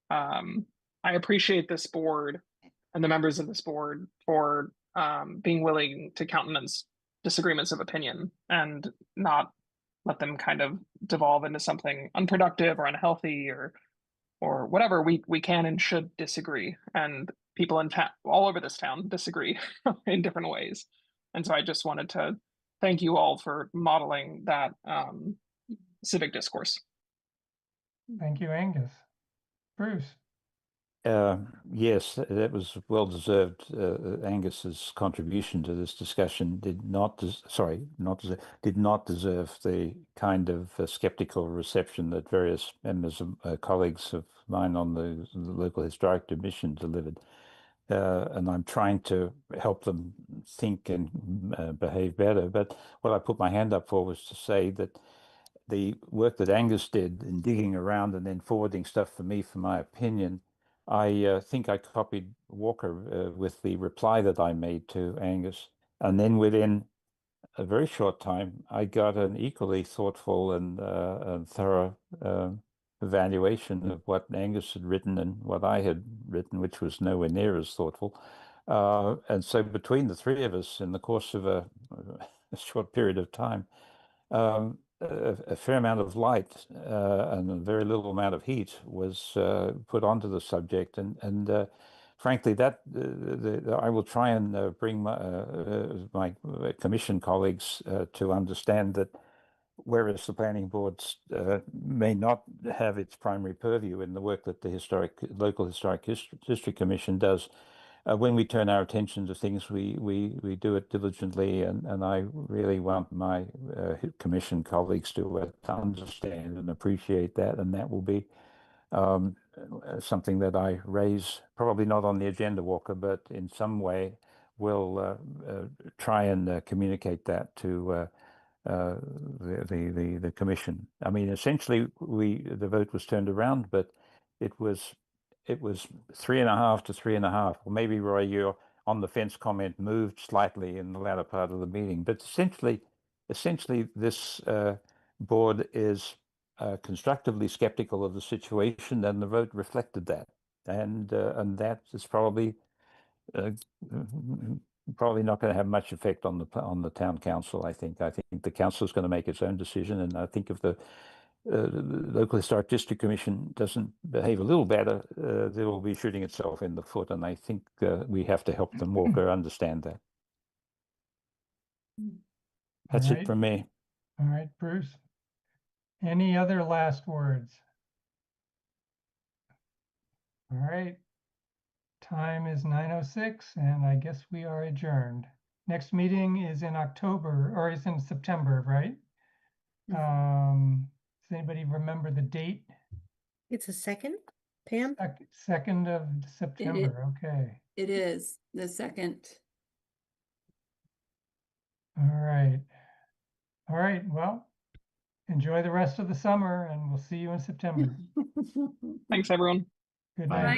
I appreciate this board and the members of this board for being willing to countenance disagreements of opinion and not let them kind of devolve into something unproductive or unhealthy or whatever. We can and should disagree, and people in town all over this town disagree in different ways. And so I just wanted to thank you all for modeling that civic discourse. Thank you, Angus. Bruce. Yes, that was well deserved. Angus's contribution to this discussion did not deserve the kind of skeptical reception that various members of colleagues of mine on the local historic commission delivered. And I'm trying to help them think and behave better. But what I put my hand up for was to say that the work that Angus did in digging around and then forwarding stuff for me for my opinion, I think I copied Walker with the reply that I made to Angus. And then within a very short time, I got an equally thoughtful and thorough evaluation of what Angus had written and what I had written, which was nowhere near as thoughtful. And so between the three of us, in the course of a short period of time, a fair amount of light and a very little amount of heat was put onto the subject, and frankly, that I will try and bring my commission colleagues to understand that whereas the planning boards may not have its primary purview in the work that the local historic district commission does, when we turn our attention to things, we do it diligently, and I really want my commission colleagues to understand and appreciate that, and that will be something that I raise, probably not on the agenda, Walker, but in some way will try and communicate that to the commission. I mean, essentially, the vote was turned around, but it was 3.5 to 3.5. Or maybe, Roy, your on the fence comment moved slightly in the latter part of the meeting, but essentially, this board is constructively skeptical of the situation, and the vote reflected that, and that is probably probably not going to have much effect on the town council. I think the council is going to make its own decision, and I think if the local historic district commission doesn't behave a little better, they will be shooting itself in the foot, and I think we have to help them, Walker, understand that. That's All right. it from me. All right, Bruce. Any other last words? All right. Time is 9:06, and I guess we are adjourned. Next meeting is in October, or is in September, right? Does anybody remember the date? It's a second, Pam? 2nd of September, okay. It is the second. All right. All right, well, enjoy the rest of the summer, and we'll see you in September. Thanks, everyone. Good Bye. night.